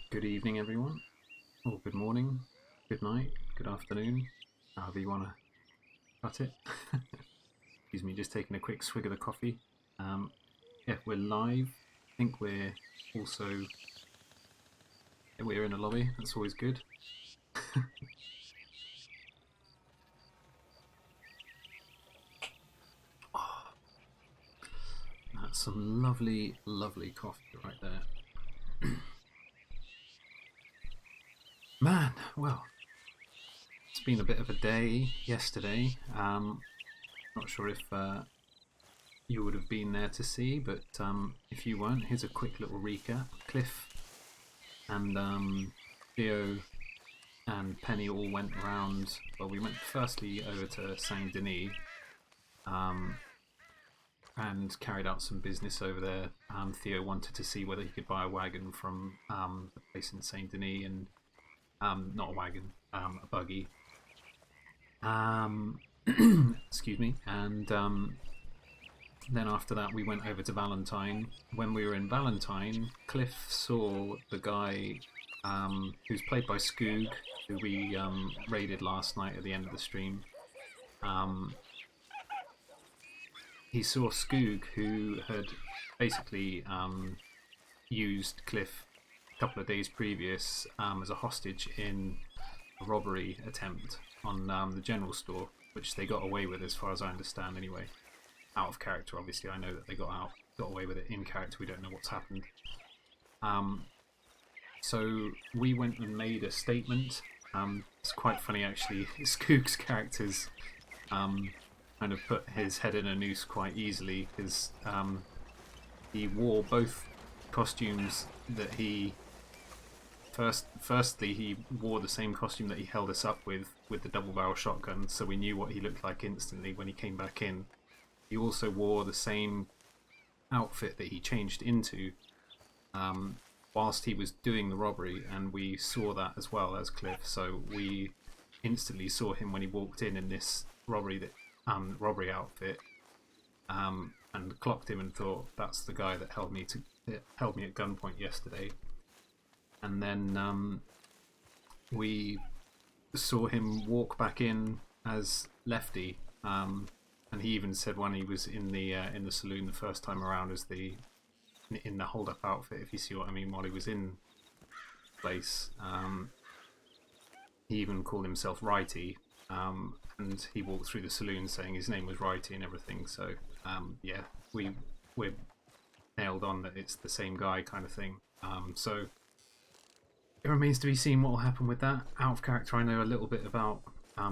Good evening, everyone. Or good morning, good night, good afternoon, however you want to cut it. Excuse me, just taking a quick swig of the coffee. Yeah, we're live. I think we're also we're in a lobby. That's always good. Oh, that's some lovely, lovely coffee right there. Man, well, it's been a bit of a day yesterday. Not sure if you would have been there to see, but if you weren't, here's a quick little recap. Cliff and Theo and Penny all went around. Well, we went firstly over to Saint Denis and carried out some business over there. Theo wanted to see whether he could buy a wagon from the place in Saint Denis, and not a wagon, a buggy. Excuse me. And then after that, we went over to Valentine. When we were in Valentine, Cliff saw the guy who's played by Skoog, who we raided last night at the end of the stream. He saw Skoog, who had basically used Cliff a couple of days previous as a hostage in a robbery attempt on the general store, which they got away with, as far as I understand, anyway. Out of character, obviously. I know that they got away with it. In character, we don't know what's happened. So we went and made a statement. It's quite funny, actually. Skoog's characters kind of put his head in a noose quite easily, because he wore both costumes that he firstly he wore the same costume that he held us up with the double barrel shotgun, so we knew what he looked like instantly when he came back in. He also wore the same outfit that he changed into whilst he was doing the robbery, and we saw that as well as Cliff. So we instantly saw him when he walked in this robbery outfit, and clocked him and thought, that's the guy that held me at gunpoint yesterday. And then we saw him walk back in as Lefty. And he even said when he was in the saloon the first time around, as in the hold-up outfit, if you see what I mean, while he was in place, he even called himself Righty, and he walked through the saloon saying his name was Righty and everything. So yeah, we're nailed on that it's the same guy, kind of thing. So it remains to be seen what will happen with that. Out of character, I know a little bit about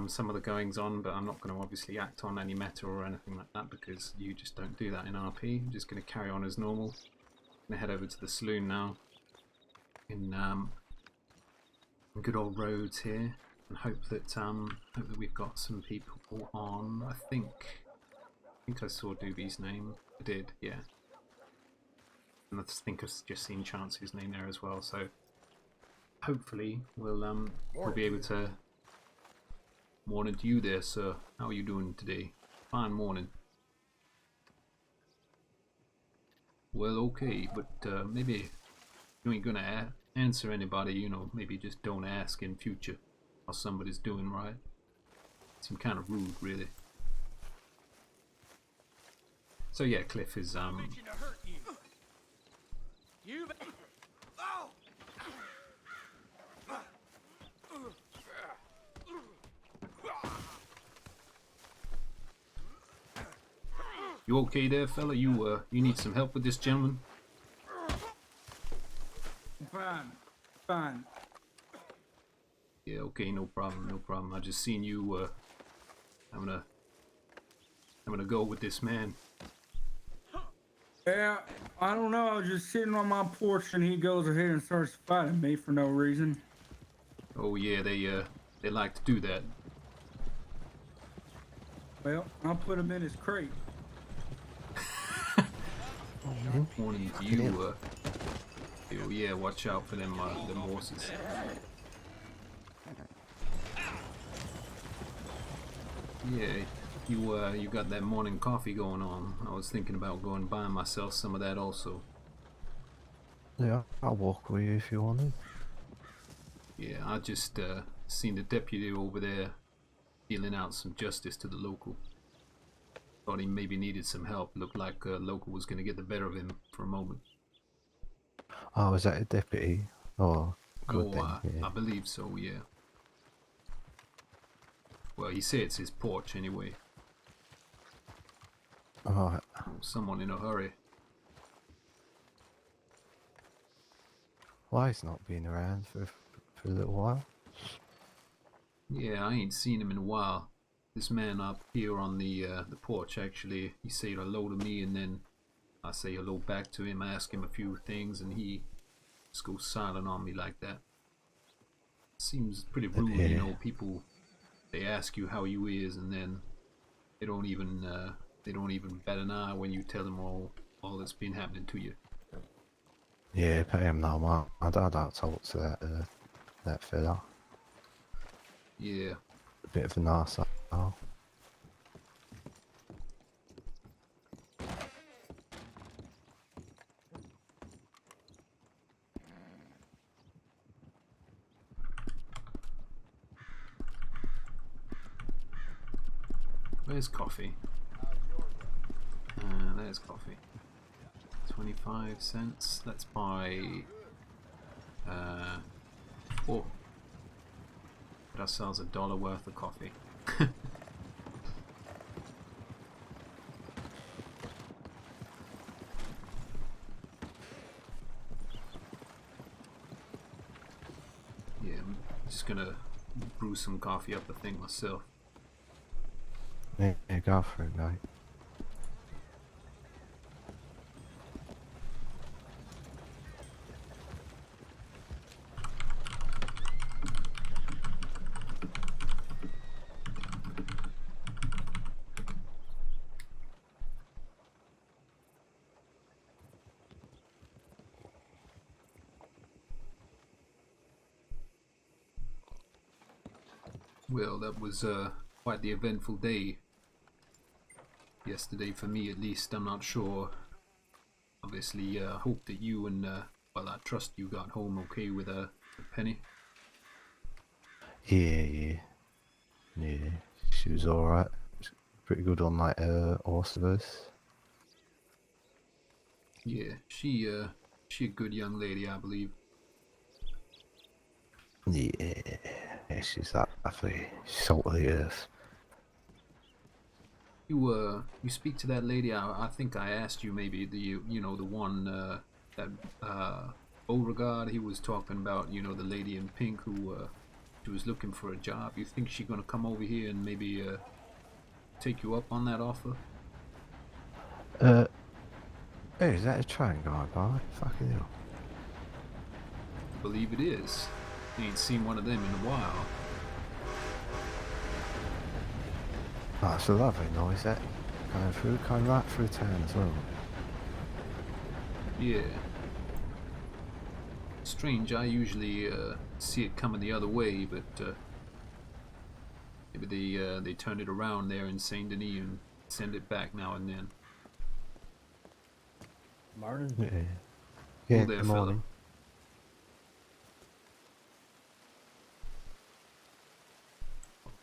some of the goings on, but I'm not going to obviously act on any meta or anything like that, because you just don't do that in RP. I'm just going to carry on as normal. I'm going to head over to the saloon now in good old roads here, and hope that we've got some people on. I think I saw Doobie's name. I did, yeah. And I think I've just seen Chance's name there as well. So hopefully we'll be able to. Morning to you there, sir. How are you doing today? Fine morning. Well, okay, but maybe you ain't gonna answer anybody, maybe just don't ask in future how somebody's doing, right? Seems kind of rude, really. So yeah, Cliff is You okay there, fella? You need some help with this gentleman? Fine. Yeah, okay, no problem. I just seen you having a go with this man. Yeah, I don't know. I was just sitting on my porch and he goes ahead and starts fighting me for no reason. Oh yeah, they like to do that. Well, I'll put him in his crate. Morning to you. Oh yeah, watch out for them horses. Yeah, you got that morning coffee going on. I was thinking about going and buying myself some of that also. Yeah, I'll walk with you if you want to. Yeah, I just seen the deputy over there dealing out some justice to the local. Thought he maybe needed some help. Looked like local was going to get the better of him for a moment. Oh, was that a deputy? Oh, good Oh, then, yeah. I believe so, yeah. Well, he said it's his porch anyway. Alright. Oh, someone in a hurry. Why he's not been around for a little while? Yeah, I ain't seen him in a while. This man up here on the porch, actually, he said hello to me, and then I say hello back to him. I ask him a few things, and he just goes silent on me like that. Seems pretty rude, Yeah. you know. People, they ask you how you is, and then they don't even bat an eye when you tell them all that's been happening to you. Yeah, pay him no mind. I don't talk to that fella. Yeah, A bit of an arsehole. where's coffee? There's coffee. 25 cents. Let's buy 4. Get ourselves $1 worth of coffee. Yeah, I'm just gonna brew some coffee up, I think, myself. Yeah, go for it, mate. Well, that was quite the eventful day. Yesterday, for me at least. I'm not sure. Obviously, I hope that you and, well, I trust you got home okay with Penny. Yeah. She was alright. Pretty good on like horse of us. Yeah, she a good young lady, I believe. Yeah, she's that lovely. Salt of the earth. You speak to that lady. I think I asked you maybe the one that Beauregard he was talking about. You know, the lady in pink who she was looking for a job. You think she's gonna come over here and maybe take you up on that offer? Hey, is that a train going by? Fucking hell. I believe it is. Ain't seen one of them in a while. Oh, it's a lovely noise that going right through town as well. Yeah. Strange. I usually see it coming the other way, but maybe they turn it around there in Saint Denis and send it back now and then. Martin. Yeah. Oh, Yeah, there, good fella. morning.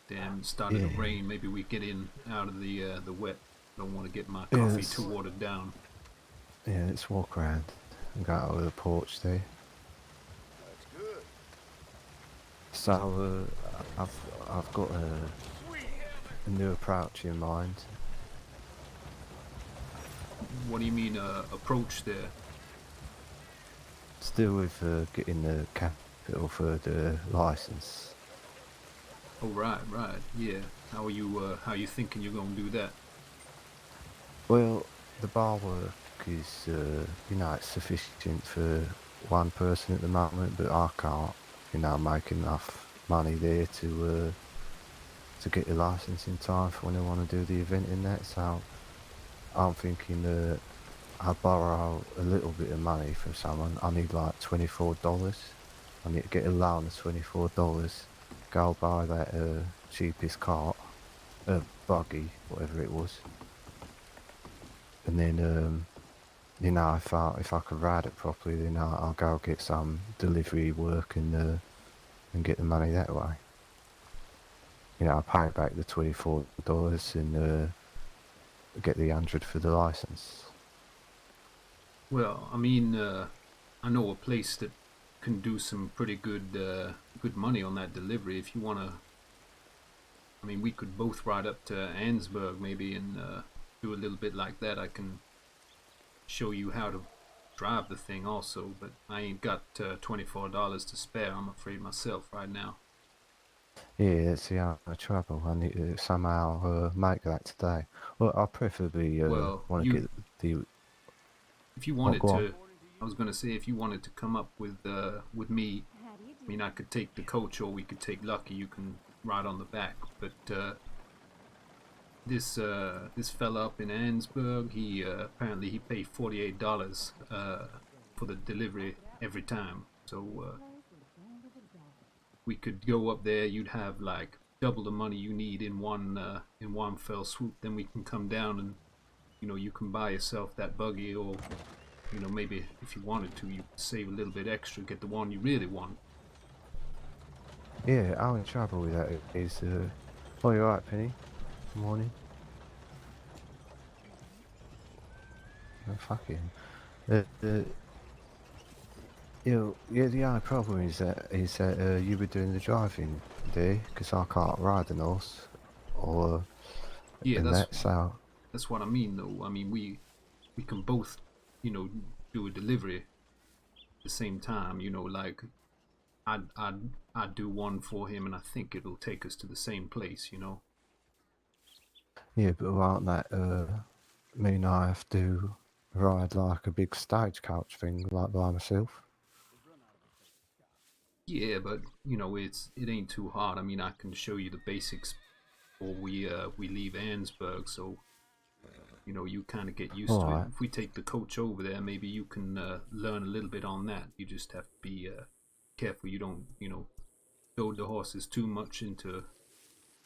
Damn, it started to Yeah. rain. Maybe we get in out of the wet. Don't want to get my coffee Yes. too watered down. Yeah, let's walk around and go out of the porch there. That's good. So, I've got a new approach in mind. What do you mean approach there? Still with getting the capital for the license. Oh, right, yeah. How are you thinking you're gonna do that? Well, the bar work is, it's sufficient for one person at the moment, but I can't, make enough money there to get the license in time for when I want to do the event in that. So I'm thinking I'll borrow a little bit of money from someone. I need like $24. I need to get a loan of $24. Go buy that cheapest cart, buggy, whatever it was. And then, if I could ride it properly, then I'll go get some delivery work and and get the money that way. You know, I pay back the $24 and get the 100 for the license. Well, I mean, I know a place that can do some pretty good money on that delivery. If you wanna, I mean, we could both ride up to Ansburg maybe and do a little bit like that. I can show you how to drive the thing also, but I ain't got $24 to spare, I'm afraid, myself right now. Yeah, that's the only trouble. I need to somehow make that today. Well, I preferably Well, want to get the... if you Oh, wanted go on. to, I was gonna say, if you wanted to come up with me, I mean, I could take the coach or we could take Lucky. You can ride on the back, but this fella up in Ansburg, he apparently he paid $48 for the delivery every time. So we could go up there. You'd have like double the money you need in one fell swoop. Then we can come down and you can buy yourself that buggy, or maybe if you wanted to, you could save a little bit extra, get the one you really want. Yeah, only trouble with that is... Oh, you alright, Penny? Good morning. Oh, fucking... yeah, the only problem is that you were doing the driving there, because I can't ride an horse, or... Yeah, and that's how... that's what I mean, though. I mean, we can both, do a delivery at the same time. Like I'd do one for him, and I think it'll take us to the same place. Yeah, but won't that mean I have to ride like a big stagecoach thing, like by myself? Yeah, but it ain't too hard. I mean, I can show you the basics before we leave Ansburg, so you kind of get used to it. Alright. If we take the coach over there, maybe you can learn a little bit on that. You just have to be careful you don't goad the horses too much into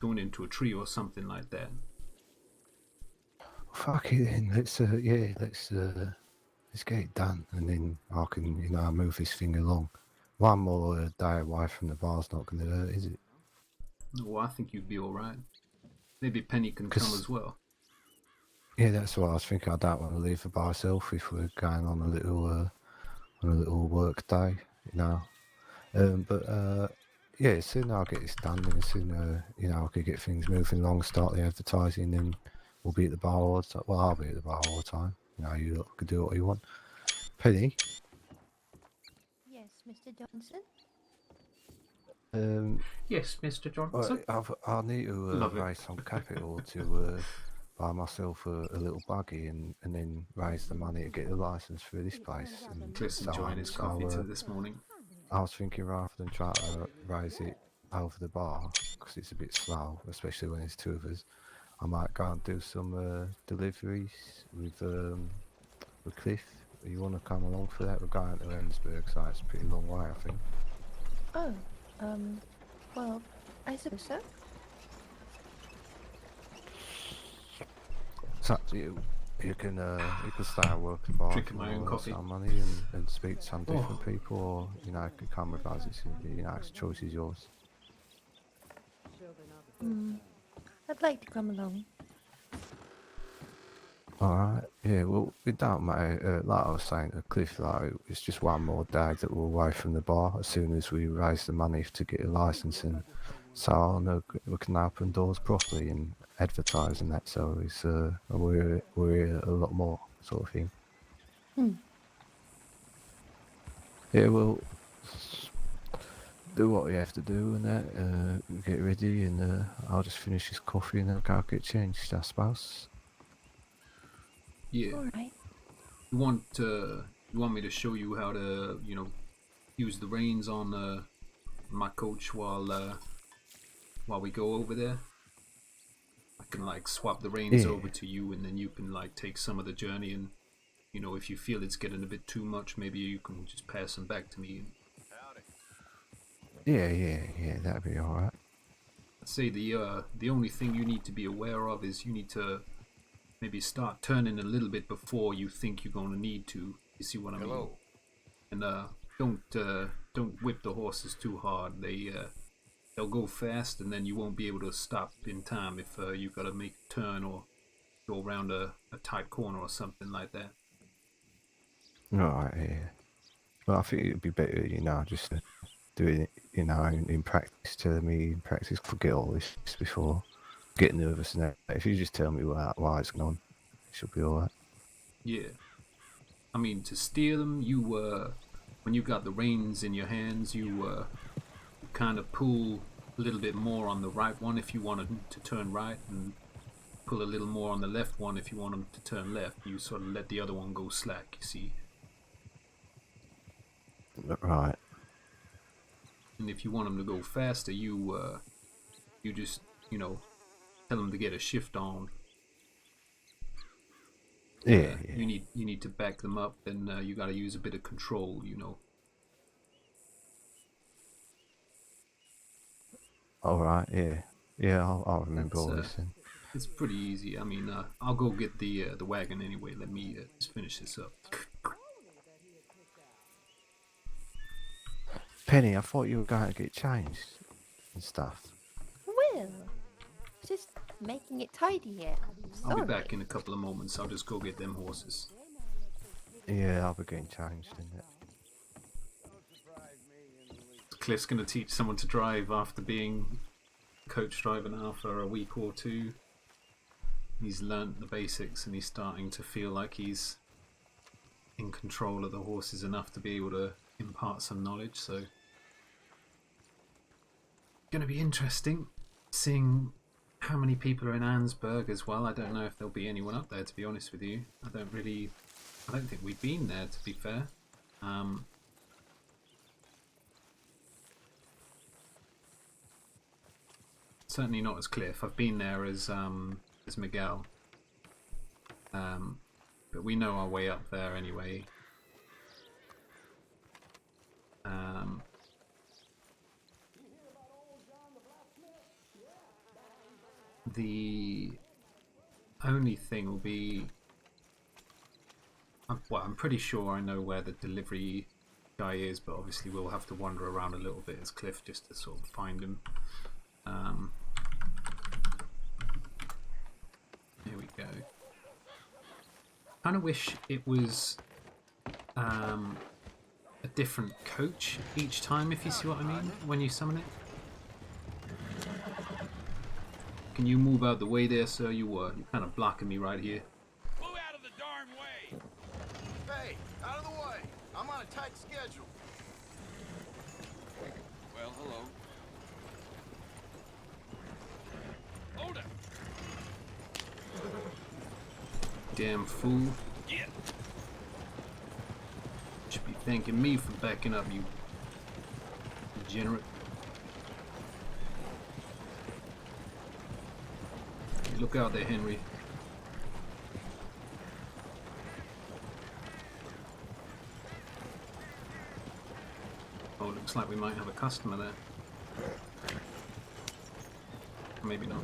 going into a tree or something like that. Fuck it then, let's get it done, and then I can, move this thing along. One more day away from the bar's not going to hurt, is it? No, I think you'd be all right. Maybe Penny can 'Cause- come as well. Yeah, that's what I was thinking. I don't want to leave her by herself if we're going on a little work day, But yeah, soon I'll get this done, then soon I could get things moving along, start the advertising, and we'll be at the bar all the time. Well, I'll be at the bar all the time. You lot can do what you want. Penny. Yes, Mr. Johnson. Yes, Mr. Johnson. I need to raise some capital to buy myself a little buggy and then raise the money to get the license for this place. And Cliff's so enjoying on. his So, coffee this morning. I was thinking rather than try to raise it over the bar, because it's a bit slow, especially when there's two of us, I might go and do some deliveries with Cliff. You want to come along for that? We're going to Ensburg, so it's a pretty long way, I think. Oh, well, I suppose so. It's up to you. You can stay at work at the bar Drinking my own coffee. some money and speak to some different people, or you can come with us. It's the choice is yours. I'd like to come along. Alright, yeah, well, it don't matter. Like I was saying to Cliff, it's just one more day that we're away from the bar as soon as we raise the money to get a license, and so on, we can open doors properly and advertise and that, so it's we're a lot more sort of thing. Yeah, well, do what you have to do and that, get ready, and I'll just finish this coffee and then go get changed, I suppose. Yeah. All right. You want me to show you how to use the reins on my coach while we go over there? I can swap the reins over to you, and then you can take some of the journey, and if you feel it's getting a bit too much, maybe you can just pass them back to me. Yeah, that'd be alright. I'd say the only thing you need to be aware of is you need to maybe start turning a little bit before you think you're going to need to. You see what I mean? Hello. And don't don't whip the horses too hard. They'll go fast, and then you won't be able to stop in time if you've got to make a turn or go around a tight corner or something like that. Right, yeah. Well, I think it'd be better, just doing it, in practice. Telling me in practice, forget all this before get nervous and that. If you just tell me why it's going on, it should be all right. Yeah. I mean, to steer them, when you got the reins in your hands, you kind of pull a little bit more on the right one if you want them to turn right, and pull a little more on the left one if you want them to turn left. You sort of let the other one go slack, you see. Right. And if you want them to go faster, you just, tell them to get a shift on. Yeah. You need to back them up, and you got to use a bit of control, All right. Yeah. Yeah. I'll remember It's, all this then. It's pretty easy. I mean, I'll go get the wagon anyway. Let me just finish this up. Penny, I thought you were going to get changed and stuff. Will, just making it tidy here. I'll be Sorry. back in a couple of moments. I'll just go get them horses. Yeah, I'll be getting changed in it. Cliff's going to teach someone to drive after being coach driver now for a week or two. He's learnt the basics, and he's starting to feel like he's in control of the horses enough to be able to impart some knowledge. So, going to be interesting seeing how many people are in Arnsberg as well. I don't know if there'll be anyone up there, to be honest with you. I don't think we've been there, to be fair. Certainly not as Cliff. I've been there as Miguel. But we know our way up there anyway. The only thing will be, I'm pretty sure I know where the delivery guy is, but obviously we'll have to wander around a little bit as Cliff just to sort of find him. Here we go. Kind of wish it was a different coach each time, if you see what I mean, when you summon it. Can you move out the way there, sir? You're kind of blocking me right here. Move out of the darn way! Hey, out of the way! I'm on a tight schedule. Well, hello. Hold it! Damn fool. Yeah. Should be thanking me for backing up, you degenerate. Look out there, Henry. Oh, looks like we might have a customer there. Maybe not.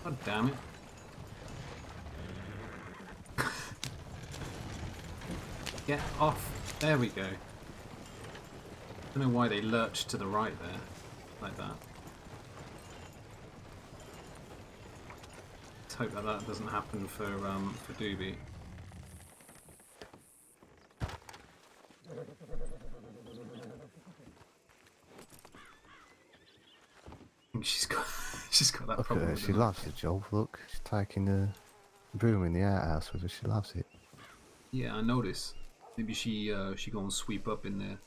God damn it. Get off. There we go. Don't know why they lurched to the right there. Like that. Let's hope that that doesn't happen for Doobie. I think she's got that Look problem. at her, with she the loves the job. Look, she's taking the broom in the outhouse with her. She loves it. Yeah, I noticed. Maybe she go and sweep up in there.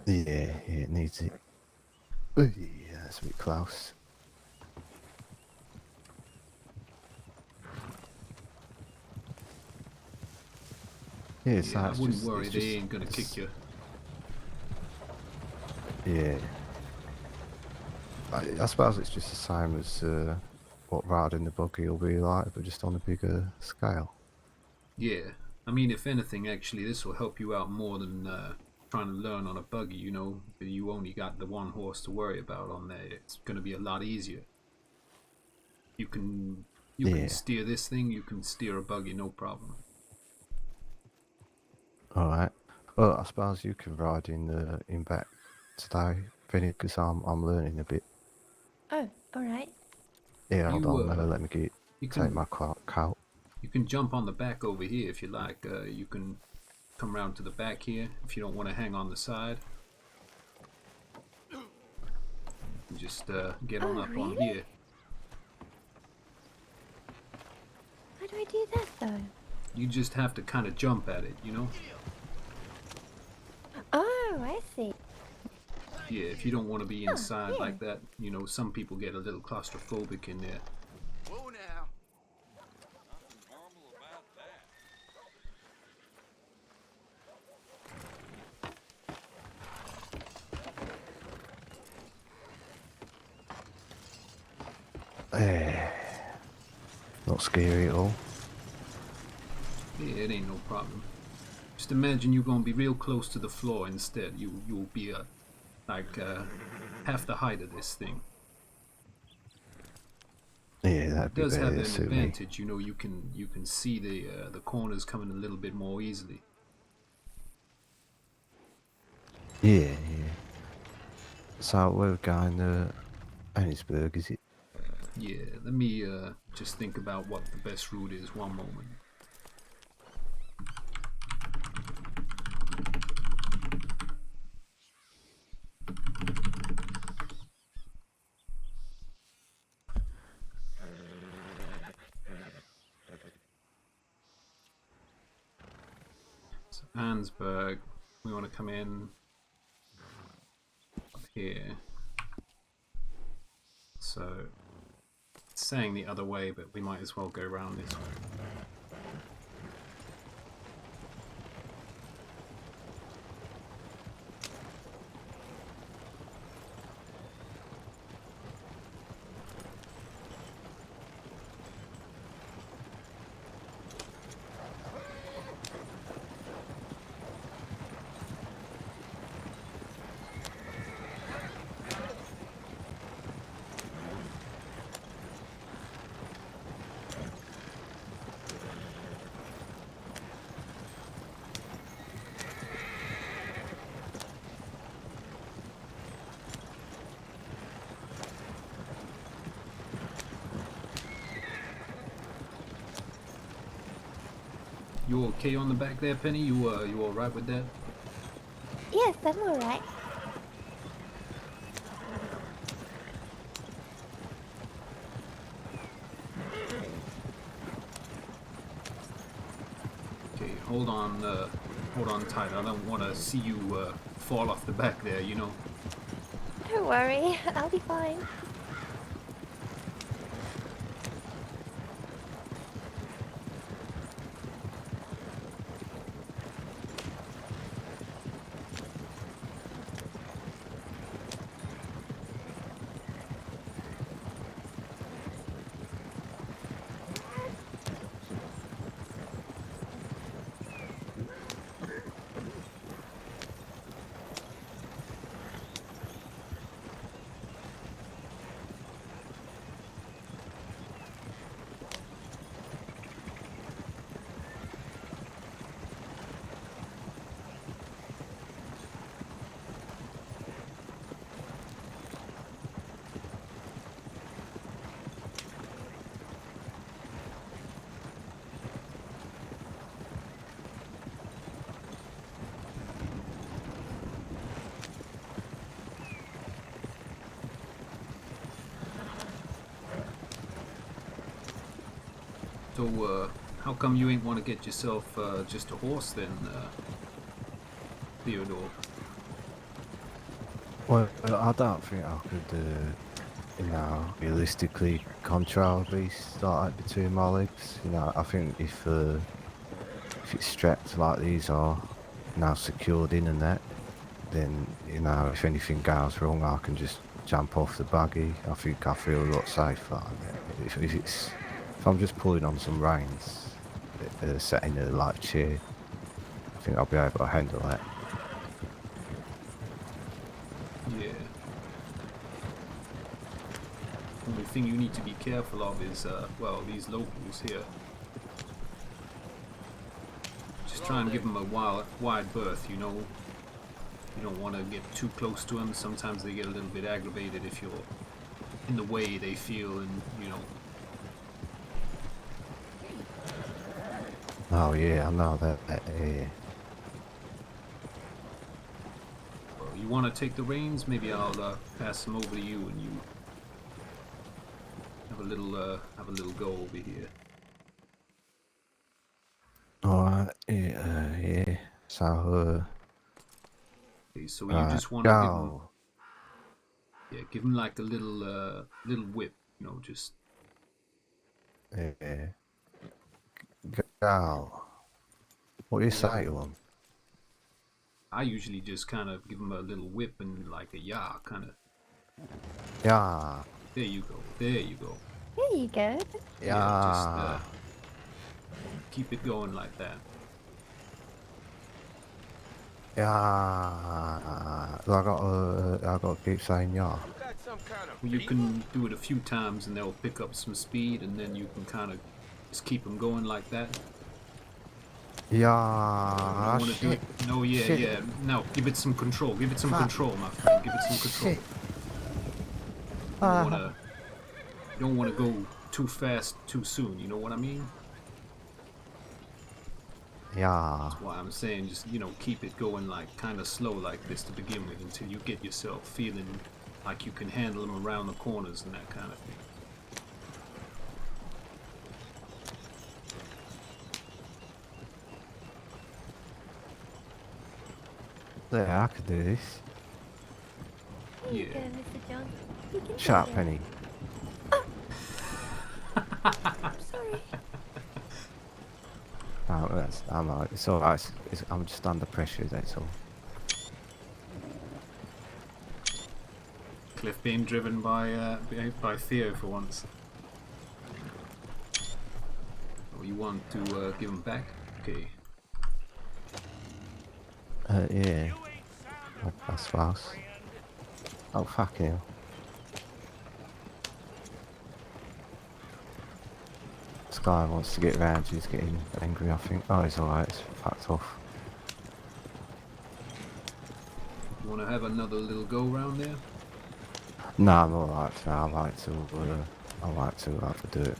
Yeah, it needs it. Oh, yeah, that's a bit close. Yeah, so Yeah, I it's wouldn't just, worry. it's They just- ain't gonna it's- kick you. Yeah. I suppose it's just the same as what riding the buggy will be like, but just on a bigger scale. Yeah, I mean, if anything, actually, this will help you out more than trying to learn on a buggy. You know, you only got the one horse to worry about on there. It's going to be a lot easier. You can steer this thing. You can steer a buggy, no problem. All right. Well, I suppose you can ride in back today, Vinny, because I'm learning a bit. Oh, alright. Yeah, hold on. Let me take my coat. You can jump on the back over here if you like. You can come around to the back here if you don't want to hang on the side. Just get on up on really? here. How do I do that though? You just have to kind of jump at it, you know? Oh, I see. Yeah, if you don't want to be inside yeah. like that, you know, some people get a little claustrophobic in there. Whoa now. Nothing normal about that. Not scary at all. Yeah, it ain't no problem. Just imagine you're gonna be real close to the floor instead. You'll be like half the height of this thing. Yeah, that'd It be does better have to an suit me. advantage, you know. You can see the corners coming a little bit more easily. Yeah. So we're going to Annisburg, is it? Yeah, let me just think about what the best route is. One moment. So Annesburg, we want to come in up here. So it's saying the other way, but we might as well go around this way. You okay on the back there, Penny? You all right with that? Yes, I'm alright. Okay, hold on tight. I don't want to see you fall off the back there, you know. Don't worry, I'll be fine. So, how come you ain't want to get yourself just a horse then, Theodore? Well, I don't think I could, realistically control a beast like that between my legs. You know, I think if it's strapped like these are, secured in and that, then, if anything goes wrong, I can just jump off the buggy. I feel a lot safer like that. If I'm just pulling on some reins, sat in a light chair. I think I'll be able to handle that. Yeah. Only thing you need to be careful of is, well, these locals here. Just try and give them a wide berth, you know. You don't want to get too close to them. Sometimes they get a little bit aggravated if you're in the way they feel, and, you know. Oh yeah, I know that. Yeah. Well, you want to take the reins? Maybe I'll pass them over to you, and you have a little go over here. Alright, yeah. So, Okay, so you just want to go. give them like a little whip, you know, just Yeah. Go. What do you say to him? I usually just kind of give them a little whip and like a yah, kind of. Yeah. There you go. There you go. There you go. Yeah. Just keep it going like that. Yeah. I gotta keep saying yeah. You got some kind of Well, you can do it a few times and they'll pick up some speed, and then you can kind of just keep them going like that. Yeah. Want to do it? No, yeah, Shit. yeah. No, give it some control. Give it some control, my friend. Give it some control. Shit. You don't want to go too fast too soon. You know what I mean? Yeah. That's why I'm saying just, you know, keep it going like kind of slow like this to begin with until you get yourself feeling like you can handle them around the corners and that kind of thing. Yeah, I could do this. There you Yeah. go, Mr. Johnson. You can Shut up, do it. Penny. I'm sorry. Oh, I'm alright. It's alright. I'm just under pressure, that's all. Cliff being driven by Theo for once. Oh, you want to give them back? Okay. Yeah. I suppose. Oh, fuck hell. This guy wants to get round, he's getting angry, I think. Oh, he's alright, it's fucked off. You want to have another little go round there? No, I'm alright, so I like to do it.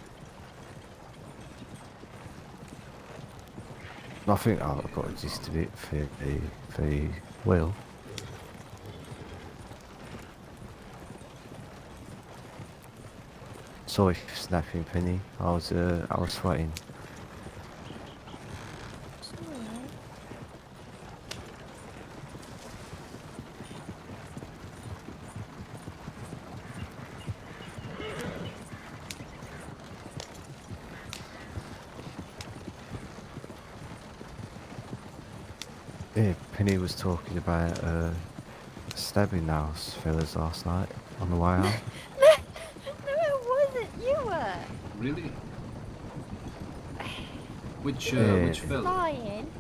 I think I've got a gist of it fairly well. Sorry for snapping, Penny. I was sweating. It's all right. Yeah, Penny was talking about stabbing those fellas last night on the way out. No, it wasn't. You were Really? Which Yeah. fella? lying.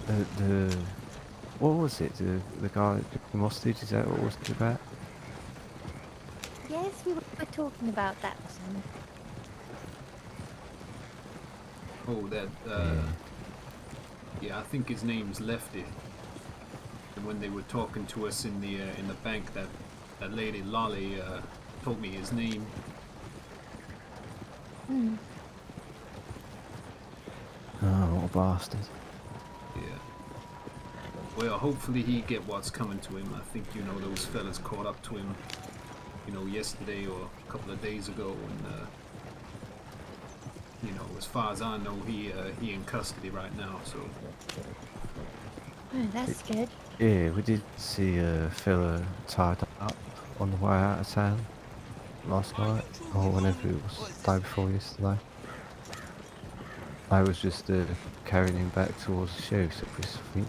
The what was it? The guy that took them hostage? Is that what it was about? Yes, we were talking about that one. Oh, that Yeah. yeah, I think his name's Lefty. And when they were talking to us in the bank, that lady Lolly told me his name. Hmm. Oh, what a bastard! Yeah. Well, hopefully he get what's coming to him. I think, you know, those fellas caught up to him, you know, yesterday or a couple of days ago, and you know, as far as I know, he in custody right now. So Oh, that's good. Yeah, we did see a fella tied up on the way out of town last night, or whenever it was, the day before yesterday. I was just carrying him back towards the sheriff's office, I think.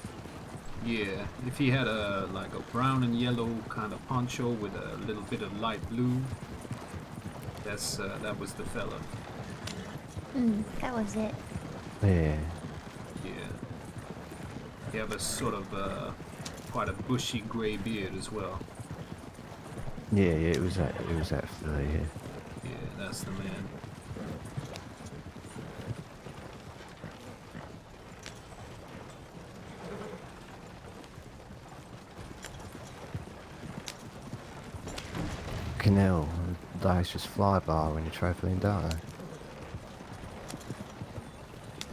yeah, if he had a like a brown and yellow kind of poncho with a little bit of light blue, that was the fella. That was it. Yeah. Yeah. You have a sort of quite a bushy grey beard as well. Yeah, it was that fella, yeah. Yeah, that's the man. Fucking hell, days just fly by when you're travelling, don't they?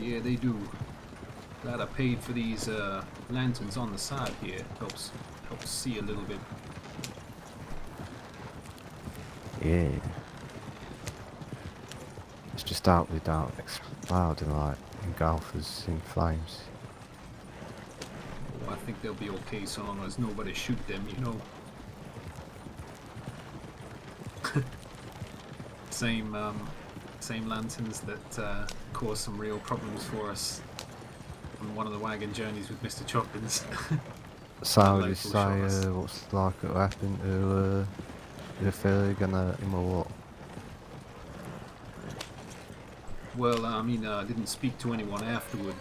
Yeah, they do. Glad I paid for these lanterns on the side here. Helps see a little bit. Yeah. It's just dark with dark explode and like engulf us in flames. Oh, I think they'll be okay so long as nobody shoot them, you know. Same lanterns that caused some real problems for us on one of the wagon journeys with Mr. Choppins. So That you local shot us. say what's like what happened to the fella gonna him or what? Well, I mean, I didn't speak to anyone afterward.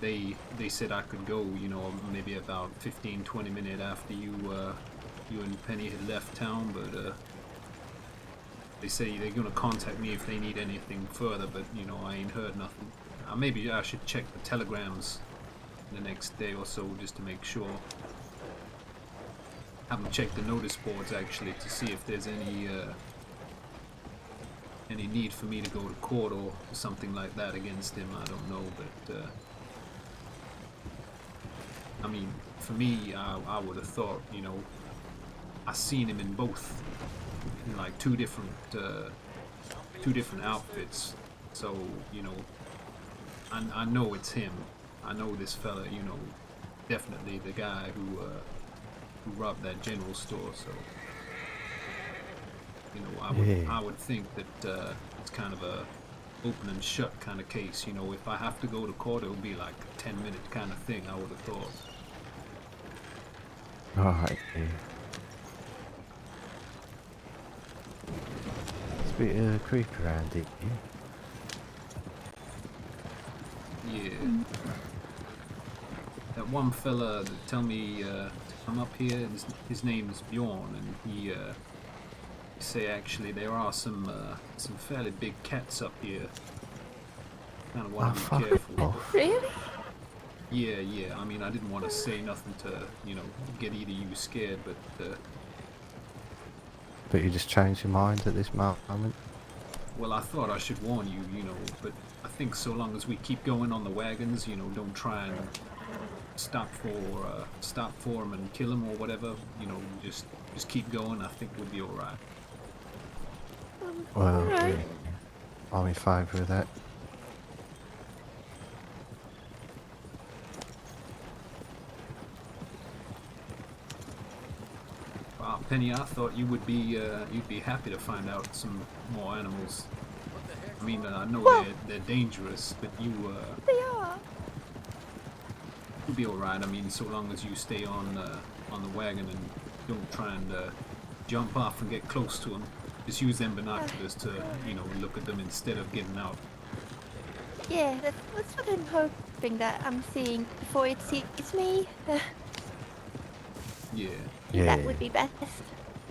They said I could go, you know, maybe about 15-20 minutes after you and Penny had left town, but they say they're gonna contact me if they need anything further, but you know, I ain't heard nothing. Maybe I should check the telegrams the next day or so just to make sure. Haven't checked the notice boards actually to see if there's any need for me to go to court or something like that against him. I don't know, but I mean, for me, I would have thought, you know, I seen him in both, in like two different outfits. So you know, I know it's him. I know this fella. You know, definitely the guy who robbed that general store. So you know, I would think that it's kind of a open and shut kind of case. You know, if I have to go to court, it'll be like a 10-minute kind of thing. I would have thought. Right, yeah. It's a bit creepy around it, yeah? Yeah. That one fella that tell me to come up here, his name's Bjorn, and he say actually there are some fairly big cats up here. Kind of want to be careful. Off. Really? Yeah. I mean, I didn't want to say nothing to, you know, get either you scared, but But you just changed your mind at this moment? well, I thought I should warn you, you know, but I think so long as we keep going on the wagons, you know, don't try and stop for him and kill him or whatever, you know, just keep going. I think we'll be all right. Well, Alright. yeah. I'm in favour of that. Wow, Penny, I thought you would be you'd be happy to find out some more animals. I mean, I know they're dangerous, but They are. you'll be all right. I mean, so long as you stay on the wagon and don't try and jump off and get close to them. Just use them binoculars to, you know, look at them instead of getting out. Yeah, that's what I'm hoping that I'm seeing before it sees me. Yeah. Yeah. That would be best.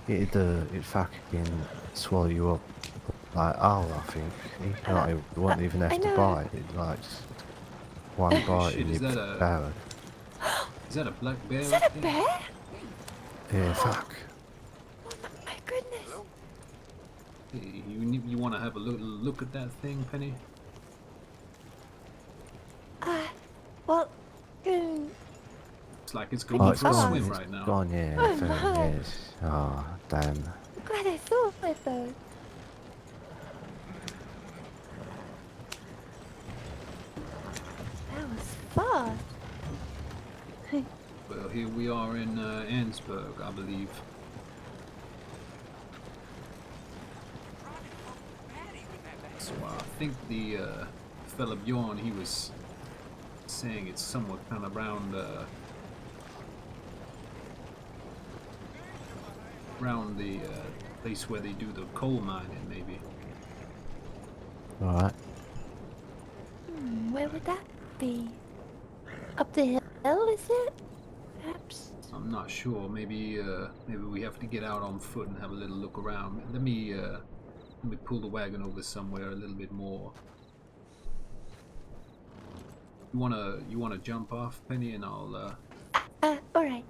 It'd fucking swallow you up like I think. It won't even have I to know. bite. It like just one bite Shit, in is your that a- barrel. Is that a black bear? Is that a bear? Yeah, fuck. My goodness. Hey, you want to have a look at that thing, Penny? Well, It's like it's Oh, going it's for a gone. swim It's right now. gone. Yeah, Oh, fair, my. yes. Oh, damn. I'm glad I saw it though. That was fast. Well, here we are in Ansburg, I believe. So I think the fella Bjorn, he was saying it's somewhat kind of around the place where they do the coal mining, maybe. Alright. Where would that be? Up the hill, is it? Perhaps? I'm not sure. Maybe we have to get out on foot and have a little look around. Let me pull the wagon over somewhere a little bit more. You wanna jump off, Penny, and I'll Alright.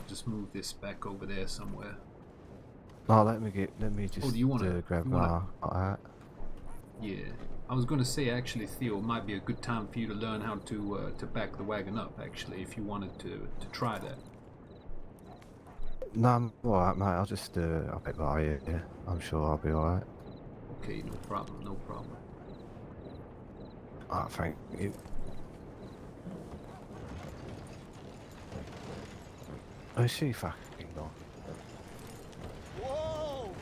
just move this back over there somewhere. Oh, let me just do you wanna grab my hat. Yeah, I was gonna say actually, Theo, it might be a good time for you to learn how to back the wagon up. Actually, if you wanted to try that. No, I'm alright, mate. I'll get by here. Yeah. I'm sure I'll be alright. Okay, no problem, no problem. Oh, thank you. Where's she fucking gone? Whoa!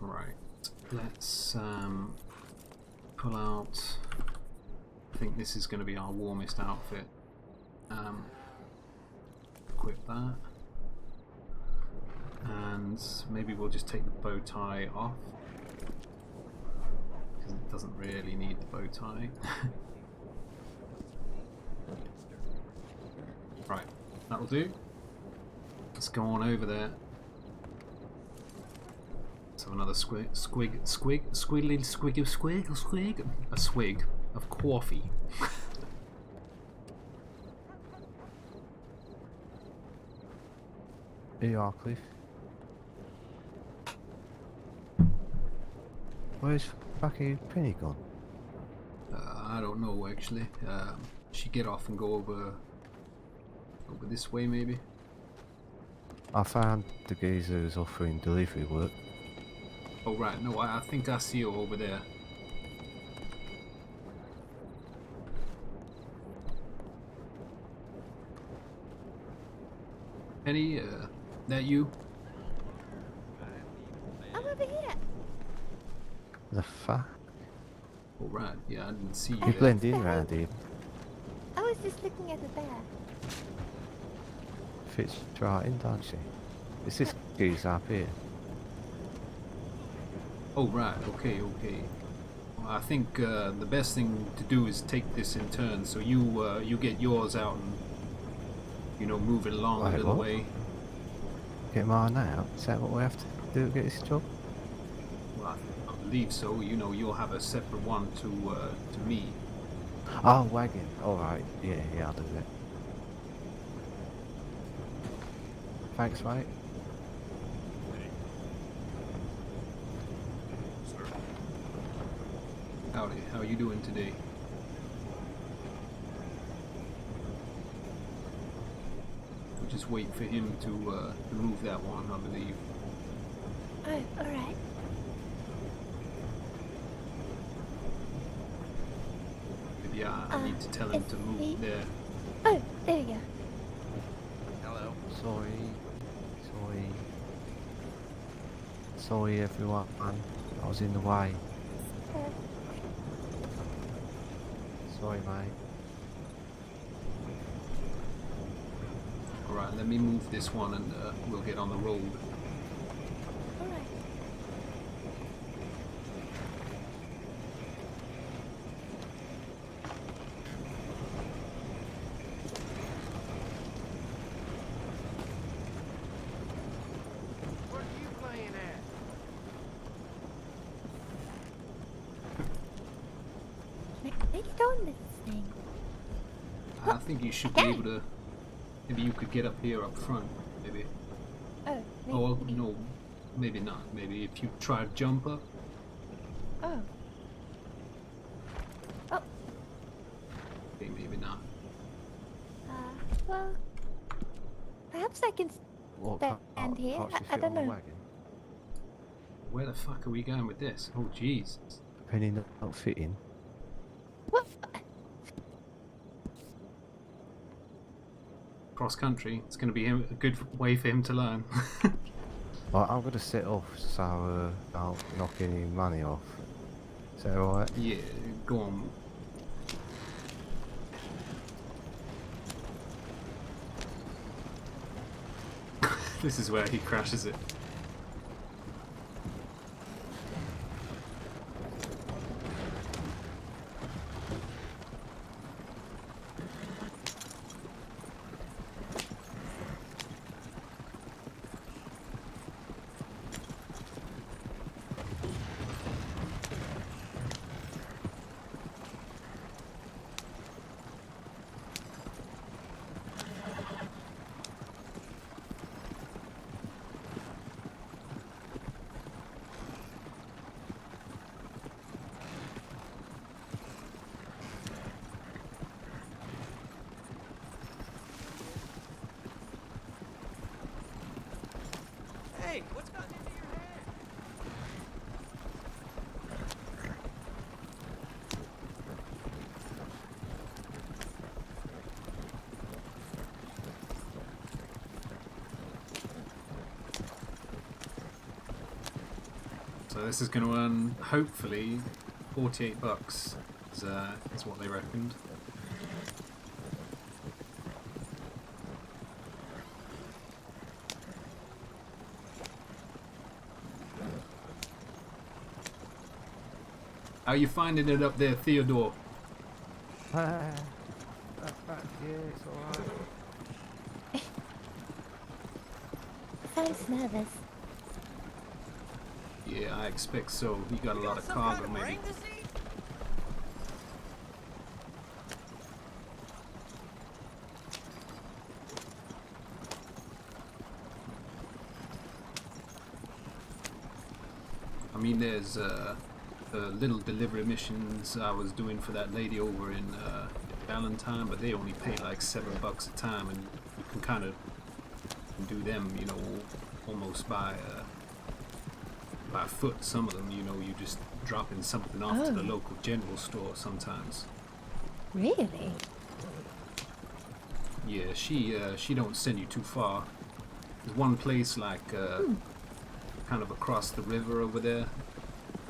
Right, let's pull out. I think this is going to be our warmest outfit. Equip that, and maybe we'll just take the bow tie off because it doesn't really need the bow tie. Right, that'll do. Let's go on over there. So another squig, a swig of coffee. Here you are, Cliff. Where's fucking Penny gone? I don't know actually. She get off and go over this way maybe. I found the geezer who's offering delivery work. Oh right, no, I think I see her over there. Penny, that you? I'm over here. The fuck? Oh right, yeah, I didn't see you. You there. blend in round here. I was just looking at the bear. Fits right in, don't she? It's this geezer up here. Oh right, okay. Well, I think the best thing to do is take this in turns. So you get yours out and move it along a Wait, little what? way. Get mine out? Is that what we have to do to get this job? Well, I believe so. You'll have a separate one to me. Oh, wagon. Alright. Yeah, I'll do that. Thanks, mate. Howdy, how you doing today? We'll just wait for him to move that one, I believe. Oh, alright. Maybe I need to tell him to move there. Oh, there we go. Hello. Sorry everyone. I was in the way. Sorry, mate. Alright, let me move this one and we'll get on the road. Alright. What are you playing at? Make on this thing. I think you should be able to. Maybe you could get up here up front, maybe. Oh, maybe. Oh, no, maybe not. Maybe if you try to jump up. Oh. Oh. Okay, maybe not. Well, perhaps I can What stand here. parts you I fit don't on the know. wagon? Where the fuck are we going with this? Oh, jeez. Penny not fitting. What? Cross country. It's going to be a good way for him to learn. Right, I'm going to set off so I don't knock any money off. Is that alright? Yeah, go on. This is where he crashes it. Hey, what's gotten into your head? So this is going to earn, hopefully, 48 bucks is what they reckoned. How you finding it up there, Theodore? Yeah, it's alright. Sounds nervous. Yeah, I expect so. You got a lot of Some cargo, kind of maybe. ring to see? I mean, there's the little delivery missions I was doing for that lady over in Valentine, but they only pay like $7 a time, and you can kind of do them, you know, almost by foot. Some of them, you know, you just dropping something off to the Oh. local general store sometimes. Really? Yeah, she don't send you too far. There's one place like kind of across the river over there,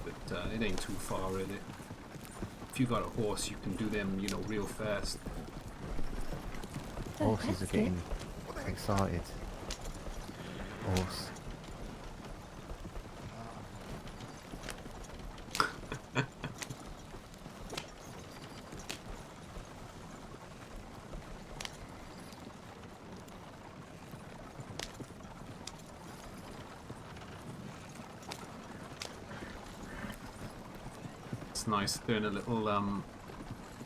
but it ain't too far really. If you got a horse, you can do them, you know, real fast. Oh, Horses are that's good. getting excited. Horse. It's nice doing a little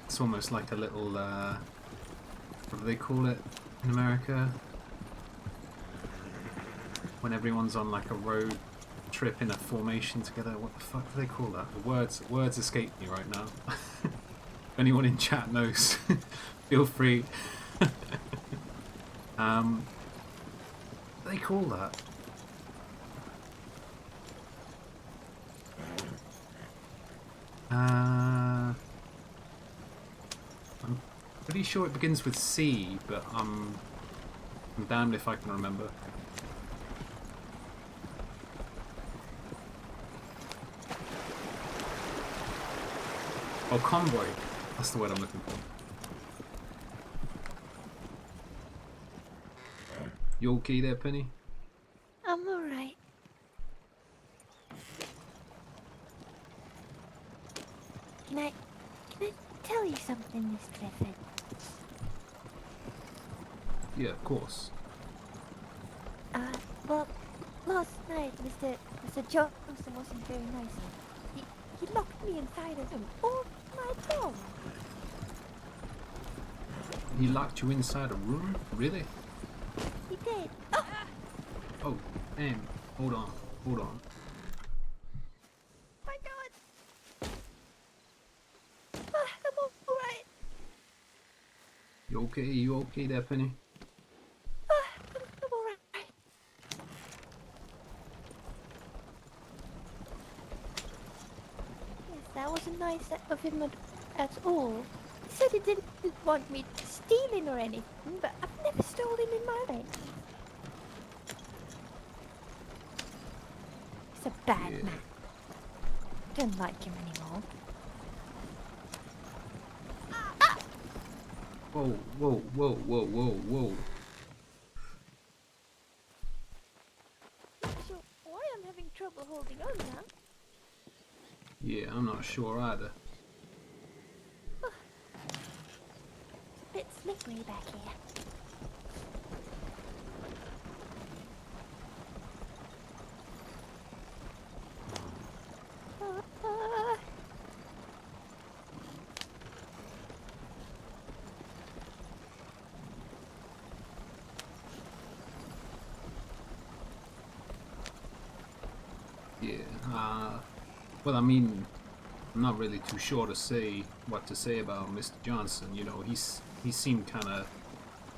it's almost like a little what do they call it in America when everyone's on like a road trip in a formation together? What the fuck do they call that? The words escape me right now. If anyone in chat knows, feel free. What do they call that? I'm pretty sure it begins with C, but I'm damned if I can remember. Oh, convoy. That's the word I'm looking for. You okay there, Penny? I'm alright. Can I tell you something, Miss Clifford? Yeah, of course. Well, last night, Mr. Johnson wasn't very nice. He locked me inside a room all night long. He locked you inside a room? Really? He did. Oh, damn. Hold on. My God. I'm alright. You okay? You okay there, Penny? I'm alright. wasn't nice of him at all. He said he didn't want me stealing or anything, but I've never stolen in my life. He's a bad man. Don't like him anymore. Whoa, whoa, whoa, whoa, whoa, whoa. Not sure why I'm having trouble holding on now. Yeah, I'm not sure either. It's a bit slippery back here. Yeah, well, I mean, I'm not really too sure to say what to say about Mr. Johnson. You know, he seemed kind of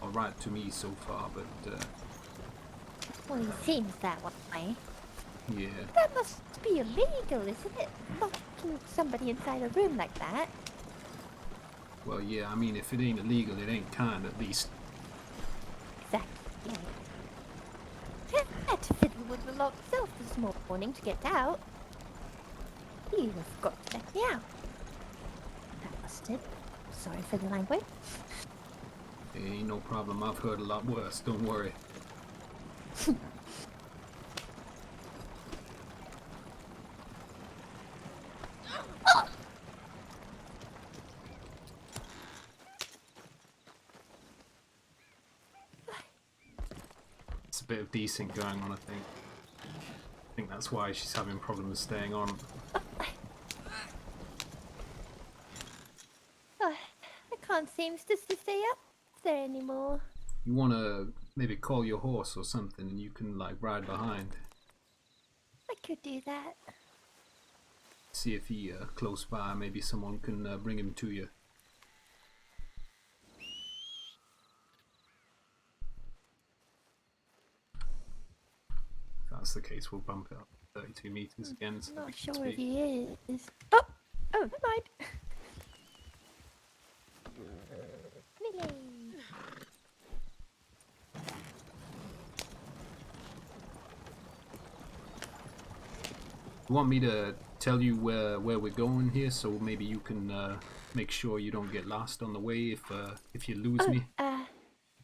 alright to me so far, but Well, he seems that way. yeah. That must be illegal, isn't it? Locking somebody inside a room like that. Well, yeah, I mean, if it ain't illegal, it ain't kind, at least. Exactly. I had to fiddle with the lock self this morning to get out. You'd have got to let me out. Bastard. Sorry for the language. Ain't no problem, I've heard a lot worse, don't worry. It's a bit of decent going on, I think. I think that's why she's having problems staying on. I can't seem to stay up there anymore. You wanna maybe call your horse or something and you can like ride behind. I could do that. See if he close by, maybe someone can bring him to you. If that's the case, we'll bump it up 32 meters again. So Not we can sure if speak. he is. Oh, never mind. Millie. You want me to tell you where we're going here, so maybe you can make sure you don't get lost on the way if you lose me?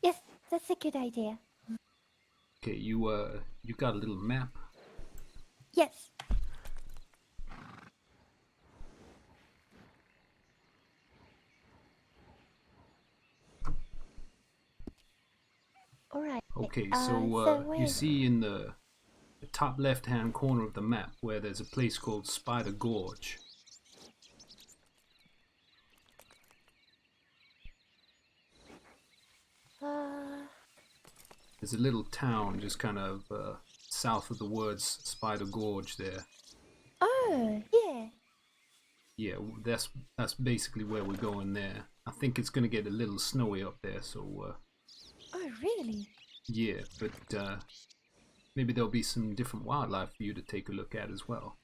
Yes, that's a good idea. Okay, you got a little map. Yes. All right. Okay, so so you wait. see in the top left-hand corner of the map where there's a place called Spider Gorge. There's a little town just kind of south of the words Spider Gorge there. Oh, yeah. Yeah, that's basically where we're going there. I think it's gonna get a little snowy up there, so Oh, really? yeah, but maybe there'll be some different wildlife for you to take a look at as well.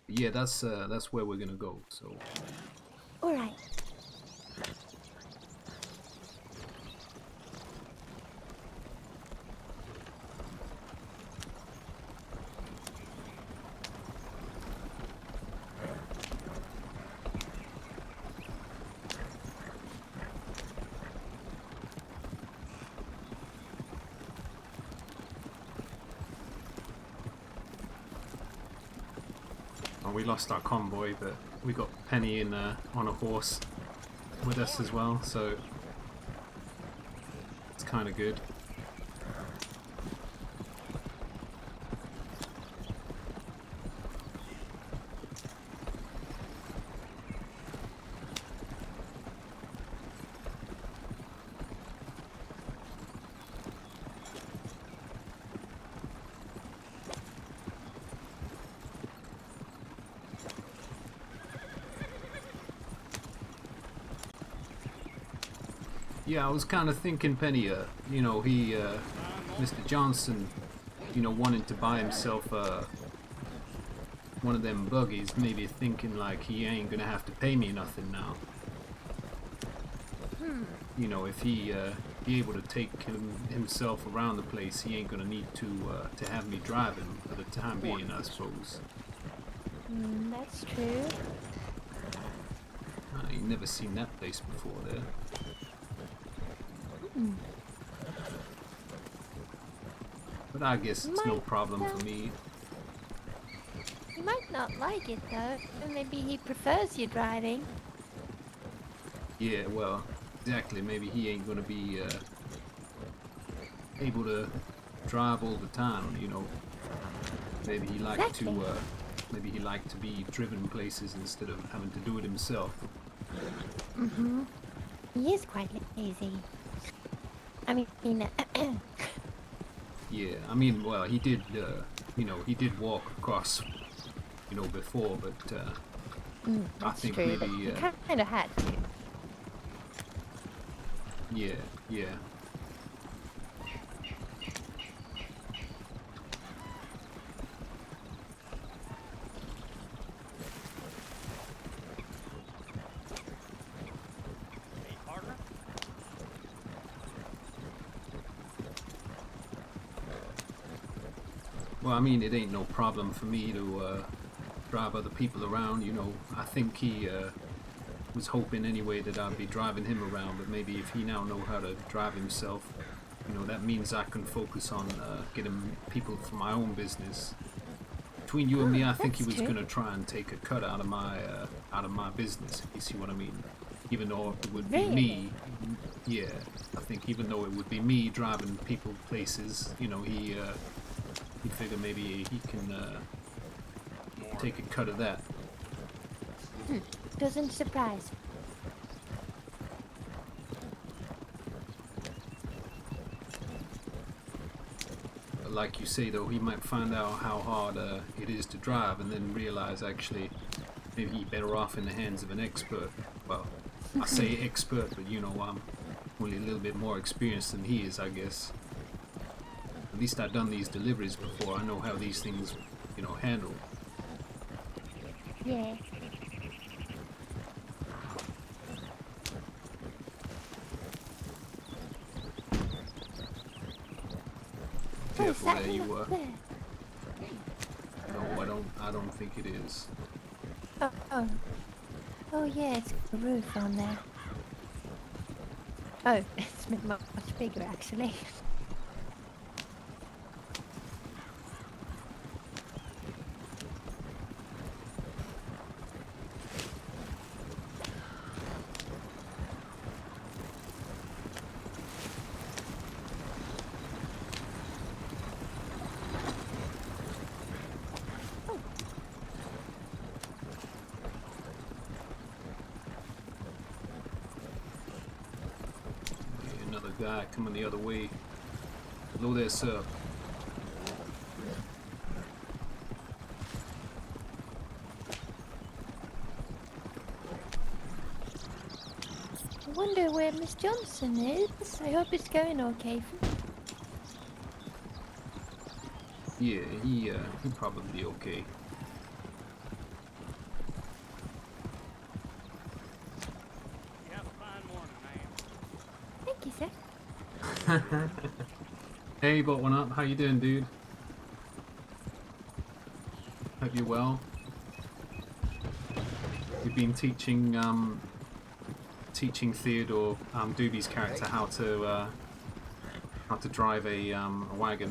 Yeah, that's where we're gonna go. So. All right. We lost our convoy, but we got Penny in on a horse with us as well, so it's kind of good. Yeah, I was kind of thinking, Penny, you know, Mr. Johnson, you know, wanted to buy himself one of them buggies, maybe thinking like he ain't gonna have to pay me nothing now. You know, if he be able to take himself around the place, he ain't gonna need to have me drive him for the time being, I suppose. That's true. I ain't never seen that place before there. But I guess it's no problem for me. He might not like it though. Maybe he prefers you driving. Yeah, well, exactly. Maybe he ain't gonna be able to drive all the time, you know. Maybe he liked to maybe he liked to be driven places instead of having to do it himself. He is quite lazy. I mean, Yeah, I mean, well, he did, you know, he did walk across, you know, before, but I that's think true. But maybe, he kind of had to. yeah, yeah. Hey, partner. Well, I mean, it ain't no problem for me to drive other people around, you know. I think he was hoping anyway that I'd be driving him around, but maybe if he now know how to drive himself, you know, that means I can focus on getting people for my own business. Between you and me, I think he was that's true. gonna try and take a cut out of my business, if you see what I mean. Even though it would be me, yeah. I think even though it would be me driving people places, you know, he figured maybe he can take a cut of that. Doesn't surprise me. But like you say though, he might find out how hard it is to drive and then realize actually maybe he's better off in the hands of an expert. Well, I say expert, but you know, I'm only a little bit more experienced than he is, I guess. At least I've done these deliveries before. I know how these things, you know, handle. Yeah. Careful that there, you up there? No, I don't think it is. Oh yeah, it's got a roof on there. Oh, it's much bigger actually. Another guy coming the other way. Hello there, sir. I wonder where Miss Johnson is. I hope it's going okay for Yeah, he'll probably be okay. You have a fine morning, man. Thank you, sir. Hey, bought one up. How you doing, dude? Hope you're well. We've been teaching Theodore Doobie's character how to drive a wagon.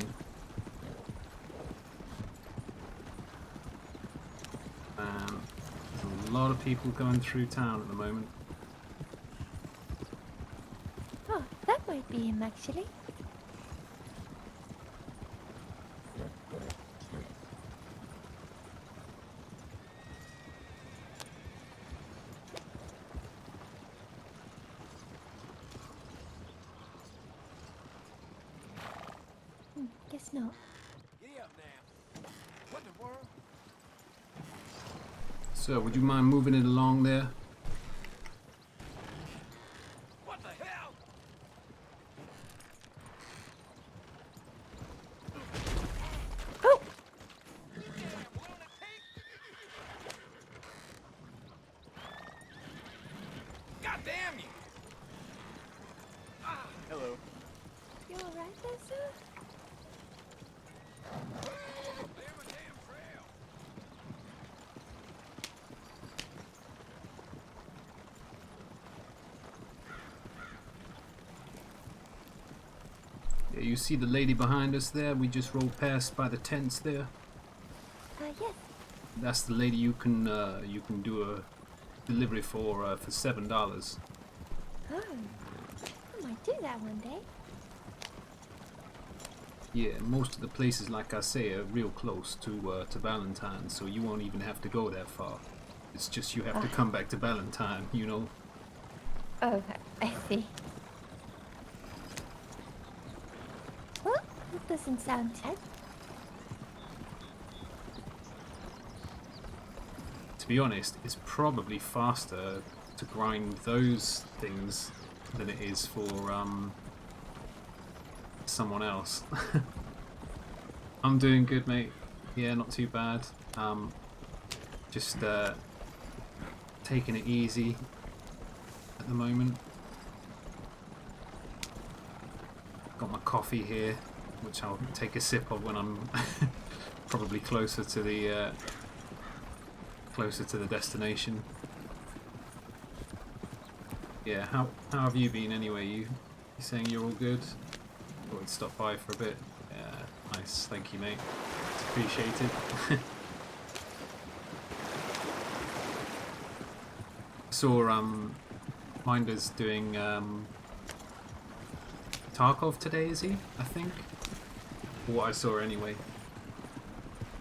There's a lot of people going through town at the moment. Oh, that might be him actually. Guess not. Giddy up now. What in the world? So, would you mind moving it along there? What the hell? Oh! you see the lady behind us there? We just rolled past by the tents there. Yes. That's the lady you can do a delivery for $7. Oh. I might do that one day. Yeah, most of the places, like I say, are real close to Valentine, so you won't even have to go that far. It's just you have to come back to Valentine, you know. Okay, I see. Well, that doesn't sound bad. To be honest, it's probably faster to grind those things than it is for someone else. I'm doing good, mate. Yeah, not too bad. Just taking it easy at the moment. Got my coffee here, which I'll take a sip of when I'm probably closer to the destination. Yeah, how have you been anyway? You saying you're all good? Thought I'd stop by for a bit. Yeah, nice, thank you, mate. It's appreciated. Saw Minder's doing Tarkov today, is he? I think. What I saw anyway.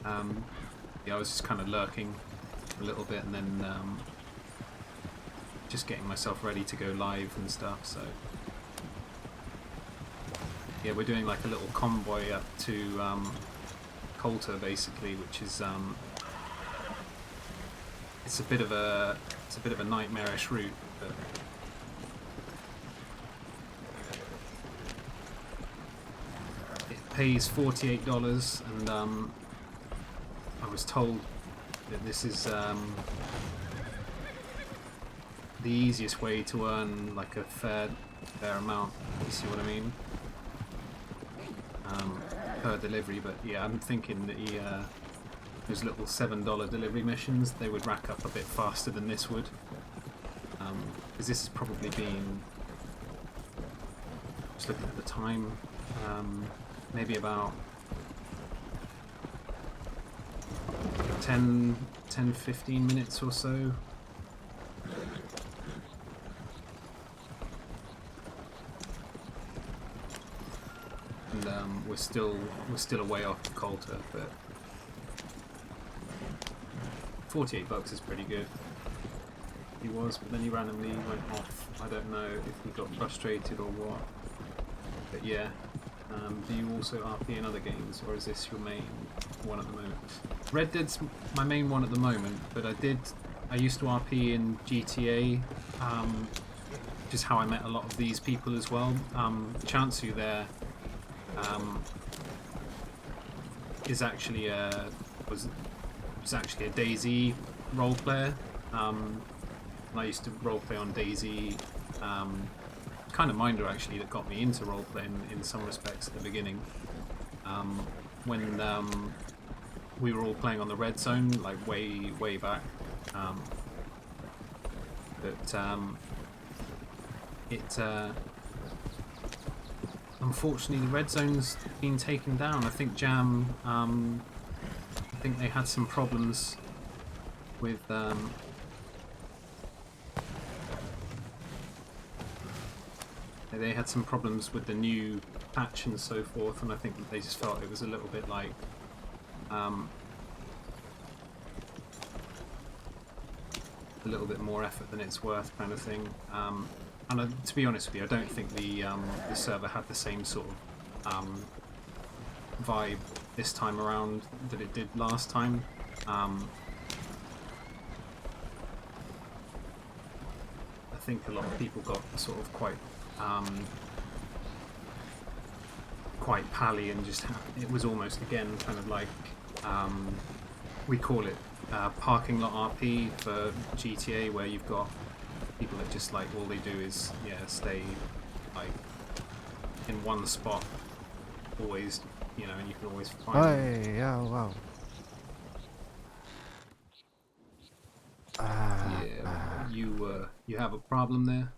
Yeah, I was just kind of lurking a little bit and then just getting myself ready to go live and stuff, so yeah, we're doing like a little convoy up to Coulter basically, which is it's a bit of a nightmarish route, but it pays $48 and I was told that this is the easiest way to earn like a fair amount, you see what I mean, per delivery. But yeah, I'm thinking that those little $7 delivery missions, they would rack up a bit faster than this would, because this has probably been, just looking at the time, maybe about 10-15 minutes or so. And we're still a way off Coulter, but $48 is pretty good. He was, but then he randomly went off. I don't know if he got frustrated or what. But yeah. Do you also RP in other games, or is this your main one at the moment? Red Dead's my main one at the moment, but I used to RP in GTA, which is how I met a lot of these people as well. Chansu there is actually was actually a DayZ role player. And I used to role play on DayZ. Kind of Minder actually that got me into role playing in some respects at the beginning. When we were all playing on the Red Zone, like way back. Unfortunately, the Red Zone's been taken down. I think Jam, I think they had some problems with they had some problems with the new patch and so forth, and I think that they just felt it was a little bit like a little bit more effort than it's worth, kind of thing. And to be honest with you, I don't think the server had the same sort of vibe this time around that it did last time. I think a lot of people got sort of quite pally and just it was almost again kind of like we call it parking lot RP for GTA, where you've got people that just like all they do is stay like in one spot always, you know, and you can always find them. Hey, oh wow. You have a problem there?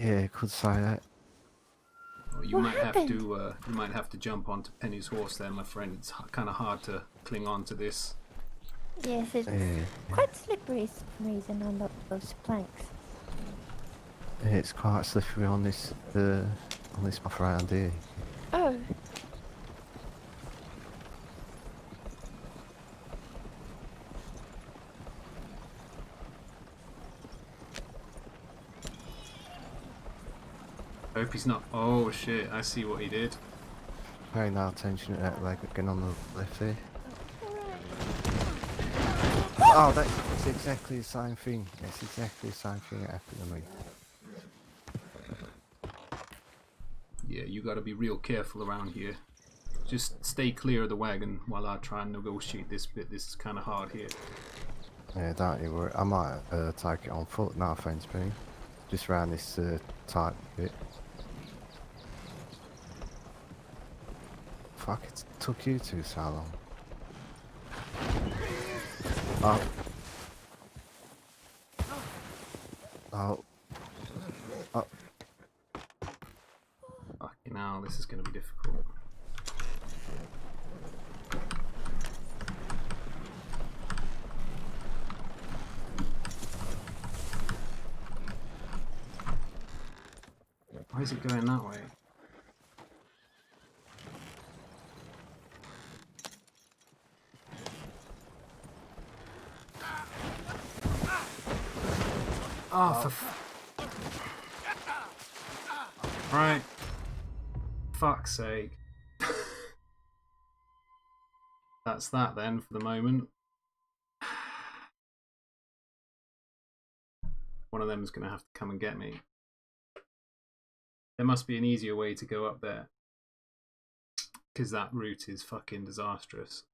Yeah, could say that. Well, you What might happened? you might have to jump onto Penny's horse there, my friend. It's kind of hard to cling on to this. Yes, it's Yeah, quite slippery for some reason on those planks. it's quite slippery on this path around here. Oh, I hope he's not. Oh shit! I see what he did. Pay no attention to that wagon on the left there. Oh, that's exactly the same thing. That's exactly the same thing that happened to me. Yeah, you got to be real careful around here. Just stay clear of the wagon while I try and negotiate this bit. This is kind of hard here. Yeah, don't you worry. I might take it on foot. No offence, Penny. Just round this tight bit. Fuck, it took you two so long. Oh. Oh. Oh. Fucking hell, this is going to be difficult. Why is it going that way? Oh, for right. Fuck's sake. That's that then for the moment. One of them is going to have to come and get me. There must be an easier way to go up there. Because that route is fucking disastrous.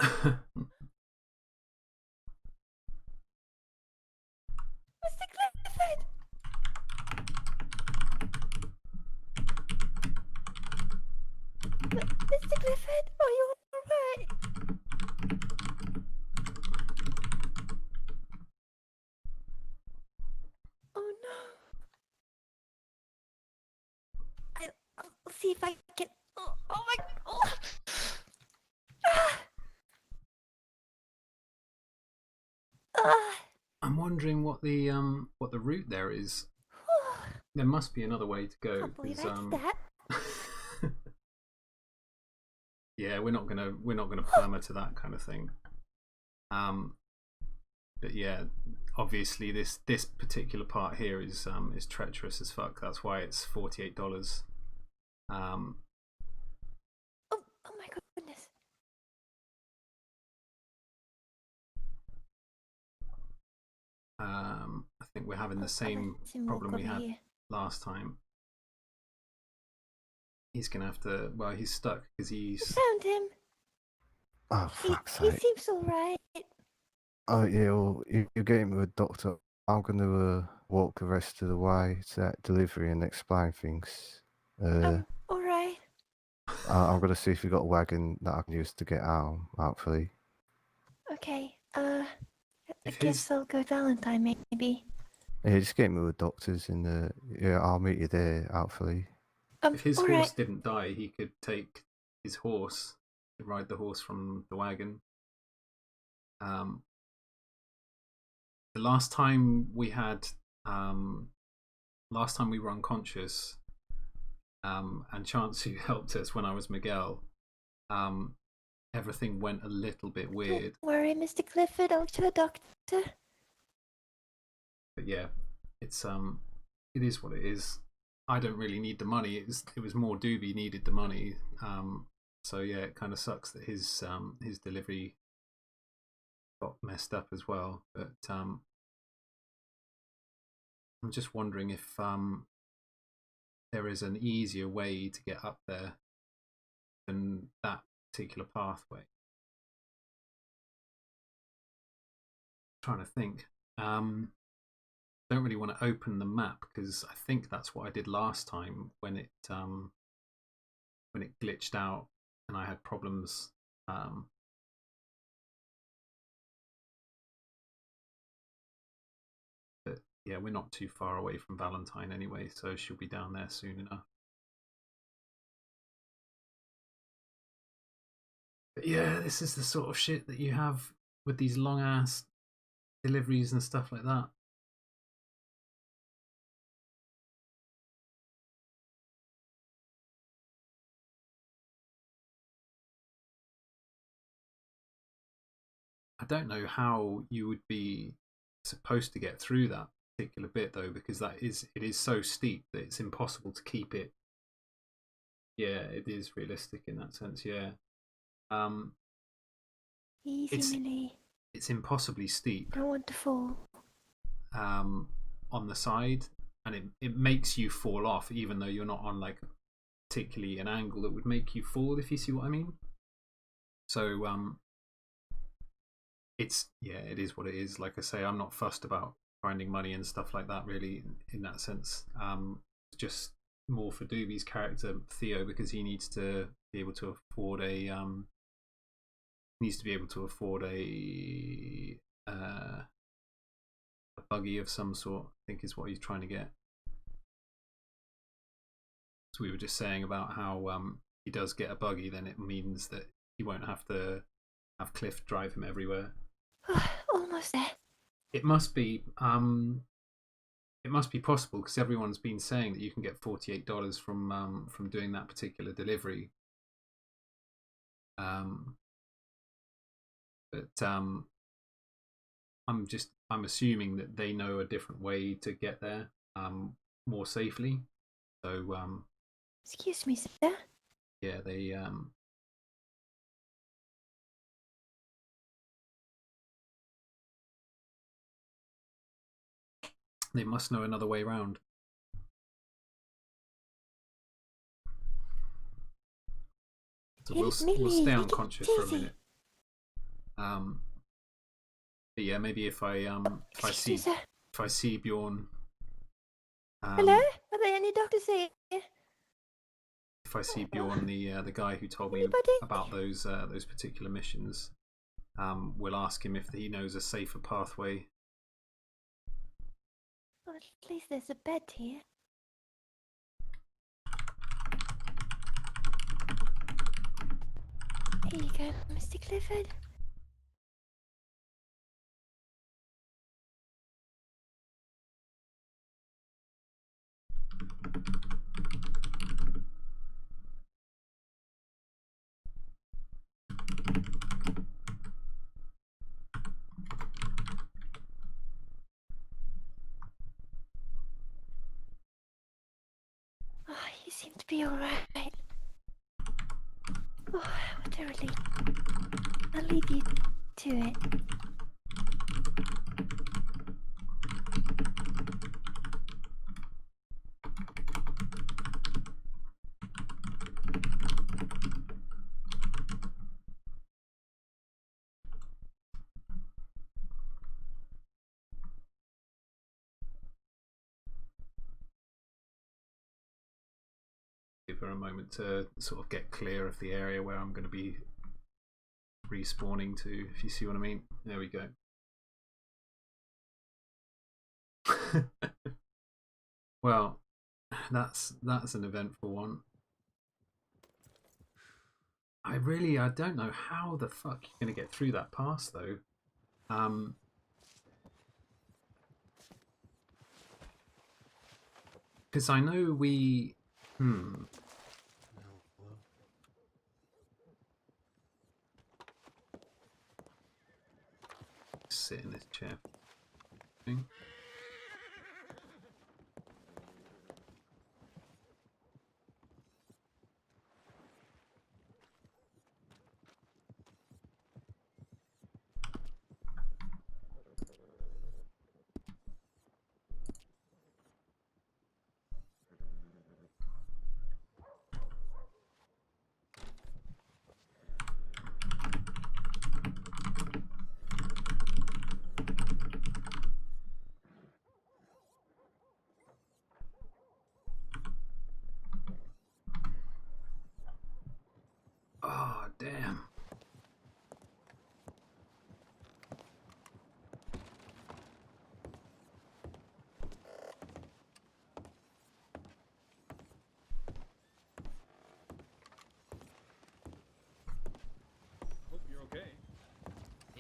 Mr. Clifford! Mr. Clifford, are you alright? Oh no. I'll see if I can. Oh my. Oh. Ah. Ah. I'm wondering what the route there is. There must be another way to go. Can't believe 'Cause, I did that. yeah, we're not gonna perma to that kind of thing. But yeah, obviously this particular part here is treacherous as fuck. That's why it's $48. Oh my goodness. I think we're having the I'll same let him problem walk we over had here. last time. He's gonna have to. Well, he's stuck because he's. Found him. Oh, fuck's He sake. seems alright. Oh, yeah, well, you're getting to a doctor. I'm going to walk the rest of the way to that delivery and explain things. Alright. I'm going to see if you've got a wagon that I can use to get home, hopefully. Okay. I If guess his I'll go Valentine maybe. Yeah, just get me with the doctors and yeah, I'll meet you there, hopefully. if his alright. horse didn't die, he could take his horse, ride the horse from the wagon. The last time we had, last time we were unconscious, and Chance who helped us when I was Miguel, everything went a little bit weird. Don't worry, Mr. Clifford, I'll show a doctor. But yeah, it is what it is. I don't really need the money. It was more Doobie needed the money. So yeah, it kind of sucks that his delivery got messed up as well. But I'm just wondering if there is an easier way to get up there than that particular pathway. I'm trying to think. Don't really want to open the map because I think that's what I did last time when it glitched out and I had problems. yeah, we're not too far away from Valentine anyway, so she'll be down there soon enough. But yeah, this is the sort of shit that you have with these long ass deliveries and stuff like that. I don't know how you would be supposed to get through that particular bit though, because it is so steep that it's impossible to keep it. Yeah, it is realistic in that sense. Yeah, Easy, Millie. it's impossibly steep. Don't want to fall. On the side, and it makes you fall off, even though you're not on like particularly an angle that would make you fall, if you see what I mean. So it is what it is. Like I say, I'm not fussed about finding money and stuff like that really in that sense. Just more for Doobie's character Theo, because he needs to be able to afford a buggy of some sort, I think is what he's trying to get. So we were just saying about how he does get a buggy, then it means that he won't have to have Cliff drive him everywhere. Almost there. It must be possible, because everyone's been saying that you can get $48 from doing that particular delivery. But I'm assuming that they know a different way to get there more safely. So Excuse me, sir. yeah, they must know another way around. So we'll stay unconscious for a minute. But yeah, maybe if I see Bjorn. Hello? Are there any doctors here? If I see Bjorn, the guy who told me about those particular missions, we'll ask him if he knows a safer pathway. Well, at least there's a bed here. Here you go, Mr. Clifford. Oh, you seem to be all right. Oh, what a relief. I'll leave you to it. Give her a moment to sort of get clear of the area where I'm going to be respawning to, if you see what I mean. There we go. Well, that's an eventful one. I don't know how the fuck you're going to get through that pass though. Because I know we sit in this chair thing.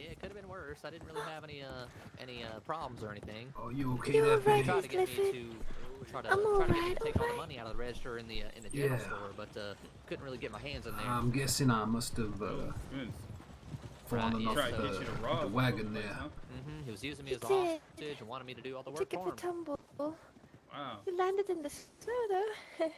Yeah, it could have been worse. I didn't really have any problems or anything. Oh, you okay You're there, all right, They Peggy? tried to get me Clifford. to try to I'm all get me right, to take all all the right. money out of the register in the general Yeah. store, but couldn't really get my hands in there. I'm guessing I must have Oh, goodness. fallen yeah, off Try to get you to rob the the wagon place, there. huh? He was using me He as a did. hostage and wanted me to do all the work Took a for bit him. tumble. Wow. You landed in the snow, though.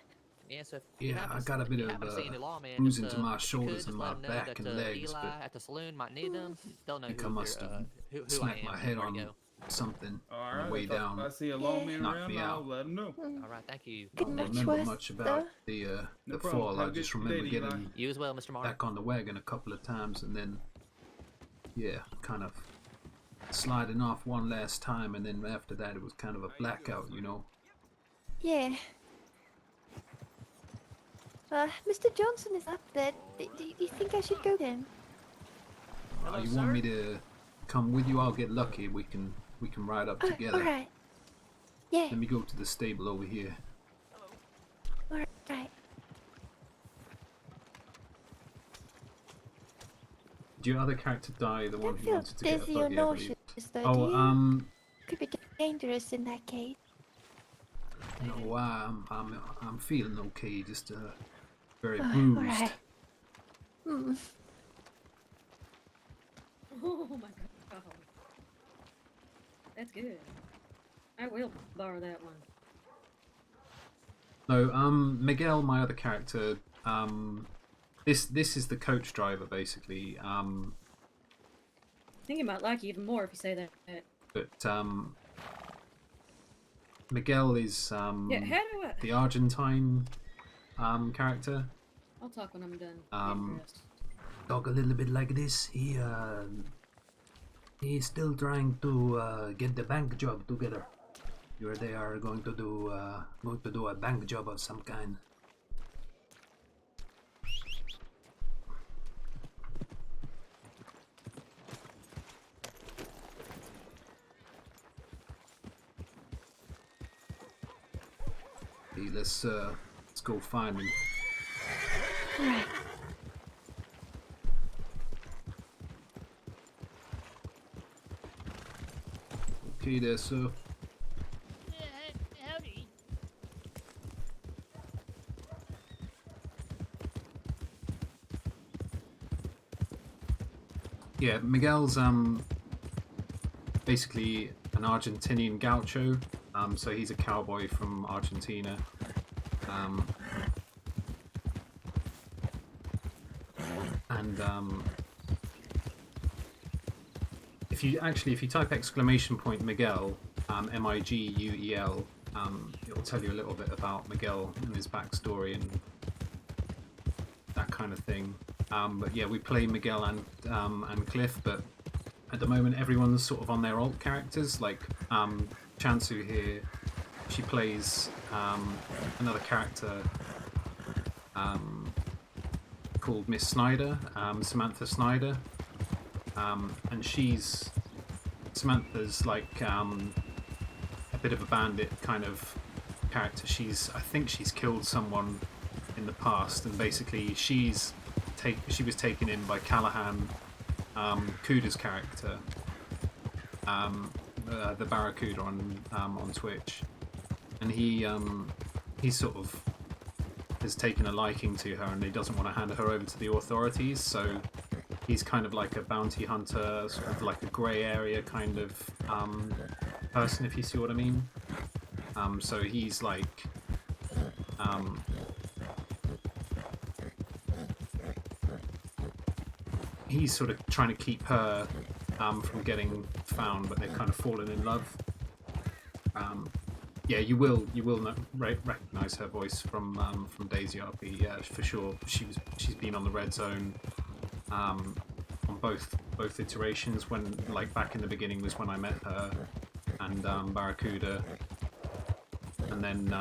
Yeah, so if you Yeah, happen I to, got a bit if you of happen to see any lawman, bruising just, to my if you shoulders could, just and let my them know back that and legs, Eli but at the saloon might need them. They'll know I think who I must have who I smacked am my and head where to on go. something All on the right. way If down. I see a Yeah. lawman Knocked around, me I'll out. let him know. All right, thank you. I don't Much remember worse, much about though. the No problem. fall. I Have a just good remember day, Eli. getting You as well, Mr. Martin. back on the wagon a couple of times and then, yeah, kind of sliding off one last time, and then after that it was kind of a blackout, you know. Yeah. Mr. Johnson is up there. Do you think I should go then? Hello, You sir? want me to come with you? I'll get lucky. We can ride up Oh, together. alright. Yeah, Let me go to the stable over here. alright. Did your other character die? The one Don't who feel wanted to get a dizzy or buggy, I believe. nauseous, though, do Oh, you? Could be dangerous in that case. no, I'm feeling okay. Just very Oh, bruised. alright. Hmm. Oh my god. That's good. I will borrow that one. No, Miguel, my other character, this is the coach driver basically. I think he might like you even more if you say that. But Miguel is Yeah, how do I... the Argentine character. I'll talk when I'm done. Talk a little bit like this. He's still trying to get the bank job together. Where they are going to do a bank job of some kind. Hey, let's go find him. Alright. Okay there, sir. Howdy. Yeah, Miguel's basically an Argentinian gaucho. So he's a cowboy from Argentina. If you type exclamation point Miguel, Miguel, it'll tell you a little bit about Miguel and his backstory and that kind of thing. But yeah, we play Miguel and Cliff, but at the moment everyone's sort of on their alt characters. Like Chansu here, she plays another character called Miss Snyder, Samantha Snyder, and Samantha's like a bit of a bandit kind of character. I think she's killed someone in the past, and basically she was taken in by Callahan, Kuda's character, the Barracuda on Twitch, and he sort of has taken a liking to her, and he doesn't want to hand her over to the authorities. So he's kind of like a bounty hunter, sort of like a grey area kind of person, if you see what I mean. So he's like he's sort of trying to keep her from getting found, but they've kind of fallen in love. Yeah, you will recognize her voice from WWRP, yeah, for sure. She's been on the Red Zone on both iterations. When, like, back in the beginning was when I met her and Barracuda, and then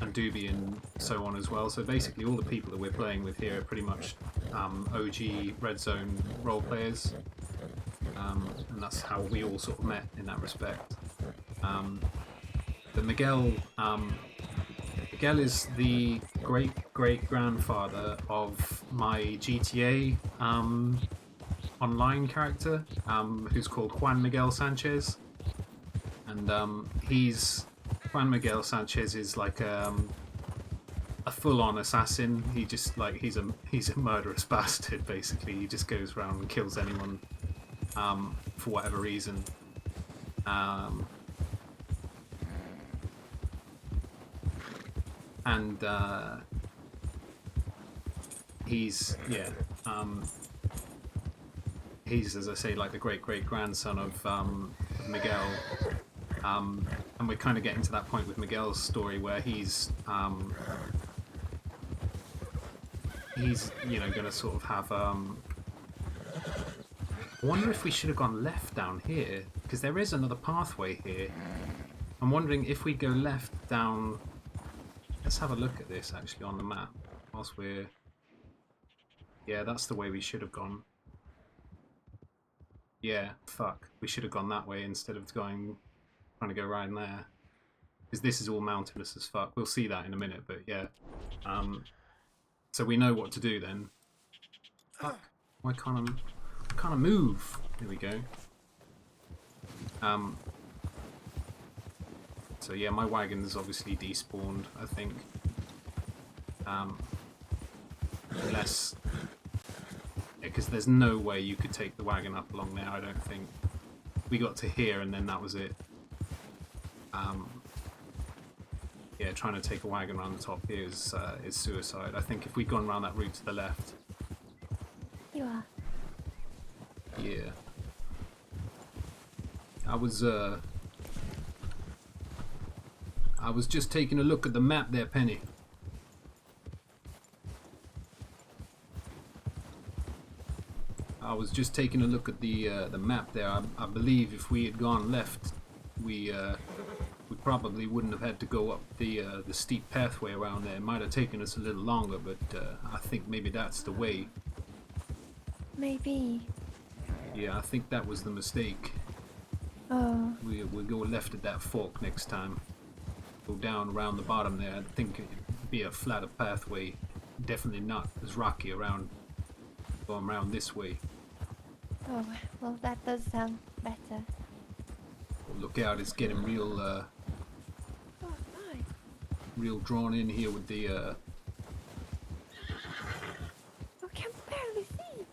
and Doobie and so on as well. So basically all the people that we're playing with here are pretty much OG Red Zone role players, and that's how we all sort of met in that respect. But Miguel is the great grandfather of my GTA online character who's called Juan Miguel Sanchez, and Juan Miguel Sanchez is like a full-on assassin. He just like he's a murderous bastard basically. He just goes around and kills anyone for whatever reason. He's as I say, like the great-great-grandson of Miguel, and we're kind of getting to that point with Miguel's story where he's going to sort of have I wonder if we should have gone left down here, because there is another pathway here. I'm wondering if we go left down. Let's have a look at this actually on the map whilst we're... Yeah, that's the way we should have gone. Yeah, fuck. We should have gone that way instead of trying to go right in there. Because this is all mountainous as fuck. We'll see that in a minute, but yeah. So we know what to do then. Fuck. Why can't I move? There we go. So yeah, my wagon is obviously despawned, I think. Unless... Because there's no way you could take the wagon up along there, I don't think. We got to here and then that was it. Yeah, trying to take a wagon around the top here is suicide. I think if we'd gone around that route to the left... You are. Yeah. I was just taking a look at the map there, Penny. I was just taking a look at the map there. I believe if we had gone left, we probably wouldn't have had to go up the steep pathway around there. It might have taken us a little longer, but I think maybe that's the way. Maybe. Yeah, I think that was the mistake. Oh. We'll go left at that fork next time. Go down around the bottom there. I think it'd be a flatter pathway. Definitely not as rocky around going around this way. Oh, well, that does sound better. Look out, it's getting real Oh, nice. real drawn in here with the I can barely see.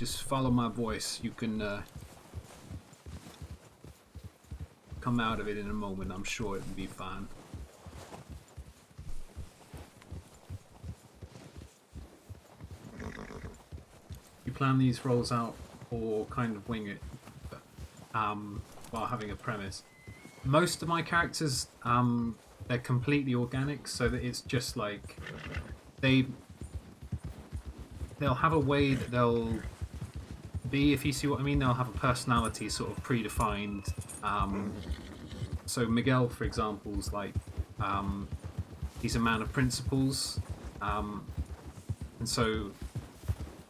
just follow my voice. You can come out of it in a moment. I'm sure it'll be fine. You plan these rolls out or kind of wing it while having a premise. Most of my characters, they're completely organic, so that it's just like they'll have a way that they'll be, if you see what I mean. They'll have a personality sort of predefined. So Miguel, for example, is like he's a man of principles, and so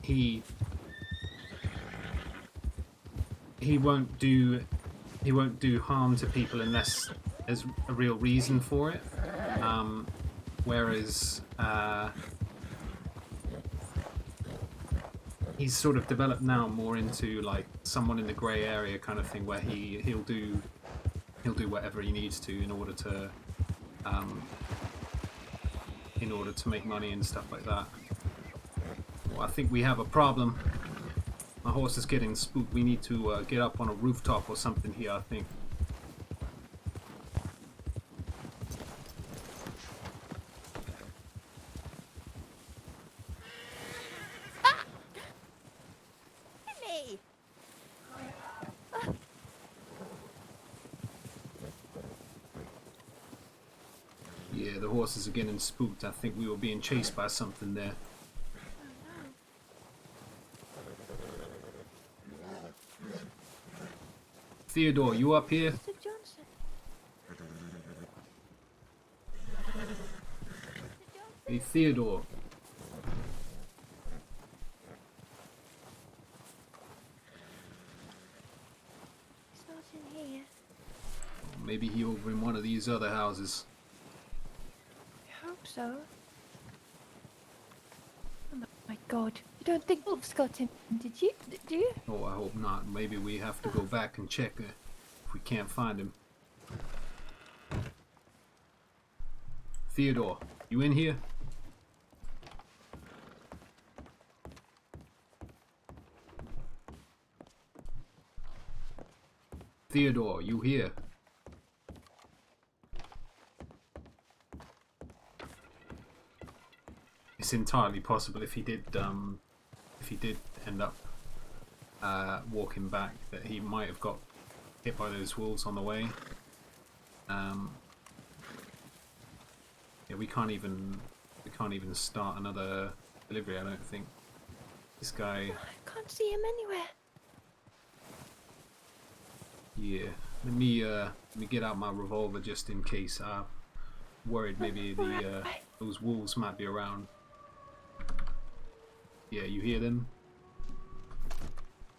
he won't do harm to people unless there's a real reason for it. Whereas he's sort of developed now more into like someone in the grey area kind of thing, where he'll do whatever he needs to in order to make money and stuff like that. Well, I think we have a problem. My horse is getting spooked. We need to get up on a rooftop or something here, I think. Really? Yeah, the horses are getting spooked. I think we were being chased by something there. Theodore, you up here? Mr. Johnson. Hey, Theodore. He's not in here. Maybe he over in one of these other houses. I hope so. I my god. You don't think wolves got him, did you? Do you? Oh, I hope not. Maybe we have to go back and check if we can't find him. Theodore, you in here? Theodore, you here? It's entirely possible if he did end up walking back that he might have got hit by those wolves on the way. Yeah, we can't even start another delivery. I don't think. This guy. I can't see him anywhere. Yeah, let me get out my revolver just in case. I'm worried maybe those wolves might be around. Yeah, you hear them?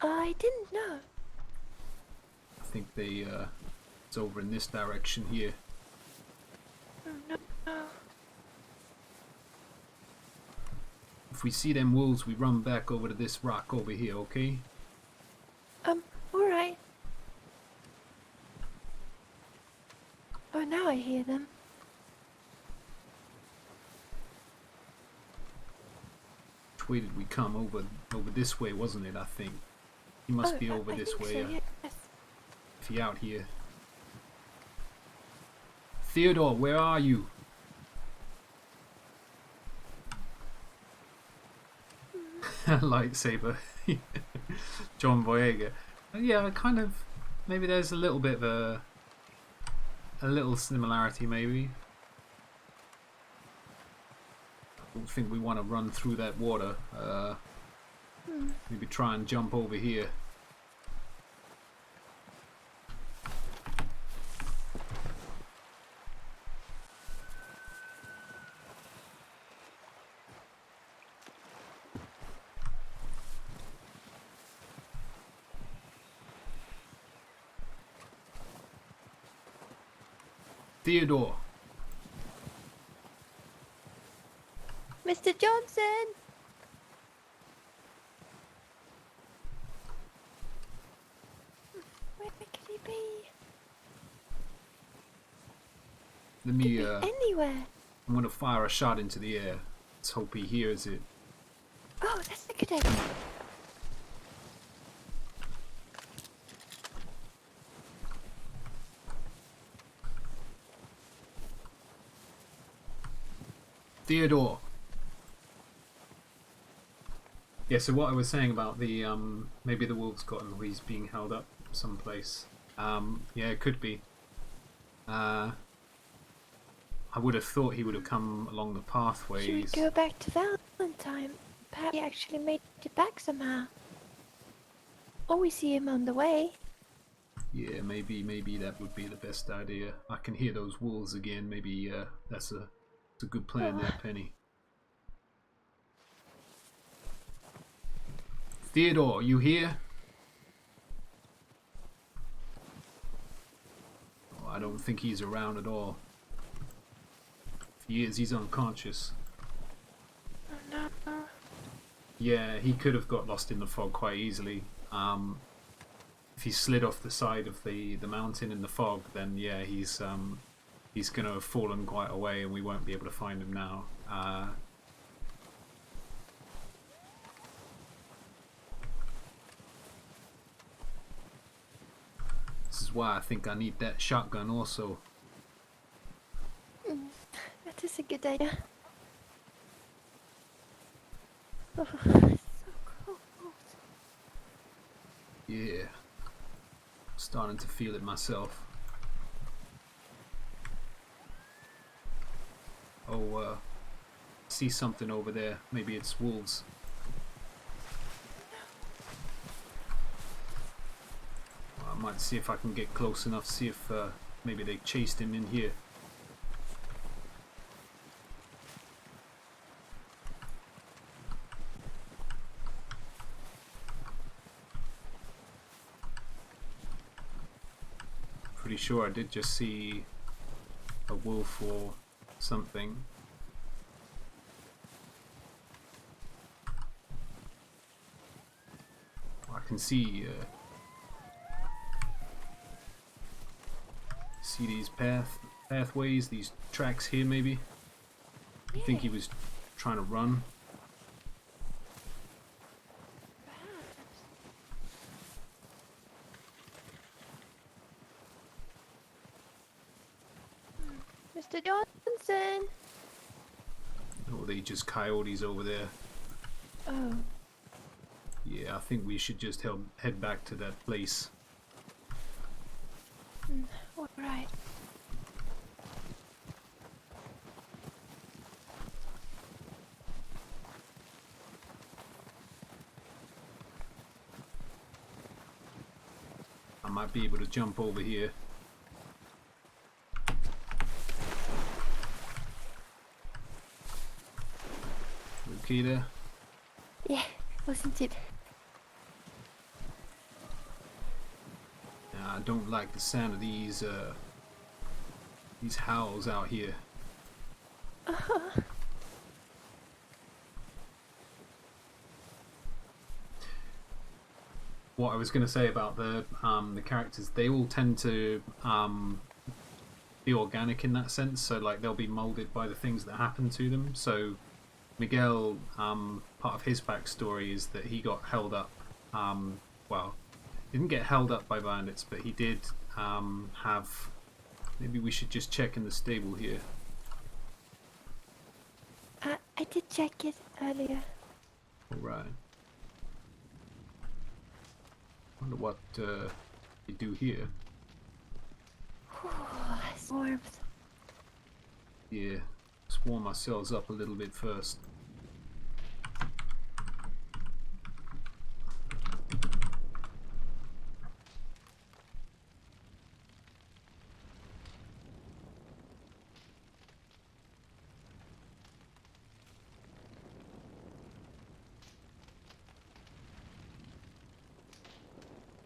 I didn't know. I think it's over in this direction here. Oh no. If we see them wolves, we run back over to this rock over here, okay? Alright. Oh, now I hear them. Which way did we come? Over this way, wasn't it? I think he must be over this way. So, yes. If he out here. Theodore, where are you? Lightsaber. John Boyega. Yeah, kind of. Maybe there's a little bit of a little similarity, maybe. I don't think we want to run through that water. Maybe try and jump over here. Theodore. Mr. Johnson! Where could he be? Let me, Anywhere. I'm gonna fire a shot into the air. Let's hope he hears it. Oh, that's a good idea. Theodore. Yeah, so what I was saying about the maybe the wolves got him or he's being held up someplace. Yeah, it could be. I would have thought he would have come along the pathways. Should we go back to Valentine? Perhaps he actually made it back somehow. Or we see him on the way. Yeah, maybe that would be the best idea. I can hear those wolves again. Maybe that's a good plan there, Penny. Theodore, you here? Oh, I don't think he's around at all. If he is, he's unconscious. Oh no. Yeah, he could have got lost in the fog quite easily. If he slid off the side of the mountain in the fog, then yeah, he's gonna have fallen quite away and we won't be able to find him now. This is why I think I need that shotgun also. That is a good idea. Oh, it's so cold. Yeah. Starting to feel it myself. Oh, see something over there. Maybe it's wolves. I might see if I can get close enough, see if maybe they chased him in here. Pretty sure I did just see a wolf or something. can see these pathways, these tracks here maybe. I think he was trying to run. Mr. Johnson. Or they just coyotes over there. Oh. Yeah, I think we should just head back to that place. All right. I might be able to jump over here. Okay there? Yeah, wasn't it? I don't like the sound of these howls out here. What I was going to say about the characters, they all tend to be organic in that sense. So like they'll be molded by the things that happen to them. So Miguel, part of his backstory is that he got held up. Well, didn't get held up by bandits, but he did have. Maybe we should just check in the stable here. I did check it earlier. All right. Wonder what you do here. Warmth. Yeah, let's warm ourselves up a little bit first.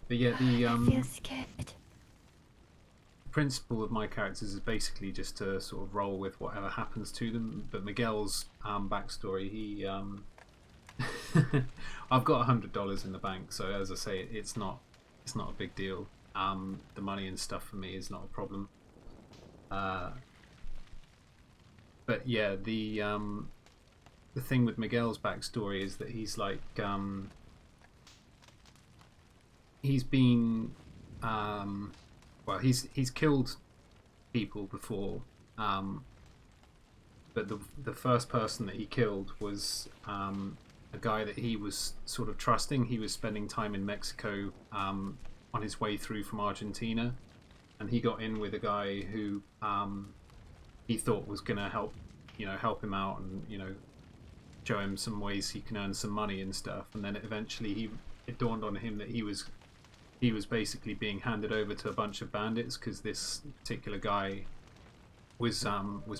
But yeah, the I feel scared. principle of my characters is basically just to sort of roll with whatever happens to them. But Miguel's backstory, he I've got $100 in the bank, so as I say, it's not a big deal. The money and stuff for me is not a problem. But yeah, the thing with Miguel's backstory is that he's like he's been well, he's killed people before, but the first person that he killed was a guy that he was sort of trusting. He was spending time in Mexico on his way through from Argentina, and he got in with a guy who he thought was going to help him out and show him some ways he can earn some money and stuff. And then eventually it dawned on him that he was basically being handed over to a bunch of bandits because this particular guy was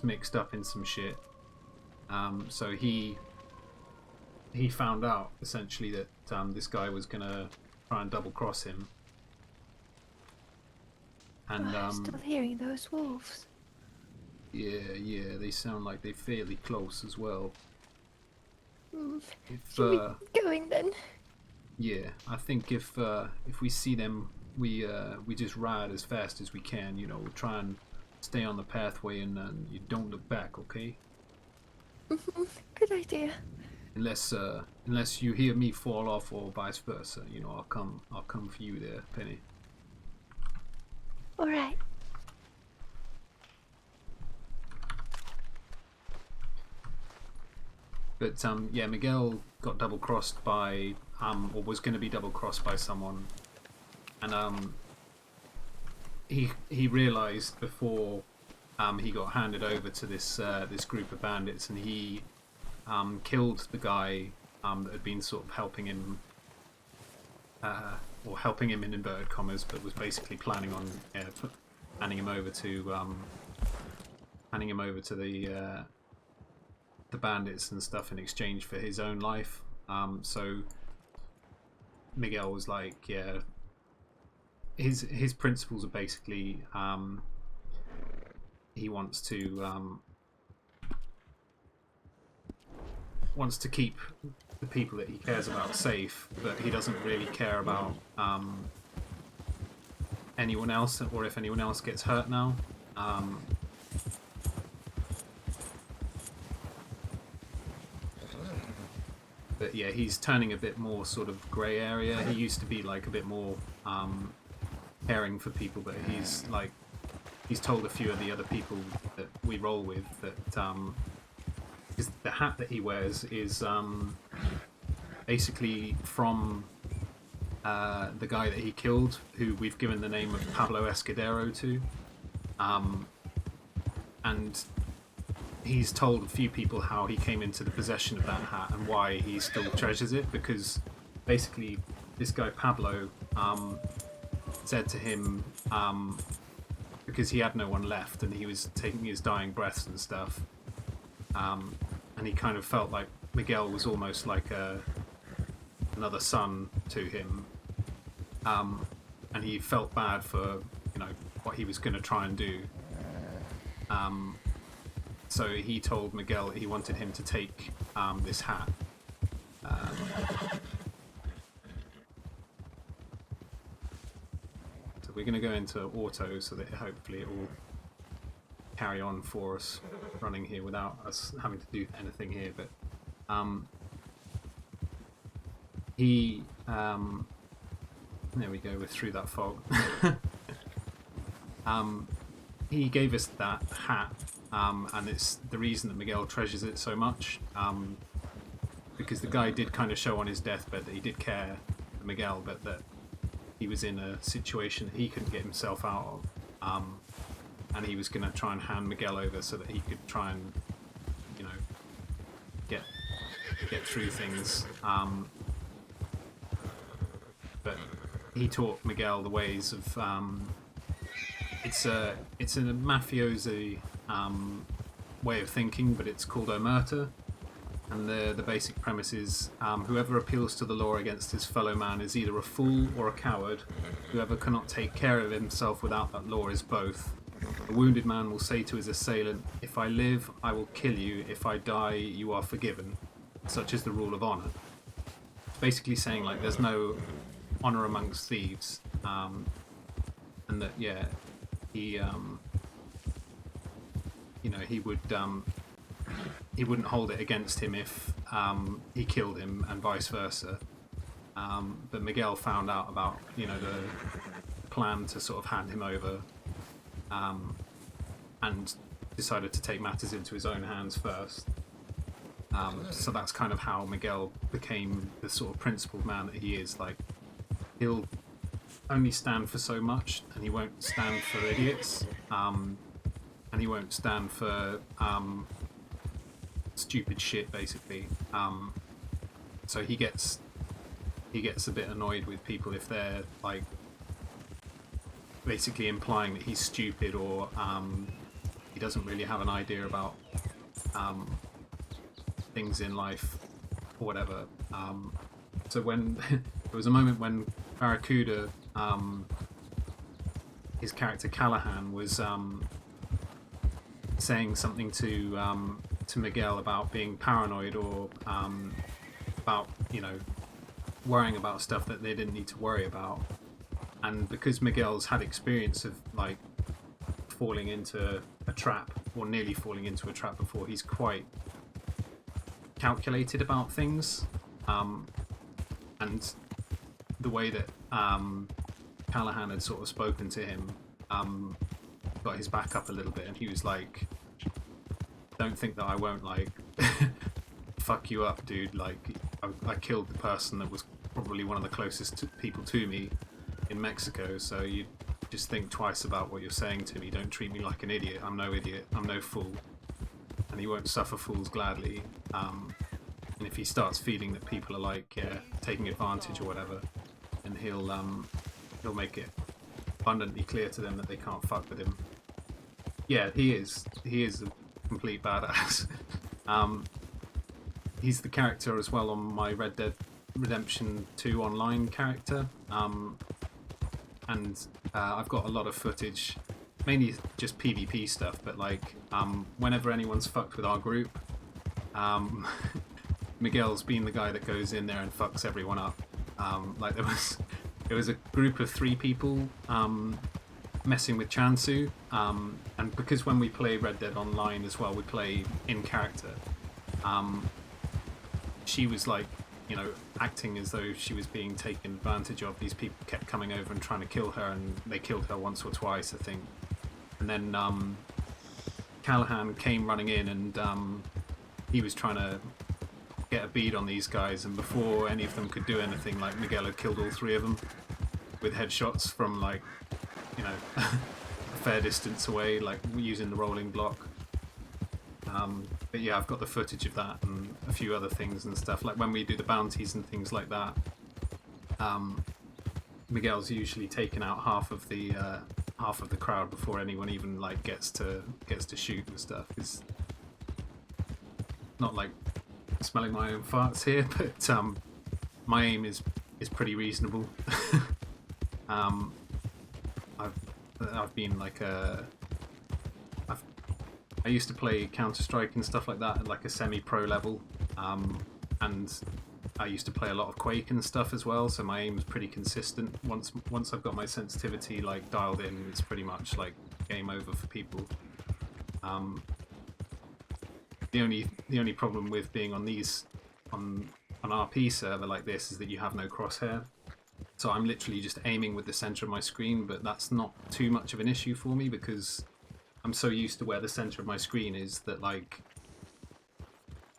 mixed up in some shit. So he found out essentially that this guy was gonna try and double cross him. And I'm still hearing those wolves. yeah, they sound like they're fairly close as well. Should we be going then? Yeah, I think if we see them, we just ride as fast as we can. We'll try and stay on the pathway and you don't look back, okay? Good idea. Unless you hear me fall off or vice versa, I'll come for you there, Penny. All right. But yeah, Miguel got double crossed by or was going to be double crossed by someone, and he realized before he got handed over to this group of bandits, and he killed the guy that had been sort of helping him in inverted commas, but was basically planning on handing him over to the bandits and stuff in exchange for his own life. So Miguel was like, yeah, his principles are basically he wants to keep the people that he cares about safe, but he doesn't really care about anyone else, or if anyone else gets hurt now. But yeah, he's turning a bit more sort of grey area. He used to be like a bit more caring for people, but he's told a few of the other people that we roll with that because the hat that he wears is basically from the guy that he killed, who we've given the name of Pablo Escudero to, and he's told a few people how he came into the possession of that hat and why he still treasures it, because basically this guy Pablo said to him, because he had no one left and he was taking his dying breaths and stuff, and he kind of felt like Miguel was almost like another son to him, and he felt bad for what he was going to try and do. So he told Miguel that he wanted him to take this hat. So we're going to go into auto so that hopefully it will carry on for us running here without us having to do anything here. But he... there we go, we're through that fog. He gave us that hat. And it's the reason that Miguel treasures it so much, because the guy did kind of show on his deathbed that he did care for Miguel, but that he was in a situation that he couldn't get himself out of, and he was going to try and hand Miguel over so that he could try and get through things, but he taught Miguel the ways of it's a mafiosi way of thinking, but it's called omerta, and the basic premise is whoever appeals to the law against his fellow man is either a fool or a coward. Whoever cannot take care of himself without that law is both. A wounded man will say to his assailant, "If I live, I will kill you. If I die, you are forgiven." Such is the rule of honor. It's basically saying like there's no honor amongst thieves, and that he he wouldn't hold it against him if he killed him, and vice versa. But Miguel found out about the plan to sort of hand him over, and decided to take matters into his own hands first. So that's kind of how Miguel became the sort of principled man that he is. Like, he'll only stand for so much, and he won't stand for idiots, and he won't stand for stupid shit, basically. So he gets a bit annoyed with people if they're like basically implying that he's stupid, or he doesn't really have an idea about things in life or whatever. So when there was a moment when Barracuda, his character Callahan, was saying something to Miguel about being paranoid, or about worrying about stuff that they didn't need to worry about. And because Miguel's had experience of like falling into a trap, or nearly falling into a trap before, he's quite calculated about things, and the way that Callahan had sort of spoken to him got his back up a little bit, and he was like, "Don't think that I won't like fuck you up, dude. Like, I killed the person that was probably one of the closest people to me in Mexico, so you just think twice about what you're saying to me. Don't treat me like an idiot. I'm no idiot. I'm no fool." And he won't suffer fools gladly. And if he starts feeling that people are like taking advantage or whatever, then he'll make it abundantly clear to them that they can't fuck with him. Yeah, he is a complete badass. He's the character as well on my Red Dead Redemption 2 online character, and I've got a lot of footage, mainly just PvP stuff, but like whenever anyone's fucked with our group, Miguel's been the guy that goes in there and fucks everyone up. Like there was a group of 3 people messing with Chansu, and because when we play Red Dead Online as well, we play in character. She was like, you know, acting as though she was being taken advantage of. These people kept coming over and trying to kill her, and they killed her once or twice, I think. And then Callahan came running in, and he was trying to get a bead on these guys, and before any of them could do anything, like, Miguel had killed all 3 of them with headshots from, like, you know, a fair distance away, like using the rolling block. But yeah, I've got the footage of that and a few other things and stuff. Like when we do the bounties and things like that, Miguel's usually taken out half of the crowd before anyone even like gets to shoot and stuff. It's not like smelling my own farts here, but my aim is pretty reasonable. I've been like I used to play Counter-Strike and stuff like that at like a semi-pro level, and I used to play a lot of Quake and stuff as well, so my aim is pretty consistent. Once I've got my sensitivity like dialed in, it's pretty much like game over for people. The only problem with being on an RP server like this is that you have no crosshair. So I'm literally just aiming with the center of my screen, but that's not too much of an issue for me because I'm so used to where the center of my screen is that like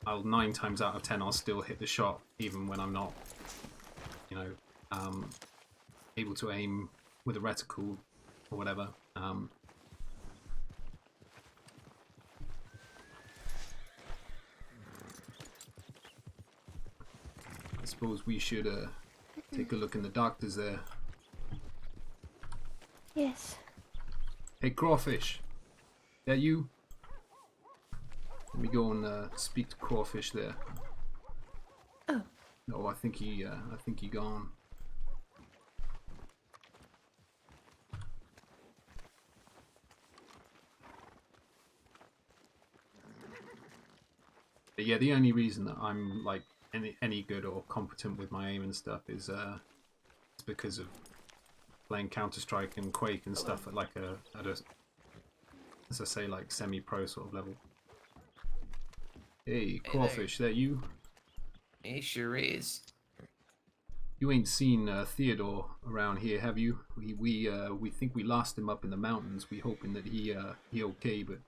9 times out of 10 I'll still hit the shot even when I'm not, you know, able to aim with a reticle or whatever. I suppose we should take a look in the doctors there. Yes. Hey, Crawfish. That you? Let me go and speak to Crawfish there. Oh. No, I think he gone. But yeah, the only reason that I'm like any good or competent with my aim and stuff is it's because of playing Counter-Strike and Quake and stuff at like at a, as I say, like semi-pro sort of level. Hey, Crawfish, that you? It sure is. You ain't seen Theodore around here, have you? We think we lost him up in the mountains. We hoping that he okay, but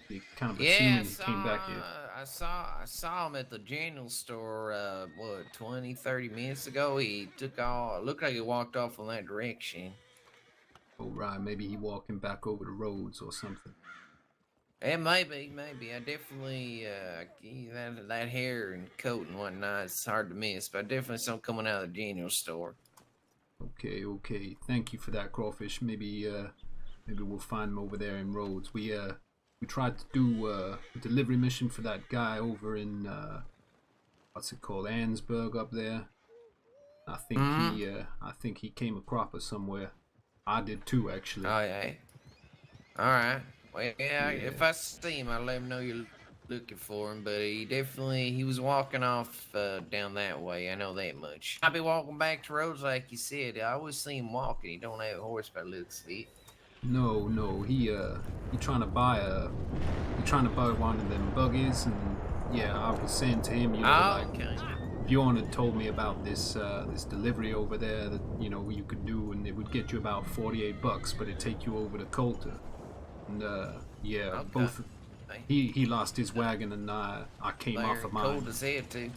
we kind of assuming he came back here. I saw him at the general store, 20, 30 minutes ago. He took off, looked like he walked off in that direction. Oh, right, maybe he walking back over the roads or something. Yeah, maybe. I definitely, that hair and coat and whatnot, it's hard to miss, but I definitely saw him coming out of the general store. Okay. Thank you for that, Crawfish. Maybe we'll find him over there in Rhodes. We tried to do a delivery mission for that guy over in what's it called, Ansburg up there. I think he came a cropper somewhere. I did too, actually. Oh yeah. All right. Well, yeah. If I see him, I'll let him know you're looking for him. But he was walking off down that way. I know that much. I'll be walking back to Rhodes like you said. I always see him walking. He don't have a horse by the looks of it. No, he trying to buy one of them buggies, and yeah, I was saying to him, you know, okay. Bjorn had told me about this delivery over there that, you know, you could do, and it would get you about $48, but it'd take you over to Coulter. And yeah, okay. Both he lost his wagon, and I came off of mine. Cold as hell too.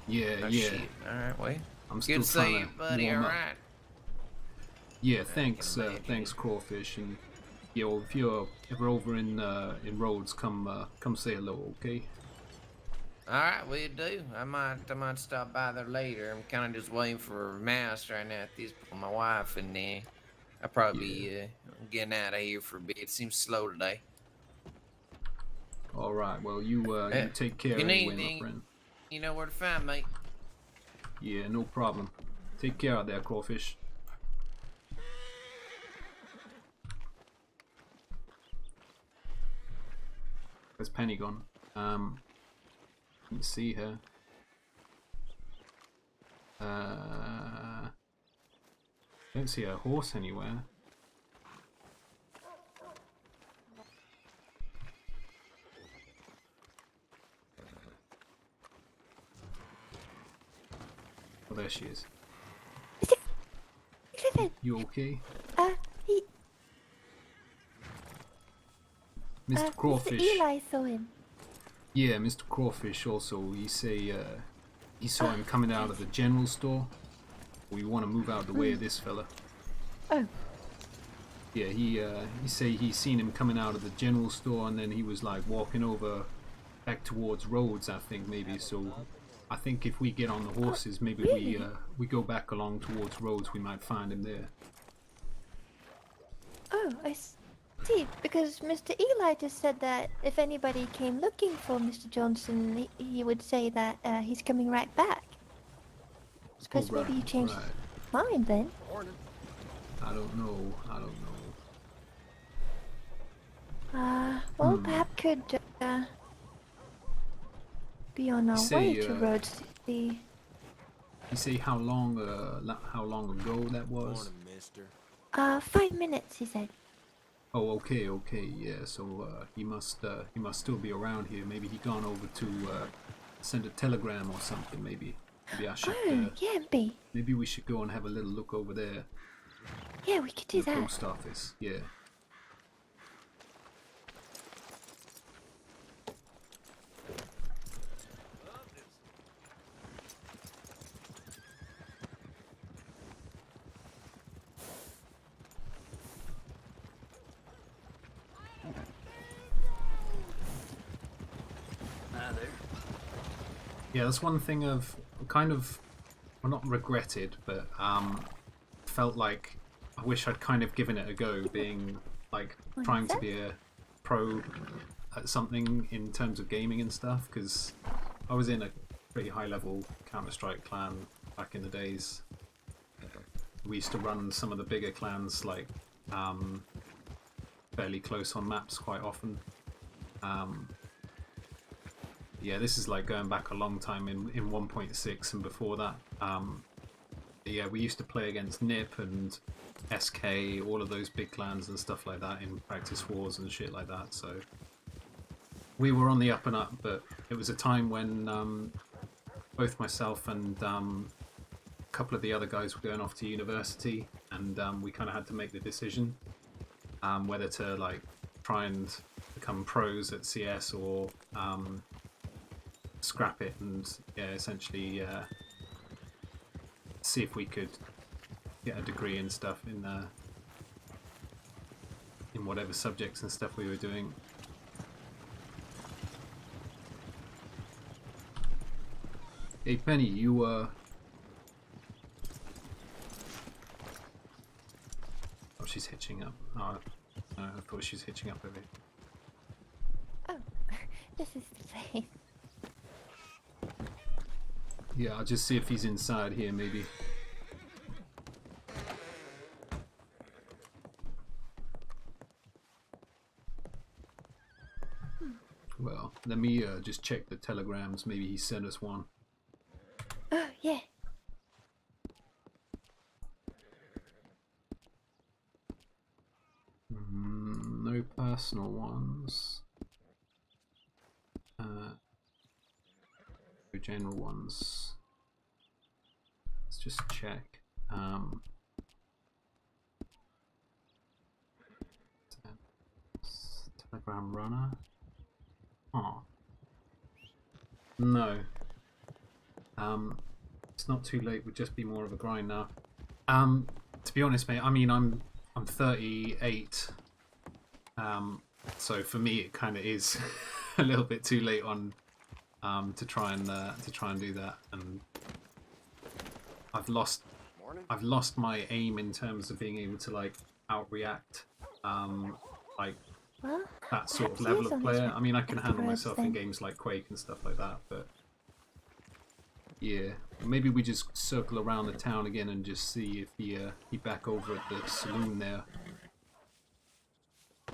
Yeah. Shit. All right, well, I'm still good to see you, buddy. All right. Yeah, thanks, Crawfish, and yo, if you're ever over in Rhodes, come say hello, okay? All right, we'll do. I might stop by there later. I'm kind of just waiting for Mouse right now at this point, my wife, and then I'll probably be getting out of here for a bit. It seems slow today. All right, well, you take care anyway, my friend. You know where to find me. Yeah, no problem. Take care out there, Crawfish. Where's Penny gone? Didn't see her. Don't see a horse anywhere. Oh, there she is. Clifford, You okay? he, Mr. Crawfish. Mr. Eli saw him. Yeah, Mr. Crawfish also. He saw him coming out of the general store. We want to move out of the way of this fella. Oh. Yeah, he say he seen him coming out of the general store, and then he was like walking over back towards Rhodes, I think maybe. So I think if we get on the horses, maybe really? we go back along towards Rhodes, we might find him there. Oh, I see. Because Mr. Eli just said that if anybody came looking for Mr. Johnson, he would say that he's coming right back. Suppose Oh, right, maybe you changed right. mind then. I don't know. Well, perhaps could be on our Say, way to Rhodes to see. You say how long ago that was? Morning, mister. 5 minutes, he said. Oh, okay, yeah. So he must still be around here. Maybe he gone over to send a telegram or something. Maybe I should. Yeah, B. Maybe we should go and have a little look over there. Yeah, we could do The that. post office. Yeah. Yeah, that's one thing I've kind of, well, not regretted, but felt like I wish I'd kind of given it a go, being like trying to be a pro at something in terms of gaming and stuff, because I was in a pretty high level Counter-Strike clan back in the days. We used to run some of the bigger clans like fairly close on maps quite often. Yeah, this is like going back a long time in 1.6 and before that. Yeah, we used to play against NIP and SK, all of those big clans and stuff like that in practice wars and shit like that. So we were on the up and up, but it was a time when both myself and a couple of the other guys were going off to university, and we kind of had to make the decision whether to like try and become pros at CS or scrap it and essentially see if we could get a degree and stuff in whatever subjects and stuff we were doing. Hey Penny, you oh, she's hitching up. Oh, I thought she was hitching up over here. Oh, this is the place. Yeah, I'll just see if he's inside here, maybe. Well, let me just check the telegrams. Maybe he sent us one. Oh, yeah. No personal ones. No general ones. Let's just check. Telegram runner. Oh. No. It's not too late. Would just be more of a grind now. To be honest, mate. I mean, I'm 38. So for me, it kind of is a little bit too late on to try and do that, and I've lost my aim in terms of being able to like outreact like Well, that sort of level of player. I mean, I can handle myself in games like Quake and stuff like that, but yeah, maybe we just circle around the town again and just see if he back over at the saloon there.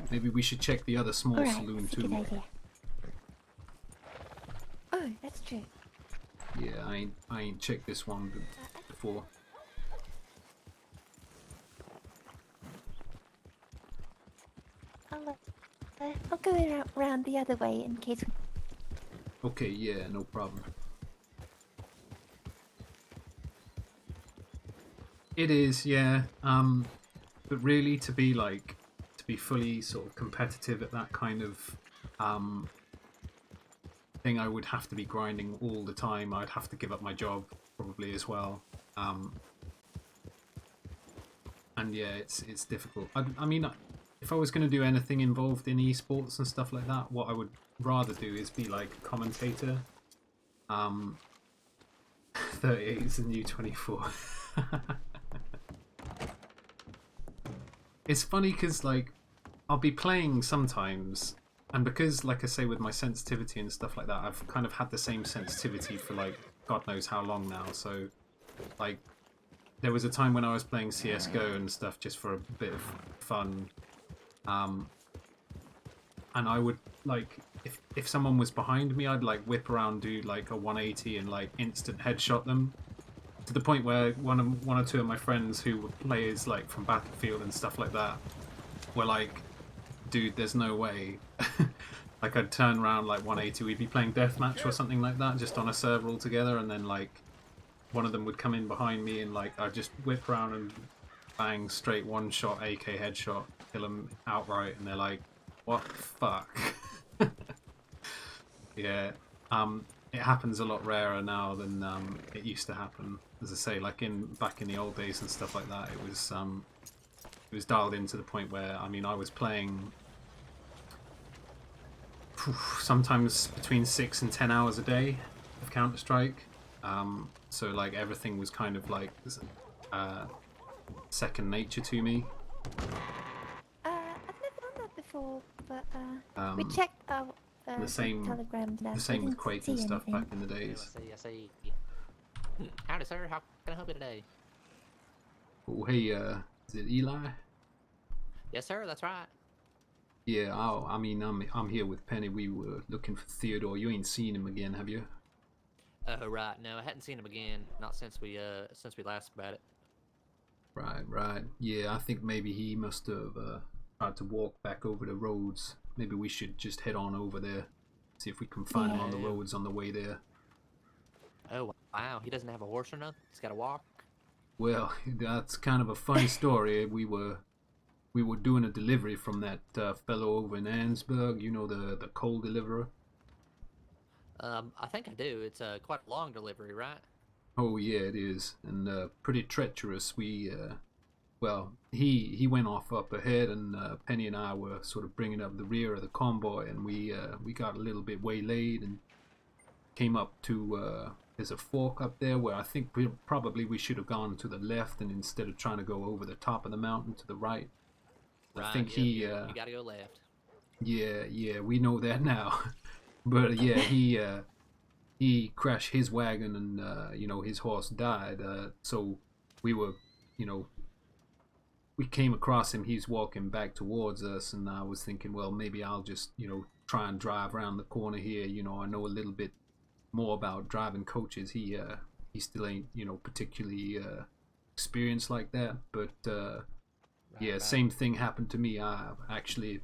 Maybe we should check the other small saloon too. Oh, No, that's true. Yeah, I ain't checked this one before. I'll go around the other way in case. Okay, yeah, no problem. It is, yeah. But really, to be fully sort of competitive at that kind of thing, I would have to be grinding all the time. I'd have to give up my job probably as well. And yeah, it's difficult. I mean, if I was going to do anything involved in esports and stuff like that, what I would rather do is be like a commentator. 38 is the new 24. It's funny because like I'll be playing sometimes, and because like I say with my sensitivity and stuff like that, I've kind of had the same sensitivity for like God knows how long now. So like there was a time when I was playing CS:GO and stuff just for a bit of fun, and I would like if someone was behind me, I'd like whip around, do like a 180 and like instant headshot them. To the point where one or two of my friends who were players like from Battlefield and stuff like that were like, dude, there's no way. Like I'd turn around like 180, we'd be playing deathmatch or something like that, just on a server all together, and then like one of them would come in behind me and like I'd just whip around and bang, straight one shot AK headshot, kill them outright, and they're like, what the fuck? Yeah. It happens a lot rarer now than it used to happen. As I say, like back in the old days and stuff like that, it was dialed in to the point where, I mean, I was playing sometimes between 6 and 10 hours a day of Counter-Strike. So like everything was kind of like second nature to me. I've never done that before, but we checked our the same telegrams now. The same with Quake and stuff back in the days. I see. Howdy, sir. How can I help you today? Oh, hey, is it Eli? Yes, sir. That's right. Yeah, I mean, I'm here with Penny. We were looking for Theodore. You ain't seen him again, have you? Right. No, I hadn't seen him again. Not since we last spoke about it. Right. Yeah, I think maybe he must have tried to walk back over the roads. Maybe we should just head on over there, see if we can find him on the roads on the way there. Oh, wow. He doesn't have a horse or nothing? He's got to walk? Well, that's kind of a funny story. We were doing a delivery from that fellow over in Ansburg, you know, the coal deliverer. I think I do. It's quite a long delivery, right? Oh yeah, it is, and pretty treacherous. Well, he went off up ahead, and Penny and I were sort of bringing up the rear of the convoy, and we got a little bit waylaid and came up to there's a fork up there where I think probably we should have gone to the left, and instead of trying to go over the top of the mountain to the right. I think you gotta go left. Yeah, we know that now. But yeah, he crashed his wagon, and you know, his horse died. So we were, you know, we came across him. He's walking back towards us, and I was thinking, well, maybe I'll just, you know, try and drive around the corner here. You know, I know a little bit more about driving coaches. He still ain't, you know, particularly experienced like that. But yeah, same thing happened to me. I actually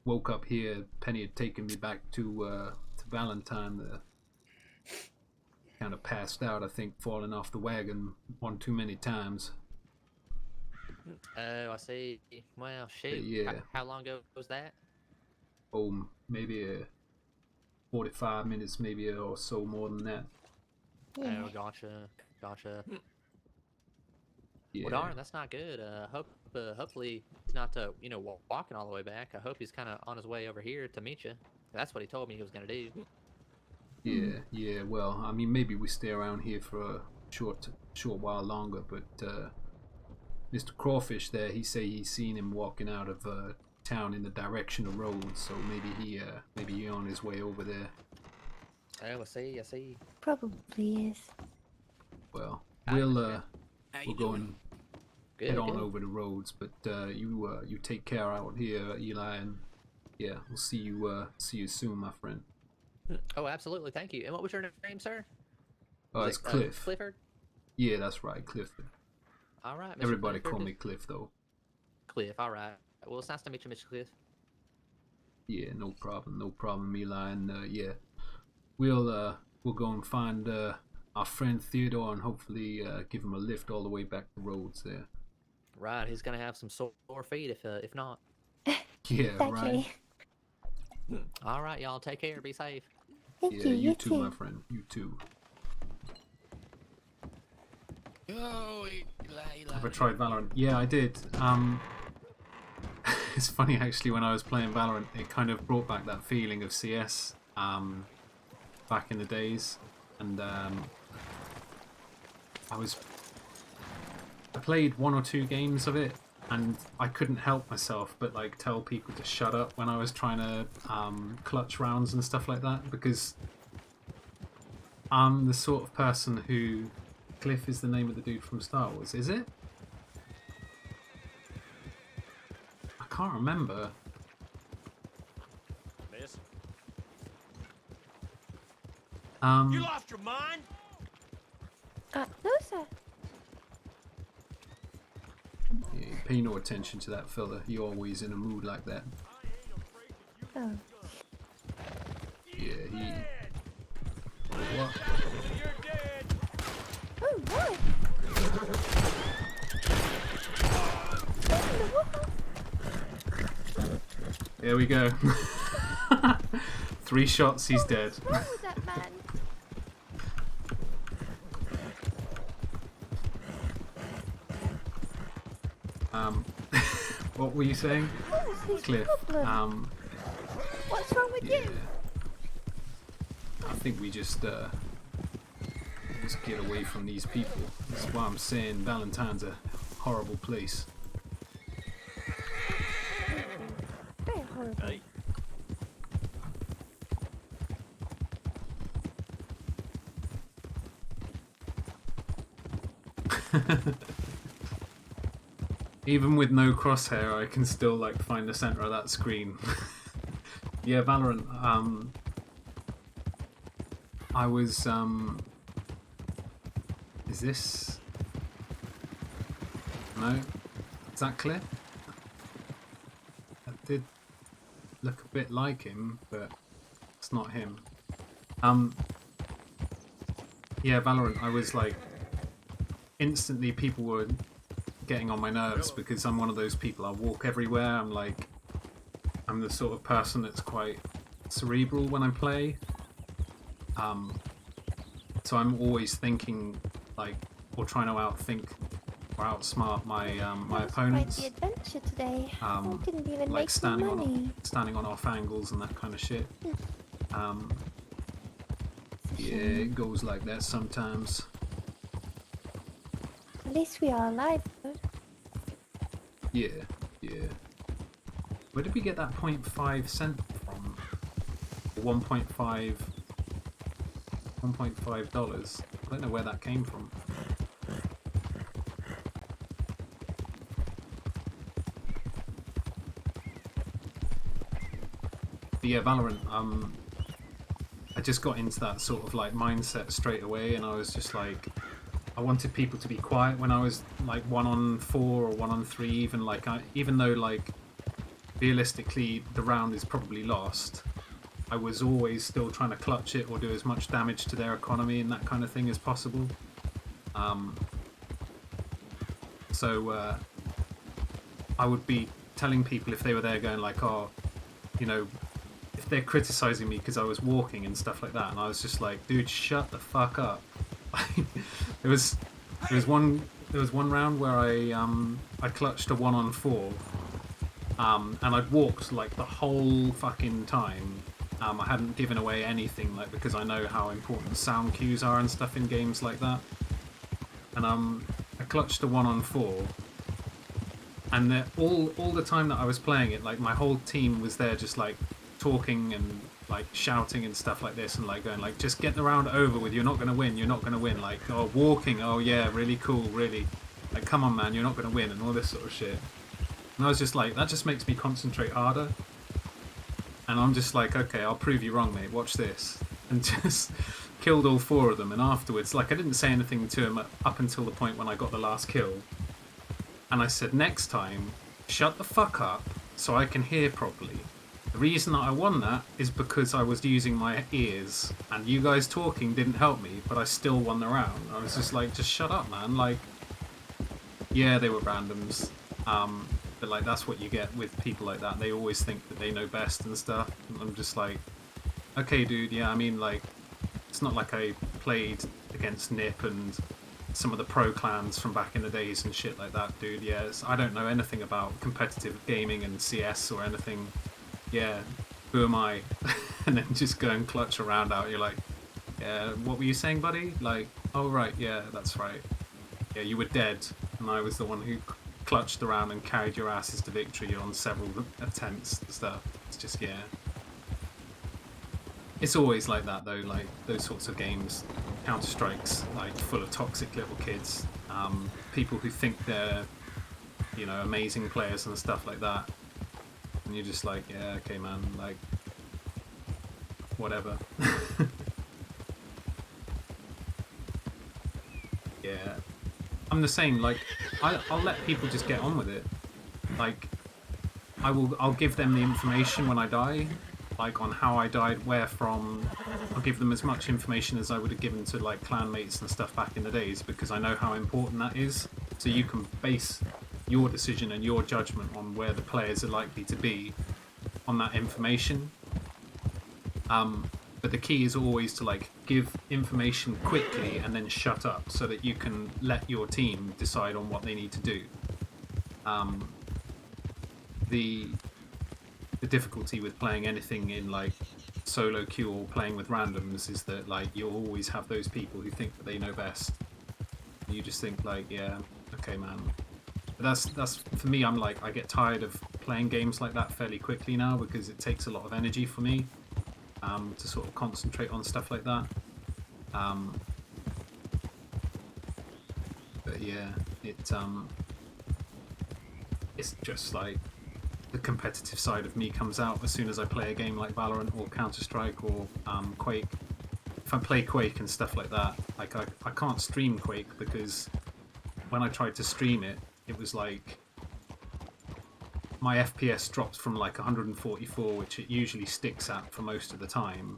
woke up here. Penny had taken me back to Valentine. Kind of passed out, I think, falling off the wagon one too many times. Oh, I see. Well, shoot. Yeah. How long ago was that? Oh, maybe 45 minutes, maybe, or so, more than that. Yeah. Oh, gotcha. Yeah. Well, darn, that's not good. Hopefully he's not, you know, walking all the way back. I hope he's kind of on his way over here to meet you. That's what he told me he was gonna do. Yeah. Well, I mean, maybe we stay around here for a short while longer. But Mr. Crawfish there, he say he's seen him walking out of town in the direction of roads. So maybe he on his way over there. Oh, I see. Probably is. Well, we'll go and head on Good. over the roads. But you take care out here, Eli, and yeah, we'll see you soon, my friend. Oh, absolutely. Thank you. And what was your name, sir? Oh, Was it's it, Cliff. Clifford? Yeah, that's right, Clifford. All right, Mr. Everybody Clifford. call me Cliff, though. Cliff, all right. Well, it's nice to meet you, Mr. Cliff. Yeah, no problem, Eli. And yeah, we'll go and find our friend Theodore and hopefully give him a lift all the way back the roads there. Right, he's gonna have some sore feet if not. Yeah, right. Exactly. All right, y'all. Take care. Be safe. Thank Yeah, you you too, my friend. You too. Oh, Eli. Have I tried Valorant? Yeah, I did. It's funny actually, when I was playing Valorant, it kind of brought back that feeling of CS back in the days, and I played 1 or 2 games of it, and I couldn't help myself but like tell people to shut up when I was trying to clutch rounds and stuff like that, because I'm the sort of person who... Cliff is the name of the dude from Star Wars, is it? I can't remember. Miss? Um, You lost your mind? No, sir. yeah, pay no attention to that fella. He always in a mood like that. Oh. Yeah, he... What? You're dead. Oh, what? There we go. 3 shots, he's dead. What's wrong with that man? What were you saying? What was his Cliff, problem? What's wrong with yeah. you? I think we just get away from these people. That's why I'm saying Valentine's a horrible place. Very horrible. Hey. Even with no crosshair, I can still like find the center of that screen. Yeah, Valorant. I was Is this? No, is that clear? That did look a bit like him, but it's not him. Yeah, Valorant. I was like, instantly people were getting on my nerves because I'm one of those people. I walk everywhere. I'm the sort of person that's quite cerebral when I play. So I'm always thinking, like, or trying to outthink or outsmart my my opponents. Quite the adventure today. I didn't even Like make some money. standing on off angles and that kind of shit. Yeah, it goes like that sometimes. At least we are alive, though. Yeah, yeah. Where did we get that 0.5 cent from? 1.5 $1.5. I don't know where that came from. But yeah, Valorant, I just got into that sort of like mindset straight away, and I was just like, I wanted people to be quiet when I was like 1 on 4 or 1 on 3, even like even though like realistically the round is probably lost, I was always still trying to clutch it or do as much damage to their economy and that kind of thing as possible. So I would be telling people if they were there going like, oh, you know, if they're criticizing me because I was walking and stuff like that, and I was just like, dude, shut the fuck up. There was one round where I clutched a 1 on 4, and I'd walked like the whole fucking time. I hadn't given away anything, like, because I know how important sound cues are and stuff in games like that. And I clutched a 1 on 4, and all the time that I was playing it, like my whole team was there just like talking and like shouting and stuff like this, and like going like, just get the round over with, you're not gonna win, like, oh, walking, oh yeah, really cool, really, like, come on man, you're not gonna win, and all this sort of shit. And I was just like, that just makes me concentrate harder. And I'm just like, okay, I'll prove you wrong, mate. Watch this. And just killed all 4 of them. And afterwards, like, I didn't say anything to him up until the point when I got the last kill. And I said, next time, shut the fuck up so I can hear properly. The reason that I won that is because I was using my ears. And you guys talking didn't help me, but I still won the round. I was just like, just shut up, man. Like, yeah, they were randoms. But like, that's what you get with people like that. They always think that they know best and stuff. And I'm just like, okay, dude, yeah, I mean, like, it's not like I played against Nip and some of the pro clans from back in the days and shit like that, dude. Yeah, I don't know anything about competitive gaming and CS or anything. Yeah, who am I? And then just go and clutch around out. You're like, yeah, what were you saying, buddy? Like, oh, right, yeah, that's right. Yeah, you were dead, and I was the one who clutched around and carried your asses to victory on several attempts and stuff. It's just, yeah. It's always like that, though, like, those sorts of games. Counter-Strike's, like, full of toxic little kids. People who think they're, you know, amazing players and stuff like that. And you're just like, yeah, okay, man, like, whatever. Yeah. I'm the same, like, I'll let people just get on with it. Like, I'll give them the information when I die, like, on how I died, where from. I'll give them as much information as I would have given to, like, clan mates and stuff back in the days, because I know how important that is. So you can base your decision and your judgment on where the players are likely to be on that information. But the key is always to, like, give information quickly and then shut up so that you can let your team decide on what they need to do. The difficulty with playing anything in, like, solo queue or playing with randoms is that, like, you'll always have those people who think that they know best. You just think, like, yeah, okay, man. But that's for me. I'm like, I get tired of playing games like that fairly quickly now because it takes a lot of energy for me to sort of concentrate on stuff like that. But yeah, it's just like the competitive side of me comes out as soon as I play a game like Valorant or Counter-Strike or Quake. If I play Quake and stuff like that, like I can't stream Quake because when I tried to stream it, it was like my FPS dropped from like 144, which it usually sticks at for most of the time,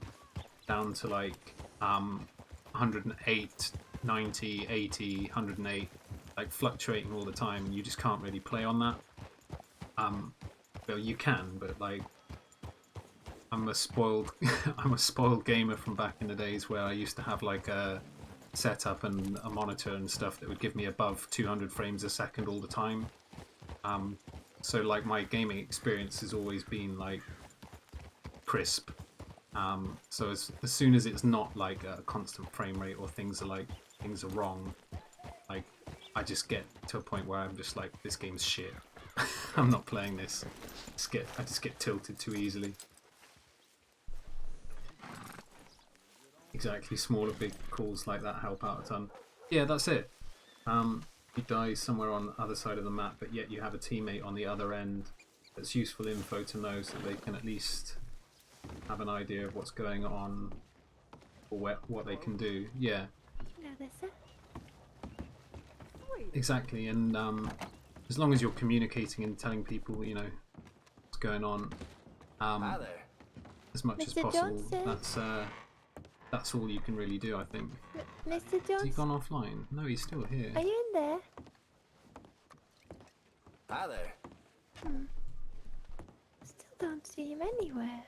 down to like 108, 90, 80, 108, like fluctuating all the time, and you just can't really play on that. Well, you can, but like I'm a spoiled gamer from back in the days where I used to have like a setup and a monitor and stuff that would give me above 200 frames a second all the time. So like my gaming experience has always been like crisp. So as soon as it's not like a constant frame rate or things are wrong, like I just get to a point where I'm just like, this game's shit. I'm not playing this. I just get tilted too easily. Exactly, smaller big calls like that help out a ton. Yeah, that's it. You die somewhere on the other side of the map, but yet you have a teammate on the other end. That's useful info to know so they can at least have an idea of what's going on or what they can do. Yeah. Exactly, and as long as you're communicating and telling people, you know, what's going on, as much as possible, that's all you can really do, I think. Mr. Johnson? Has he gone offline? No, he's still here. Are you in there? Hi there. Still don't see him anywhere.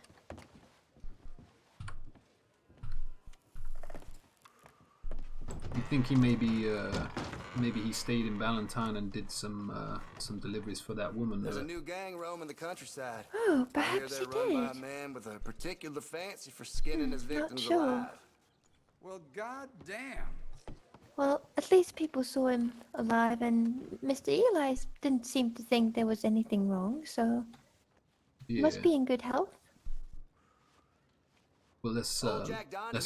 You think he maybe he stayed in Valentine and did some deliveries for that woman? There's a new gang roaming the countryside. Oh, I hear perhaps they're he run by a did. man with a particular fancy for skinning his victims sure. alive. Well, goddamn. Well, at least people saw him alive, and Mr. Eli didn't seem to think there was anything wrong, so Yeah. must be in good health. Well, let's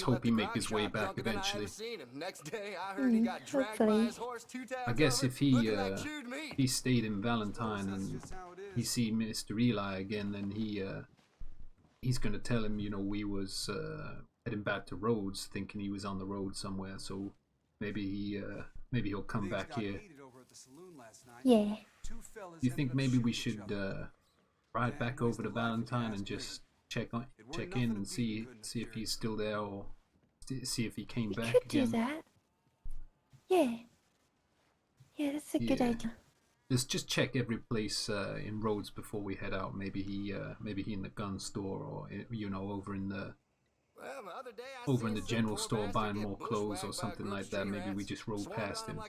hope he make his way back eventually. Next day, I heard he got dragged by his horse 2 times I guess over, if he looking like chewed meat. stayed in Valentine and he see Mr. Eli again, then he he's going to tell him, you know, we was heading back to Rhodes, thinking he was on the road somewhere. So maybe he'll come back here. Yeah. You think maybe we should ride back over to Valentine and just check in and see if he's still there, or see if he came We back could again? do that. Yeah. Yeah, that's a good Yeah. idea. Let's just check every place in Rhodes before we head out. Maybe he in the gun store, or you know, over in the general store buying more clothes or something like that. Maybe we just rode past him.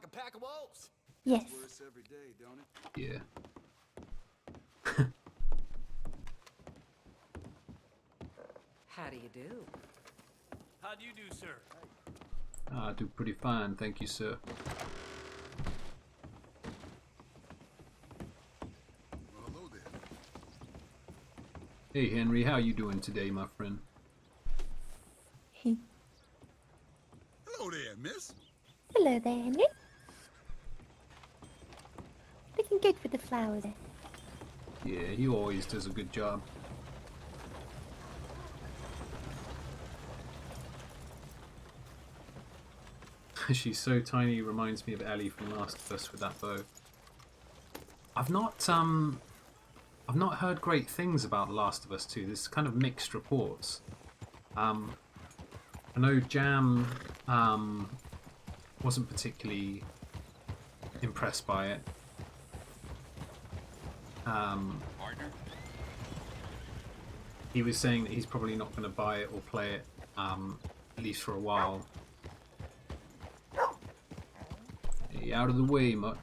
Yes. Yeah. How do you do? How do you do, sir? I do pretty fine, thank you, sir. Well, hello there. Hey, Henry, how you doing today, my friend? Hello there, miss. Hello there, Henry. Looking good with the flowers there. Yeah, he always does a good job. She's so tiny, reminds me of Ellie from Last of Us with that bow. I've not heard great things about Last of Us 2. There's kind of mixed reports. I know Jam wasn't particularly impressed by it. He was saying that he's probably not going to buy it or play it, at least for a while. Hey, out of the way, mutt.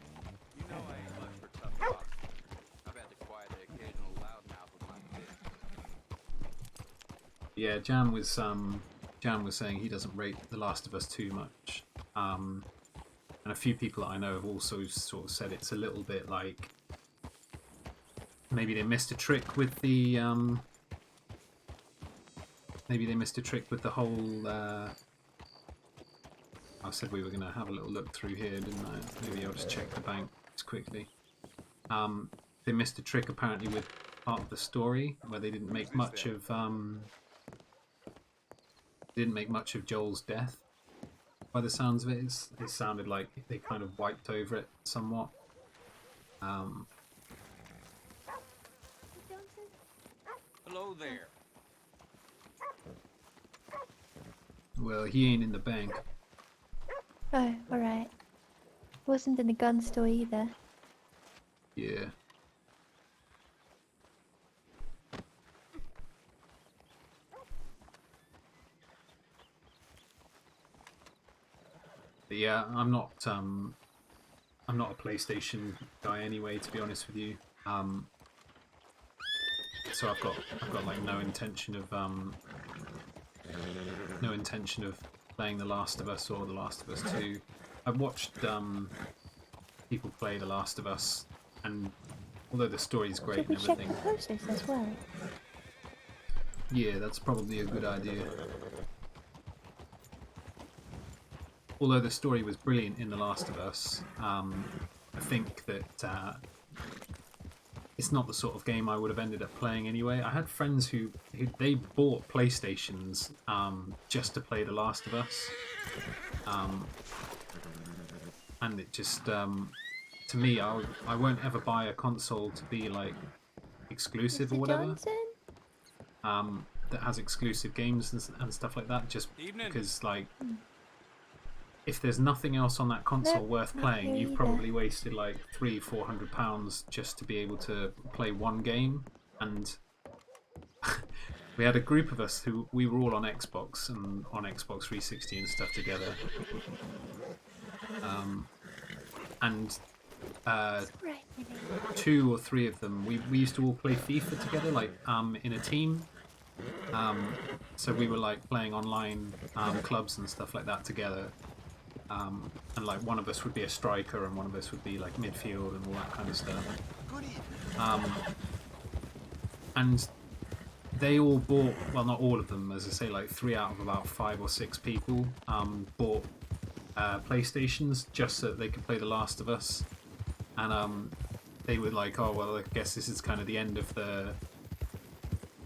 You know I ain't much for tough talk. I've had to quiet the occasional loudmouth with my fist. Yeah, Jam was saying he doesn't rate The Last of Us too much. And a few people that I know have also sort of said it's a little bit like maybe they missed a trick with the whole I said we were going to have a little look through here, didn't I? Maybe I'll just check the bank just quickly. They missed a trick apparently with part of the story where they didn't make much of Joel's death. By the sounds of it, it sounded like they kind of wiped over it somewhat. Hello there. Well, he ain't in the bank. Oh, alright. Wasn't in the gun store either. Yeah. But yeah, I'm not a PlayStation guy anyway, to be honest with you. So I've got like no intention of playing The Last of Us or The Last of Us 2. I've watched people play The Last of Us, and although the story's great Should we and check everything, the posters as well? yeah, that's probably a good idea. Although the story was brilliant in The Last of Us, I think that it's not the sort of game I would have ended up playing anyway. I had friends who they bought PlayStations just to play The Last of Us, and it just to me, I won't ever buy a console to be like exclusive or whatever. That has exclusive games and stuff like that. Just because like. If there's nothing else on that console worth playing, you've probably wasted like £300-400 just to be able to play one game. And we had a group of us who we were all on Xbox and on Xbox 360 and stuff together. And 2 or 3 of them, we used to all play FIFA together, like in a team. So we were like playing online clubs and stuff like that together. And like one of us would be a striker and one of us would be like midfield and all that kind of stuff. And they all bought, well, not all of them, as I say, like 3 out of about 5 or 6 people bought PlayStations just so that they could play The Last of Us. And they were like, oh well, I guess this is kind of the end of the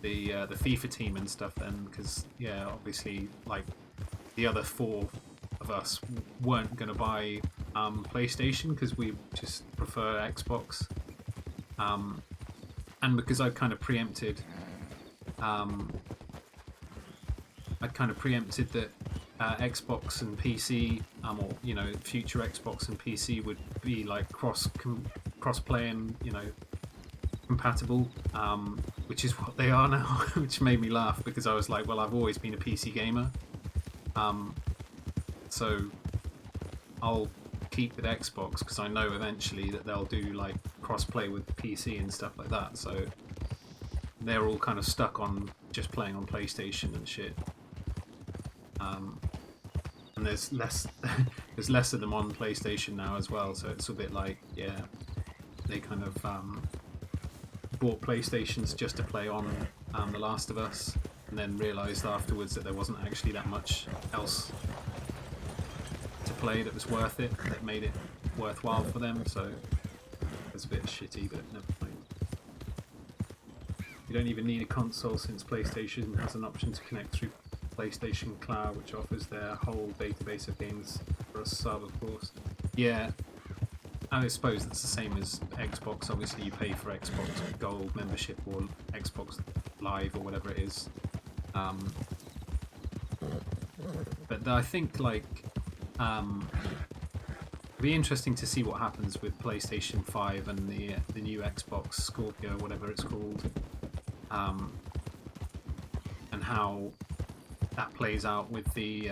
the FIFA team and stuff then, because yeah, obviously like the other 4 of us weren't going to buy PlayStation because we just prefer Xbox, and because I'd kind of preempted that Xbox and PC, or you know, future Xbox and PC would be like cross play and you know compatible, which is what they are now, which made me laugh because I was like, well, I've always been a PC gamer, so I'll keep with Xbox because I know eventually that they'll do like cross-play with PC and stuff like that, so they're all kind of stuck on just playing on PlayStation and shit. And there's less of them on PlayStation now as well, so it's a bit like, yeah, they kind of bought PlayStations just to play on The Last of Us, and then realised afterwards that there wasn't actually that much else to play that was worth it, that made it worthwhile for them, so it's a bit shitty, but never mind. You don't even need a console since PlayStation has an option to connect through PlayStation Cloud, which offers their whole database of games for a sub, of course. Yeah, I suppose it's the same as Xbox. Obviously, you pay for Xbox Gold membership or Xbox Live or whatever it is. But I think like it'll be interesting to see what happens with PlayStation 5 and the new Xbox Scorpio, whatever it's called, and how that plays out with the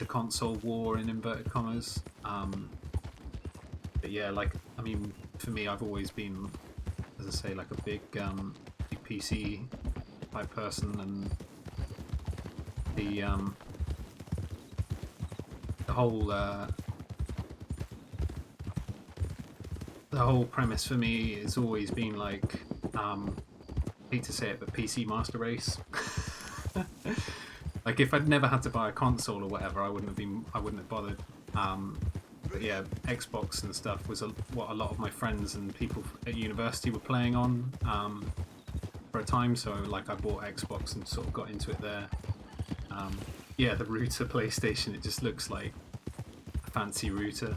console war in inverted commas. But yeah, like, I mean, for me, I've always been, as I say, like a big PC type person, and the whole premise for me has always been like, I hate to say it, but PC Master Race. Like, if I'd never had to buy a console or whatever, I wouldn't have bothered. But yeah, Xbox and stuff was what a lot of my friends and people at university were playing on for a time. So like, I bought Xbox and sort of got into it there. Yeah, the router PlayStation, it just looks like a fancy router.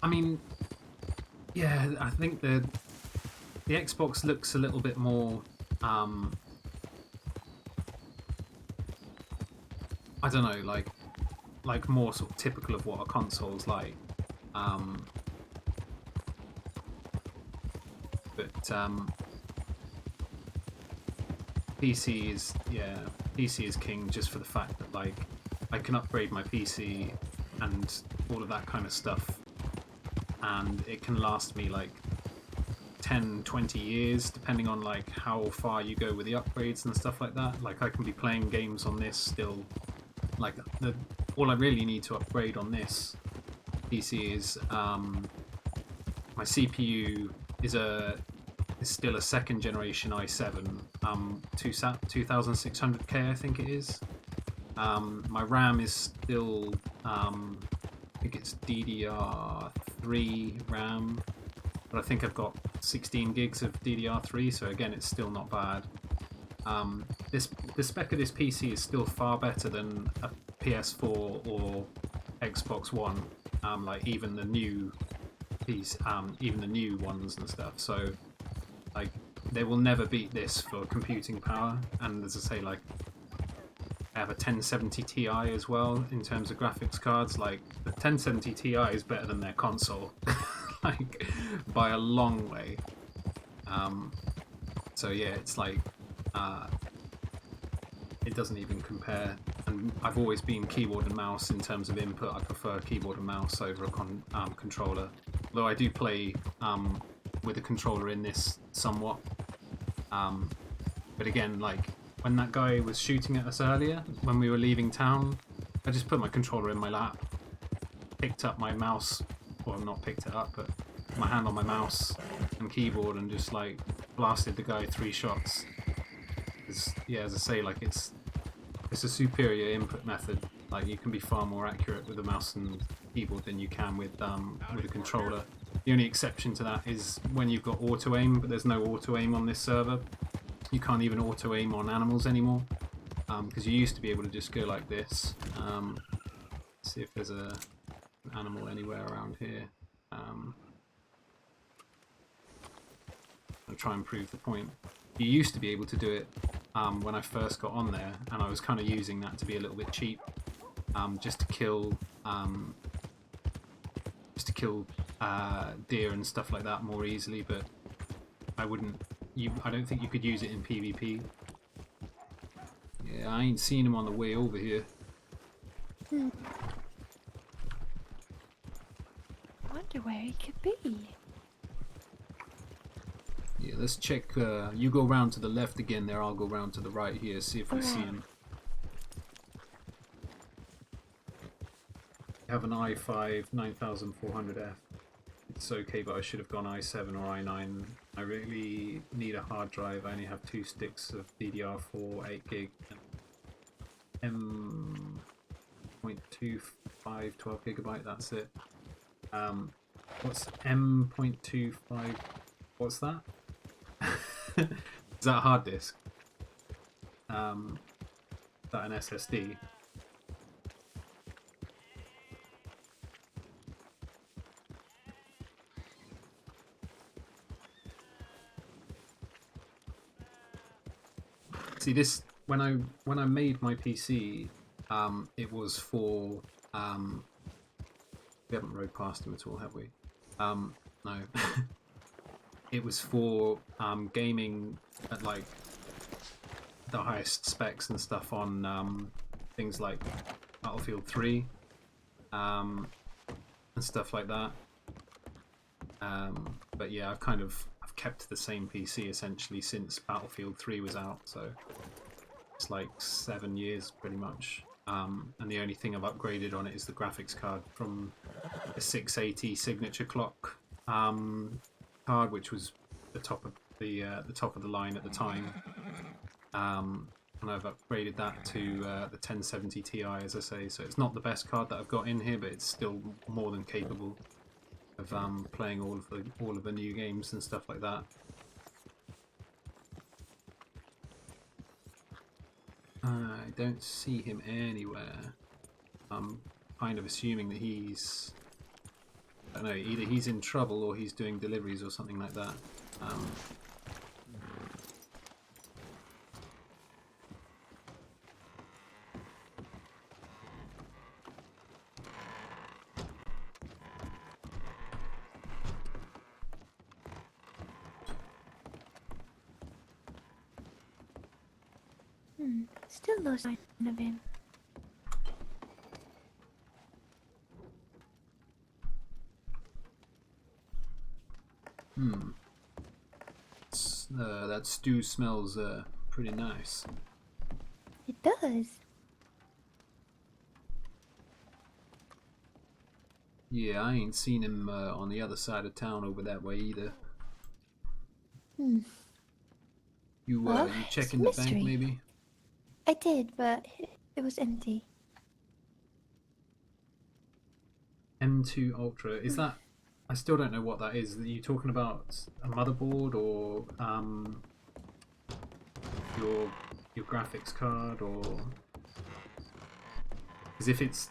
I mean, yeah, I think the Xbox looks a little bit more, I don't know, like more sort of typical of what a console's like. But PC is king, just for the fact that like I can upgrade my PC and all of that kind of stuff, and it can last me like 10-20 years depending on like how far you go with the upgrades and stuff like that. Like, I can be playing games on this still, like all I really need to upgrade on this PC is my CPU is still a second generation i7 2600K, I think it is. My RAM is still I think it's DDR3 RAM, but I think I've got 16 gigs of DDR3, so again, it's still not bad. The spec of this PC is still far better than a PS4 or Xbox One, like even the new even the new ones and stuff. So like, they will never beat this for computing power. And as I say, like, I have a 1070 Ti as well in terms of graphics cards. Like, the 1070 Ti is better than their console, like by a long way. So yeah, it's like it doesn't even compare. And I've always been keyboard and mouse in terms of input. I prefer keyboard and mouse over a controller. Though I do play with a controller in this somewhat. But again, like, when that guy was shooting at us earlier, when we were leaving town, I just put my controller in my lap, picked up my mouse, or not picked it up, but my hand on my mouse and keyboard, and just like blasted the guy 3 shots. Yeah, as I say, like, it's a superior input method Like you can be far more accurate with a mouse and keyboard than you can with a controller. The only exception to that is when you've got auto aim, but there's no auto aim on this server. You can't even auto aim on animals anymore, because you used to be able to just go like this. See if there's an animal anywhere around here. I'll try and prove the point. You used to be able to do it when I first got on there, and I was kind of using that to be a little bit cheap, just to kill deer and stuff like that more easily. But I don't think you could use it in PvP. Yeah, I ain't seen him on the way over here. I wonder where he could be. Yeah, let's check. You go round to the left again there, I'll go round to the right here, see if we see him. I have an i5 9400F. It's okay, but I should have gone i7 or i9. I really need a hard drive. I only have 2 sticks of DDR4 8GB and M.25 12GB, that's it. What's M.25? What's that? Is that a hard disk? Is that an SSD? See, this when I made my PC, it was for we haven't rode past him at all, have we? No. It was for gaming at like the highest specs and stuff on things like Battlefield 3 and stuff like that. But yeah, I've kept the same PC essentially since Battlefield 3 was out, so it's like 7 years pretty much. And the only thing I've upgraded on it is the graphics card from a 680 signature clock card, which was the top of the line at the time. And I've upgraded that to the 1070 Ti, as I say. So it's not the best card that I've got in here, but it's still more than capable of playing all of the new games and stuff like that. I don't see him anywhere. I'm kind of assuming that he's, I don't know, either he's in trouble or he's doing deliveries or something like that. Still no sign of him. That stew smells pretty nice. It does. Yeah, I ain't seen him on the other side of town over that way either. You Well, you checking the bank maybe? I did, but it was empty. M2 Ultra, is that? I still don't know what that is. Are you talking about a motherboard or your graphics card, or? Because if it's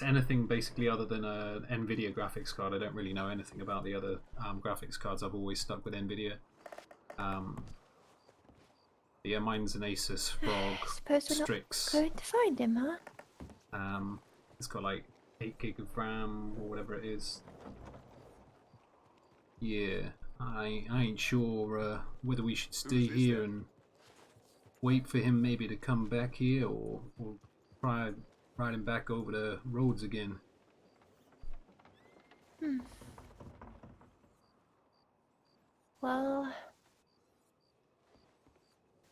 anything basically other than a NVIDIA graphics card, I don't really know anything about the other graphics cards. I've always stuck with NVIDIA. Yeah, mine's an Asus ROG Suppose we're Strix. not going to find him, huh? It's got like 8GB of RAM or whatever it is. Yeah, I ain't sure whether we should stay here and wait for him maybe to come back here, or try riding back over the roads again. Well,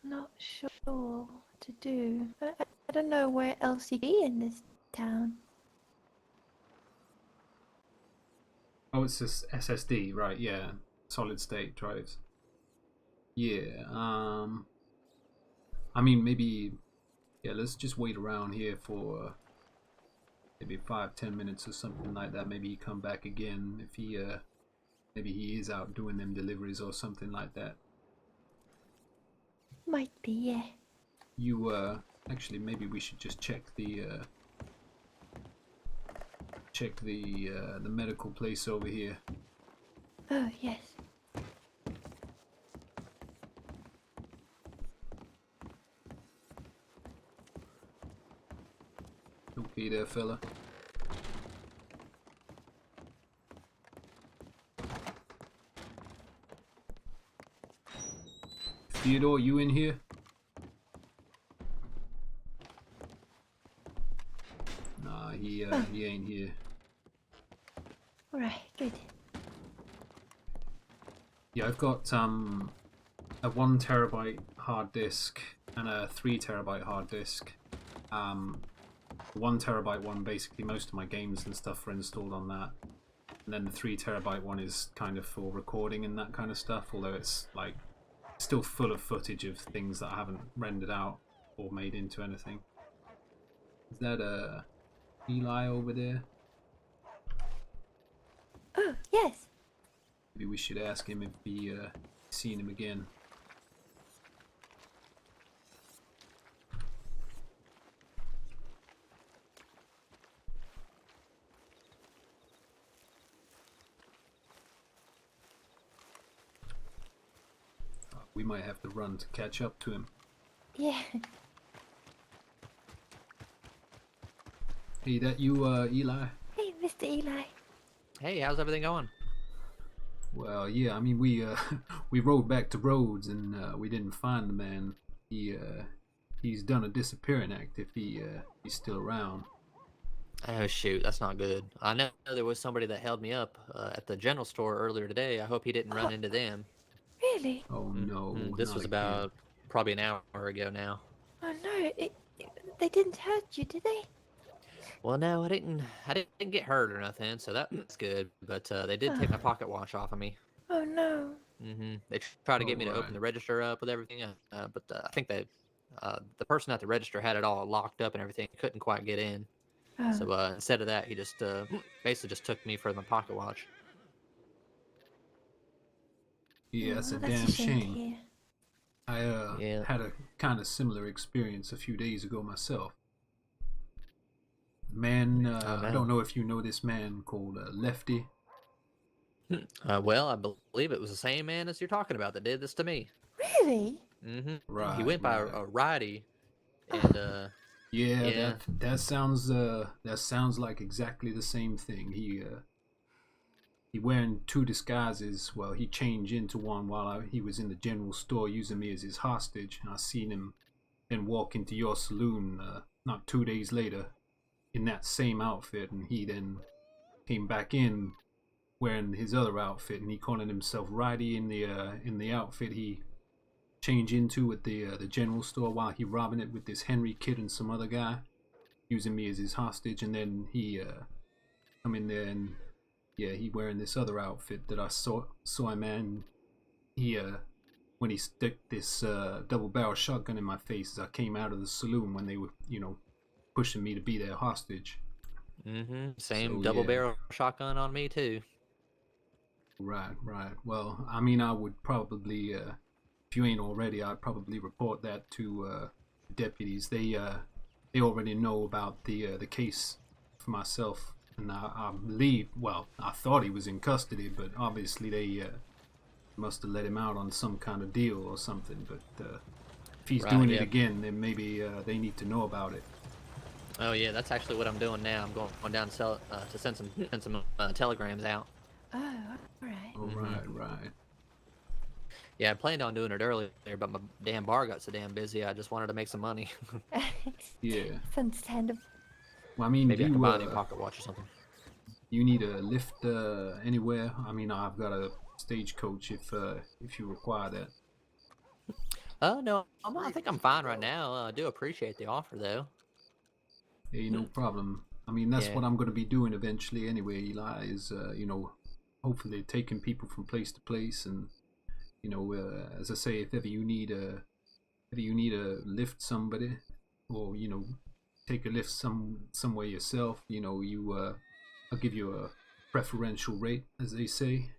not sure what to do. I don't know where else he'd be in this town. Oh, it's this SSD, right? Yeah, solid state drives. Yeah. I mean, maybe Yeah, let's just wait around here for maybe 5-10 minutes or something like that. Maybe he come back again if he maybe he is out doing them deliveries or something like that. Might be, yeah. You actually maybe we should just check the medical place over here. Oh, yes. Okay there, fella. Theodore, you in here? Nah, he ain't here. Alright, good. Yeah, I've got a 1 terabyte hard disk and a 3 terabyte hard disk. The 1 terabyte one, basically most of my games and stuff are installed on that. And then the 3 terabyte one is kind of for recording and that kind of stuff, although it's like still full of footage of things that I haven't rendered out or made into anything. Is that Eli over there? Oh, yes. Maybe we should ask him if he seen him again. We might have to run to catch up to him. Yeah. Hey, that you, Eli? Hey, Mr. Eli. Hey, how's everything going? Well, yeah, I mean, we we rode back to Rhodes and we didn't find the man. He's done a disappearing act if he's still around. Oh shoot, that's not good. I know there was somebody that held me up at the general store earlier today. I hope he didn't run into them. Really? Oh no. This not was again. about probably an hour ago now. Oh no, they didn't hurt you, did they? Well, no, I didn't get hurt or nothing, so that's good. But they did take my pocket watch off of me. Oh no. They tried to get me to Alright. open the register up with everything, but I think that the person at the register had it all locked up and everything. Couldn't quite get in. Oh. So instead of that, he just basically just took me for my pocket watch. Yeah, that's a Well, damn to shame. hear. I Yeah. had a kind of similar experience a few days ago myself. Man, I don't know if you know this man called Lefty. Well, I believe it was the same man as you're talking about that did this to me. Really? Right. He went by right. a righty, and Yeah, that sounds like exactly the same thing. He wearing 2 disguises. Well, he changed into one while he was in the general store using me as his hostage. And I seen him then walk into your saloon not 2 days later in that same outfit, and he then came back in wearing his other outfit, and he calling himself Righty in the outfit he changed into at the general store while he robbing it with this Henry kid and some other guy, using me as his hostage. And then he come in there and yeah, he wearing this other outfit that I saw him in. He when he stuck this double barrel shotgun in my face as I came out of the saloon when they were pushing me to be their hostage. Same So, double yeah. barrel shotgun on me too. Right. Well, I mean, I would probably, if you ain't already, I'd probably report that to deputies. They already know about the case for myself, and I believe, well, I thought he was in custody, but obviously they must have let him out on some kind of deal or something. But if he's doing it again, then maybe they need to know about it. Oh yeah, that's actually what I'm doing now. I'm going down to send some telegrams out. Oh, alright. Oh, right. Yeah, I planned on doing it earlier, but my damn bar got so damn busy. I just wanted to make some money. Yeah. It's understandable. Well, I mean, Maybe I can buy a new pocket watch or something. You need a lift anywhere? I mean, I've got a stagecoach if you require that. No, I think I'm fine right now. I do appreciate the offer though. Hey, no problem. I mean, that's what I'm going to be doing eventually anyway, Eli, is, hopefully taking people from place to place. And, as I say, if ever you need a lift somebody, or take a lift somewhere yourself, I'll give you a preferential rate, as they say.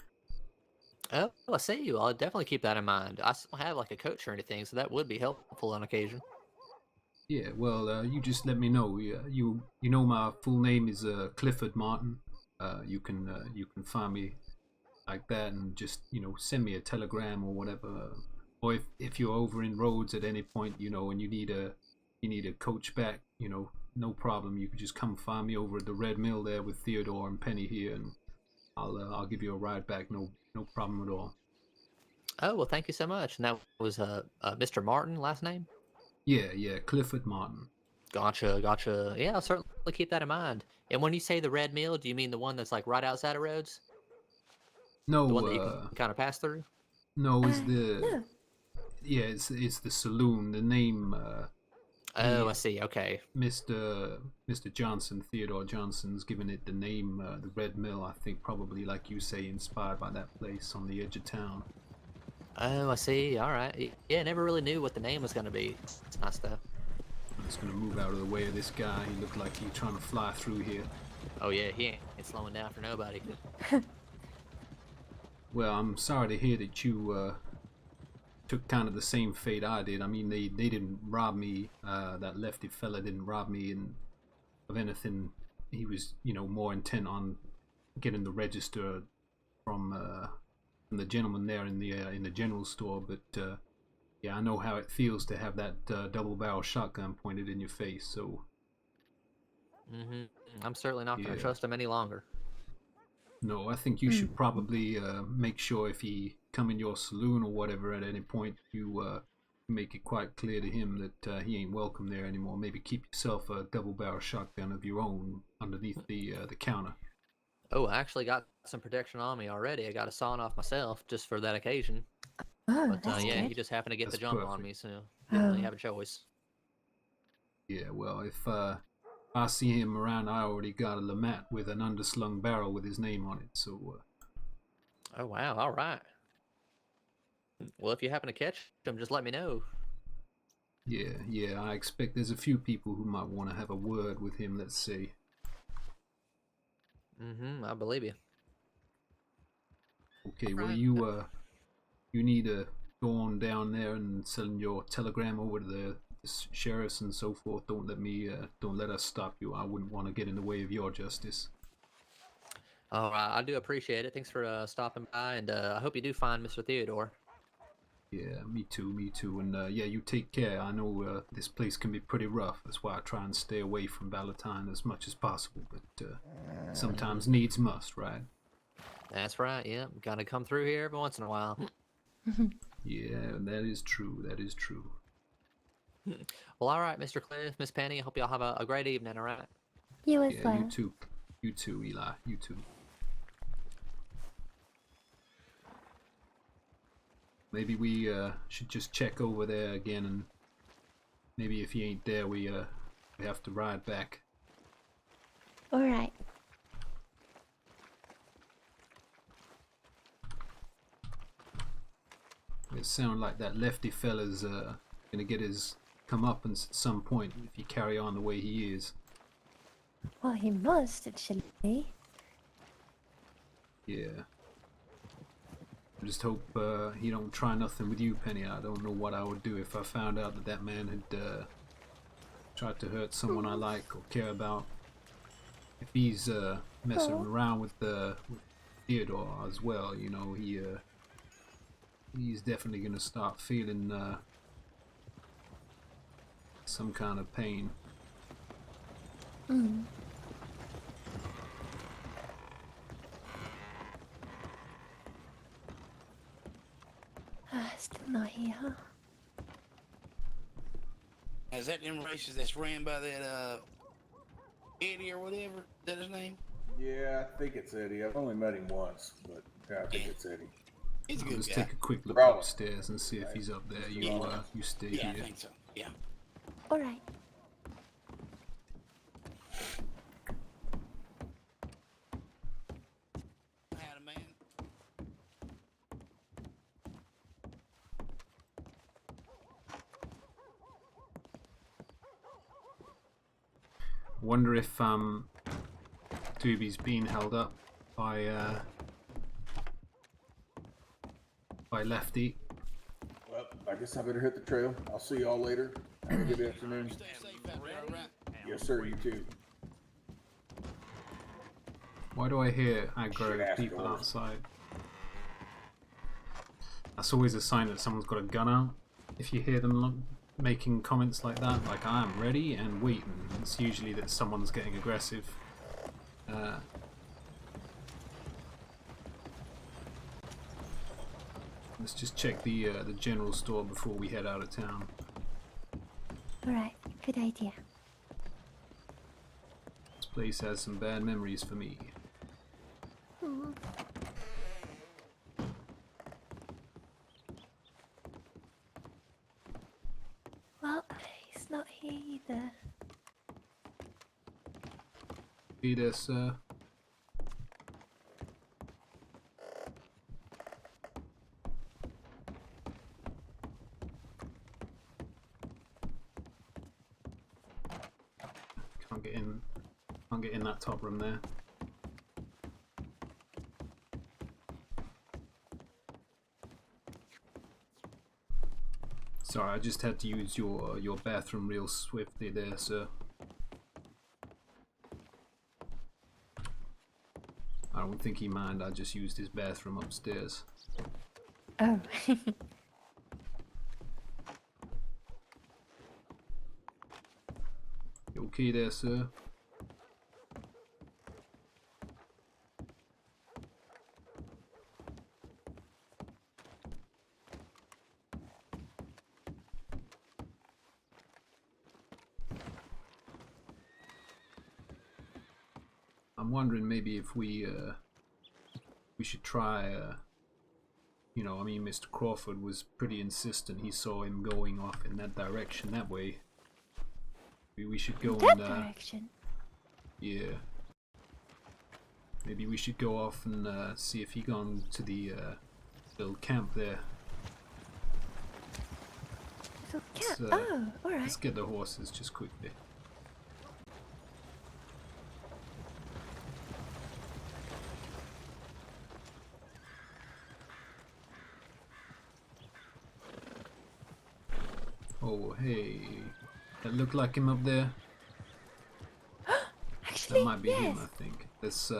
Oh, I see. Well, I'll definitely keep that in mind. I don't have like a coach or anything, so that would be helpful on occasion. Yeah, well, you just let me know. You know my full name is Clifford Martin. You can find me like that, and just send me a telegram or whatever. Or if you're over in Rhodes at any point, and you need a coach back, no problem. You can just come find me over at the Red Mill there with Theodore and Penny here, and I'll give you a ride back. No problem at all. Oh, well, thank you so much. And that was Mr. Martin, last name? Yeah, Clifford Martin. Gotcha. Yeah, I'll certainly keep that in mind. And when you say the Red Mill, do you mean the one that's like right outside of Rhodes? No, the one that you can kind of pass through? No, it's no. Yeah, it's the saloon. The name. I see. Okay. Mr. Johnson, Theodore Johnson's given it the name, the Red Mill. I think probably, like you say, inspired by that place on the edge of town. Oh, I see. All right. Yeah, never really knew what the name was going to be. It's nice though. I'm just gonna move out of the way of this guy. He looked like he's trying to fly through here. Oh yeah, he ain't slowing down for nobody. Well, I'm sorry to hear that you took kind of the same fate I did. I mean, they didn't rob me. That lefty fella didn't rob me of anything. He was, more intent on getting the register from the gentleman there in the general store. But yeah, I know how it feels to have that double-barrel shotgun pointed in your face. So. I'm certainly not going to trust him any longer. No, I think you should probably make sure if he come in your saloon or whatever at any point, you make it quite clear to him that he ain't welcome there anymore. Maybe keep yourself a double-barrel shotgun of your own underneath the counter. Oh, I actually got some protection on me already. I got a sawn off myself just for that occasion. Oh, But that's yeah, good. he just happened to get That's the jump on perfect. me, so didn't really have a choice. Yeah, well, if I see him around, I already got a Lamat with an underslung barrel with his name on it. So. Oh wow! All right. Well, if you happen to catch him, just let me know. Yeah. I expect there's a few people who might want to have a word with him. Let's see. I believe you. Okay, well, you need to go on down there and send your telegram over to the sheriffs and so forth. Don't let us stop you. I wouldn't want to get in the way of your justice. All right, I do appreciate it. Thanks for stopping by, and I hope you do find Mr. Theodore. Yeah, me too. And yeah, you take care. I know this place can be pretty rough. That's why I try and stay away from Valentine as much as possible. But sometimes needs must, right? That's right. Yeah, gotta come through here every once in a while. Yeah, that is true. Well, all right, Mr. Cliff, Miss Penny. I hope y'all have a great evening. All right. You as well. You too, Eli. You too. Maybe we should just check over there again, and maybe if he ain't there, we have to ride back. All right. It sounds like that lefty fella's gonna get his comeuppance at some point if he carry on the way he is. Well, he must, actually. Yeah. I just hope he don't try nothing with you, Penny. I don't know what I would do if I found out that man had tried to hurt someone I like or care about. If he's messing around with Theodore as well, he's definitely gonna start feeling some kind of pain. Still not here, huh? Is that them races that's ran by that Eddie or whatever? Is that his name? Yeah, I think it's Eddie. I've only met him once, but yeah, I think it's Eddie. He's a good Just guy. take a quick look Probably. upstairs and see if he's up there. You stay Yeah, I here. think so. Yeah. All right. I had a man. Wonder if Doobie's being held up by Lefty. Well, I guess I better hit the trail. I'll see y'all later. Have a good afternoon. Stay safe out there, all right? Yes, sir. You too. Why do I hear Shit aggro ass people doors. outside? That's always a sign that someone's got a gun out. If you hear them making comments like that, like I'm ready and waiting, it's usually that someone's getting aggressive. Let's just check the general store before we head out of town. Alright, good idea. This place has some bad memories for me. Hmm. Well, he's not here either. Be there, sir. Can't get in that top room there. Sorry, I just had to use your bathroom real swiftly there, sir. I don't think he minded. I just used his bathroom upstairs. Oh. You okay there, sir? I'm wondering maybe if we should try. You know, I mean, Mr. Crawford was pretty insistent. He saw him going off in that direction. That way, maybe we should go That and. direction? Yeah. Maybe we should go off and see if he gone to the little camp there. So camp? Let's, Oh, alright. Let's get the horses just quickly. Oh, hey. That look like him up there? Actually, that might be yes. him, I think. Let's,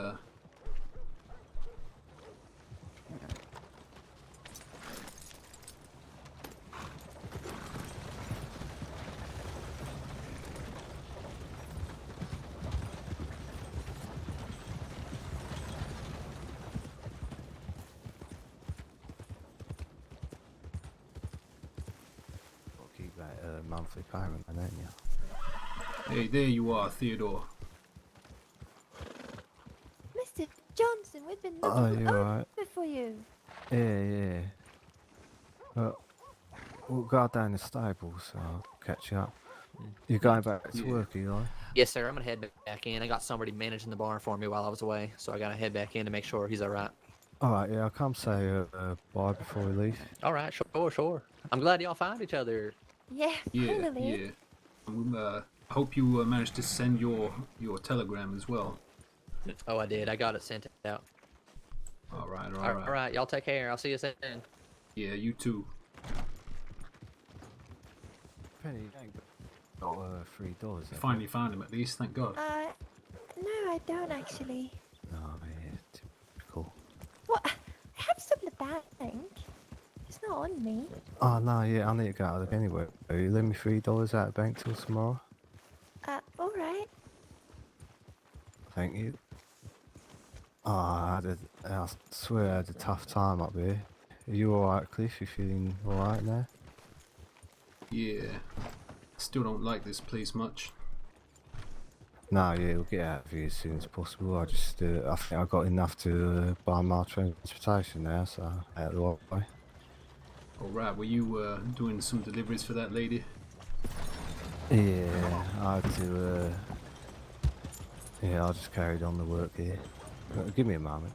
Keep that monthly payment, don't you? hey, there you are, Theodore. Mr. Johnson, we've been Oh, looking you're over right. for you. Yeah. We'll go down the stables, so I'll catch you up. You're going back to work, Eli? Yes, sir. I'm gonna head back in. I got somebody managing the barn for me while I was away, so I gotta head back in to make sure he's all right. Alright, yeah, I'll come say bye before we leave. All right, sure. I'm glad y'all found each other. Yeah, finally. Yeah. I hope you managed to send your telegram as well. Oh, I did. I got it sent out. All right. All right. Y'all take care. I'll see you soon. Yeah, you too. Penny, you ain't got $3. Finally found him at least, thank God. No, I don't actually. No, man, typical. What? I have some in the bank. It's not on me. Oh, no, yeah, I need to go out of anyway. You lend me $3 out of bank till tomorrow? Alright. Thank you. Oh, I swear I had a tough time up here. Are you alright, Cliff? You feeling alright now? Yeah. Still don't like this place much. No, yeah, we'll get out of here as soon as possible. I just, I think I got enough to buy my transportation now, so out of the way. Alright, were you doing some deliveries for that lady? Yeah, I had to, yeah, I just carried on the work here. Give me a moment.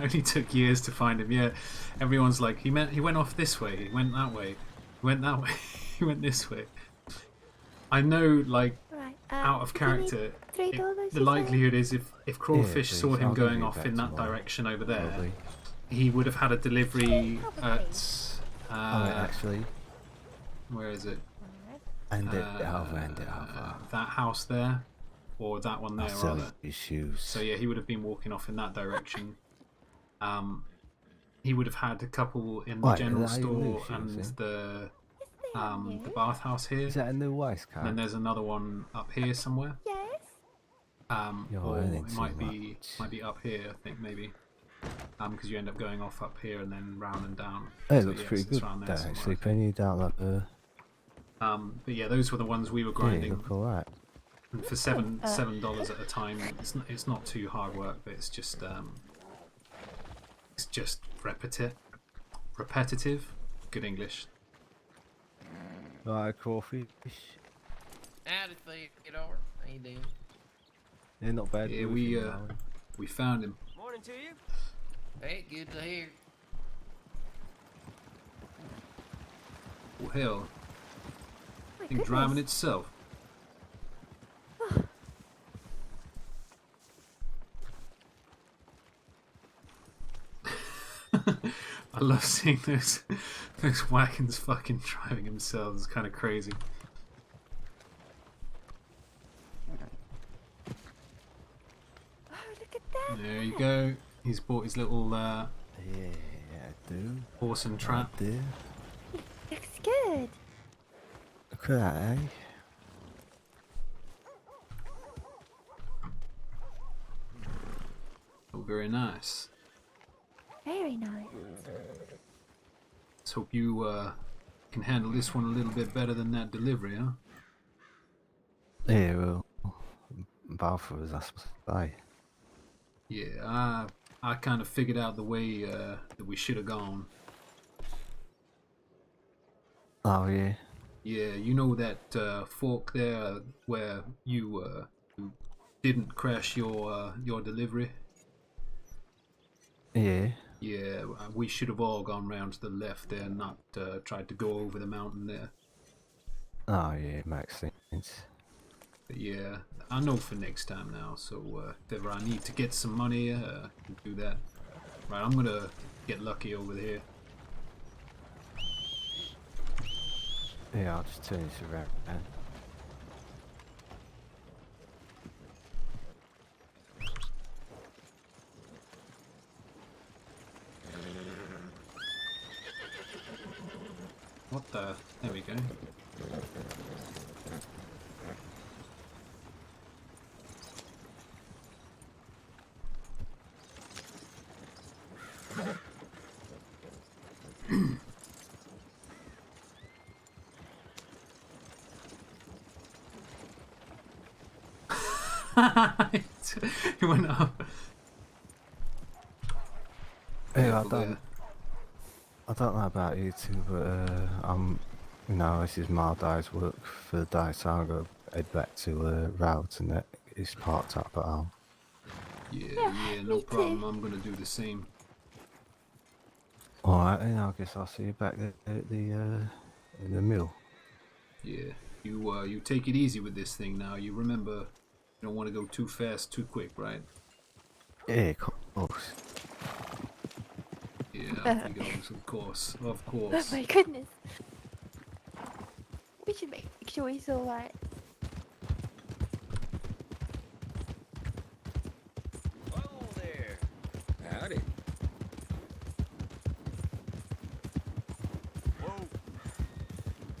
only took years to find him. Yeah, everyone's like, he went off this way, he went that way, he went that way, he went this way. I know, like, Right, out of character, $3, the likelihood is if Crawfish please, saw him I'll give going you off back in that tomorrow, direction over there, probably. he would have had a delivery at actually, where is it? and it over. That house there, or that one there, I'll sell rather. his shoes. So yeah, he would have been walking off in that direction. He would have had a couple in the Wait, general are they new store and shoes, the bathhouse here. Is that a new waistcoat? And then there's another one up here somewhere. Yes. You're Or earning it too might be much. up here, I think maybe. Because you end up going off up here and then round and down. It So, looks yes, pretty it's good, around there that somewhere, actually. I think. Penny down like But yeah, those were the ones we were yeah, grinding. look alright. And for $7 at a time, it's not too hard work, but it's just repetitive. Good English. Right, Crawfish. Howdy, Theodore. How you doing? They're not bad. Yeah, moving, we found him. Morning to you. Hey, good to hear. Oh hell, My thing driving goodness. itself. I love seeing those wagons fucking driving themselves. It's kind of crazy. Oh, look at that. There you go. He's bought his little yeah, I do. horse and trap. I do. Looks good. Look at that, eh? Oh, very nice. Very nice. Let's hope you can handle this one a little bit better than that delivery, huh? Yeah, well, both of us, I suppose. Yeah, I kind of figured out the way that we should have gone. Oh, yeah. Yeah, you know that fork there where you didn't crash your delivery? Yeah. Yeah, we should have all gone round to the left there and not tried to go over the mountain there. Oh, yeah, makes sense. But yeah, I know for next time now, so if ever I need to get some money, I can do that. Right, I'm gonna get lucky over here. Yeah, I'll just turn this around. What the? There we go. He went up. Yeah, Careful I don't know about you two, but you know, this is my day's work for the day, so I'm gonna head back to Routes and that is parked up at home. Yeah, no problem. I'm gonna do the same. Alright, then I guess I'll see you back at the in the mill. Yeah, you take it easy with this thing now. You remember, you don't want to go too fast, too quick, right? Yeah, of course. Yeah, off he goes, of course, of Oh course. my goodness. We should make sure he's alright. Hello there. Howdy.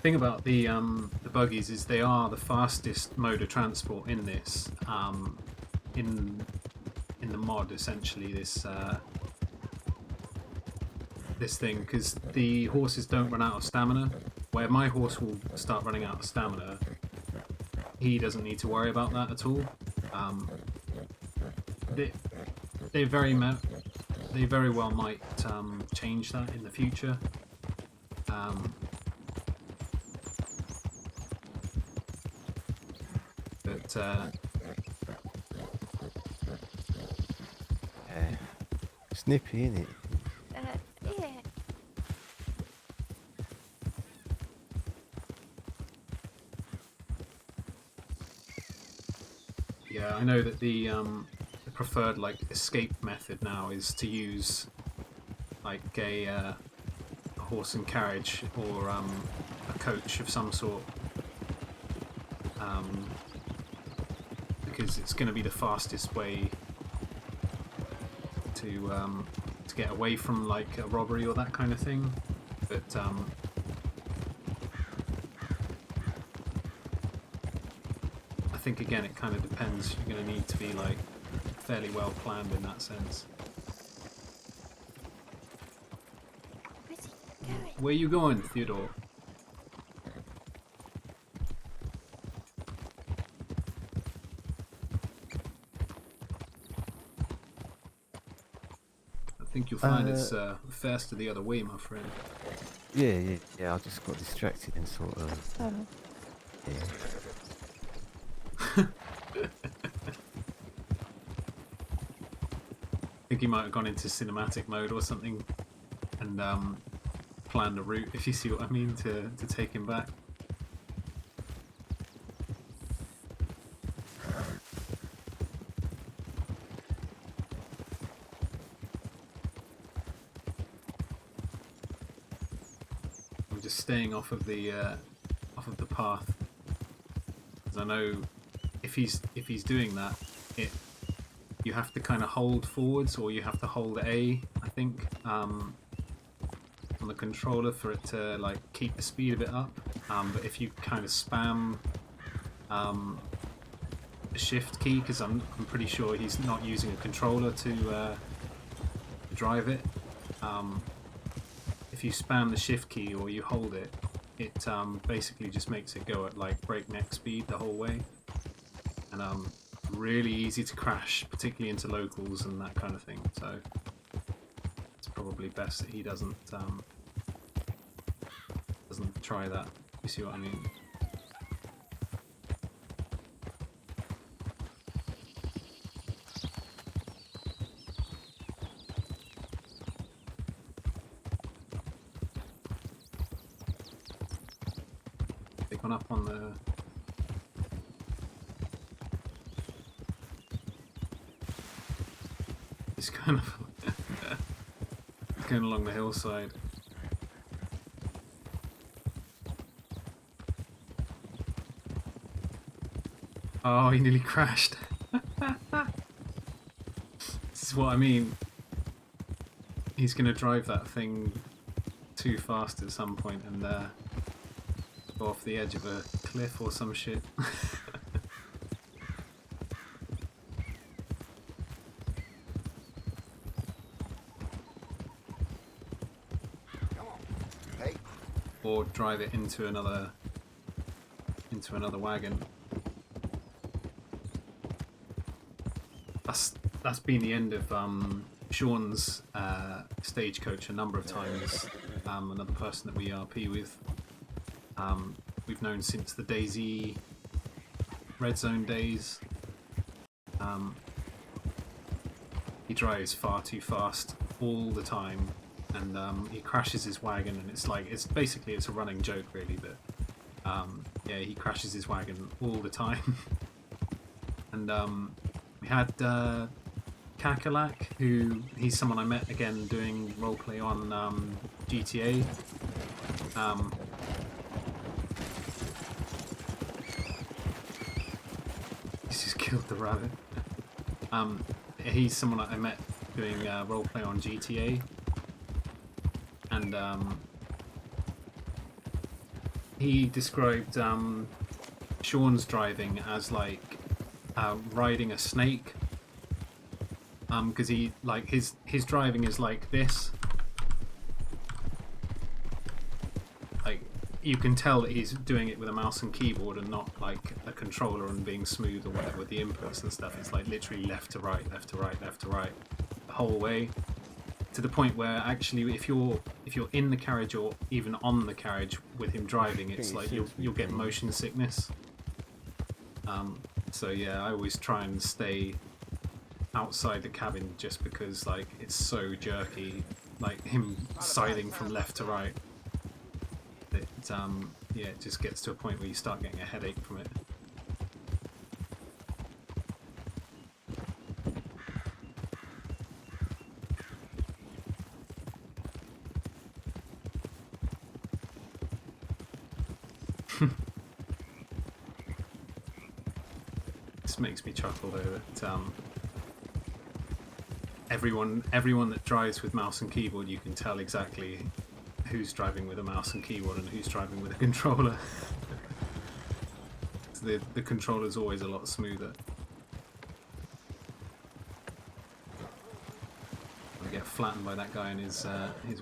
Thing about the buggies is they are the fastest mode of transport in this. In the mod, essentially, this thing, because the horses don't run out of stamina. Where my horse will start running out of stamina, he doesn't need to worry about that at all. They very well might change that in the future. Yeah. Snippy, innit? Yeah. Yeah, I know that the preferred like escape method now is to use like a horse and carriage or a coach of some sort, because it's going to be the fastest way to get away from like a robbery or that kind of thing. But I think again it kind of depends. You're going to need to be like fairly well planned in that sense. Where you going, Theodore? I think you'll find it's faster the other way, my friend. Yeah. I just got distracted and sort of. Yeah. I think he might have gone into cinematic mode or something and planned a route, if you see what I mean, to take him back. I'm just staying off of the path, because I know if he's doing that, you have to kind of hold forwards, or you have to hold A, I think, on the controller for it to like keep the speed a bit up. But if you kind of spam the shift key, because I'm pretty sure he's not using a controller to drive it. If you spam the shift key or you hold it, it basically just makes it go at like breakneck speed the whole way, and really easy to crash, particularly into locals and that kind of thing. So it's probably best that he doesn't try that. You see what I mean? Take one up on the. He's kind of going along the hillside. Oh, he nearly crashed. This is what I mean. He's going to drive that thing too fast at some point and go off the edge of a cliff or some shit. Or drive it into another wagon. That's been the end of Sean's stagecoach a number of times. Another person that we RP with. We've known since the DayZ Red Zone days. He drives far too fast all the time, and he crashes his wagon, and it's a running joke really, but yeah, he crashes his wagon all the time. And we had Kakalak, he's someone I met again doing roleplay on GTA. He's just killed the rabbit. He's someone I met doing roleplay on GTA, and he described Sean's driving as like riding a snake, because he his driving is like this. Like, you can tell that he's doing it with a mouse and keyboard and not like a controller and being smooth or whatever with the inputs and stuff. It's like literally left to right, left to right, left to right the whole way, to the point where actually if you're in the carriage or even on the carriage with him driving, it's like you'll get motion sickness. So yeah, I always try and stay outside the cabin just because like it's so jerky, like him siding from left to right. It yeah, it just gets to a point where you start getting a headache from it. This makes me chuckle though that everyone that drives with mouse and keyboard, you can tell exactly who's driving with a mouse and keyboard and who's driving with a controller. The controller's always a lot smoother. I get flattened by that guy in his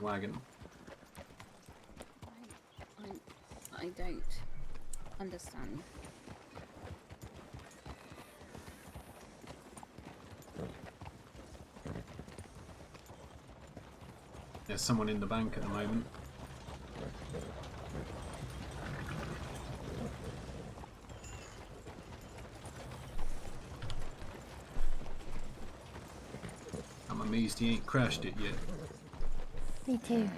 wagon. I don't understand. There's someone in the bank at the moment. I'm amazed he ain't crashed it yet. Me too.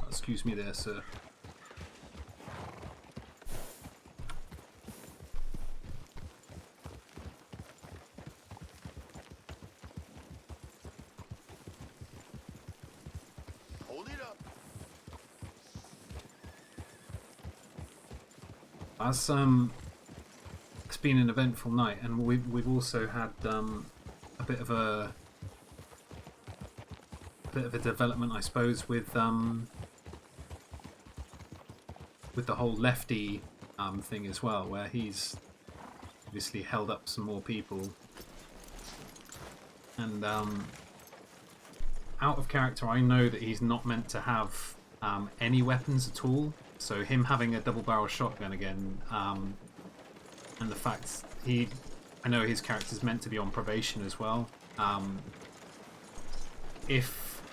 Excuse me there, sir. Hold it up. It's been an eventful night, and we've also had a bit of a development, I suppose, with the whole Lefty thing as well, where he's obviously held up some more people, and out of character, I know that he's not meant to have any weapons at all. So him having a double-barrel shotgun again, and the fact I know his character's meant to be on probation as well. If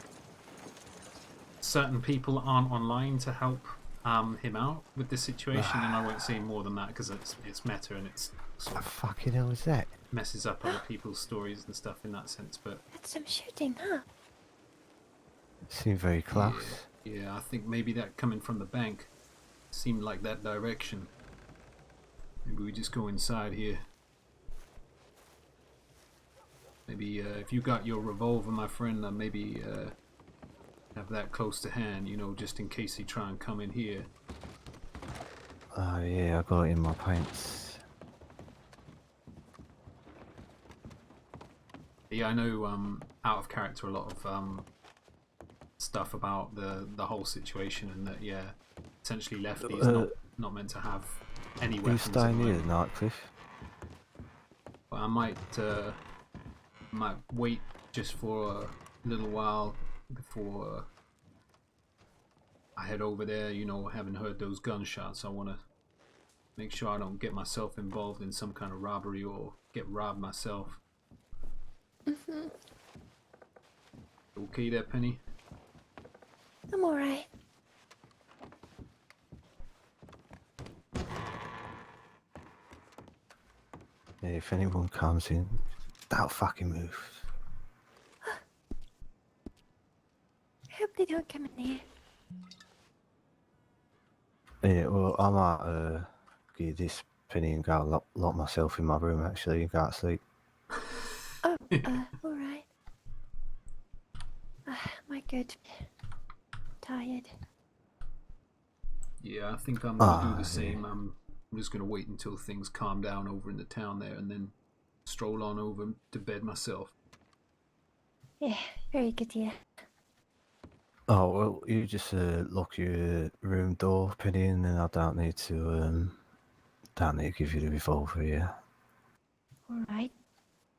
certain people aren't online to help him out with this situation, and I won't say more than that because it's meta and it's sort of fucking hell was that? messes up other people's stories and stuff in that sense. But That's some shooting, huh? Seemed very close. yeah, I think maybe that coming from the bank seemed like that direction. Maybe we just go inside here. Maybe if you got your revolver, my friend, maybe have that close to hand, you know, just in case he try and come in here. Oh yeah, I got it in my pants. Yeah, I know out of character a lot of stuff about the whole situation, and that yeah, essentially Lefty's not meant to have any Are weapons. you staying here tonight, Cliff? But I might wait just for a little while before I head over there. You know, having heard those gunshots, I want to make sure I don't get myself involved in some kind of robbery or get robbed myself. Mhm. Okay there, Penny? I'm alright. Yeah, if anyone comes in, don't fucking move. I hope they don't come in here. Yeah, well, I might get this Penny and go lock myself in my room actually and go to sleep. Oh, alright. My good. Tired. Yeah, I think I'm gonna do the same. I'm just gonna wait until things calm down over in the town there, and then stroll on over to bed myself. Yeah, very good, yeah. Oh well, you just lock your room door, Penny, and then I don't need to give you the revolver. Yeah. Alright.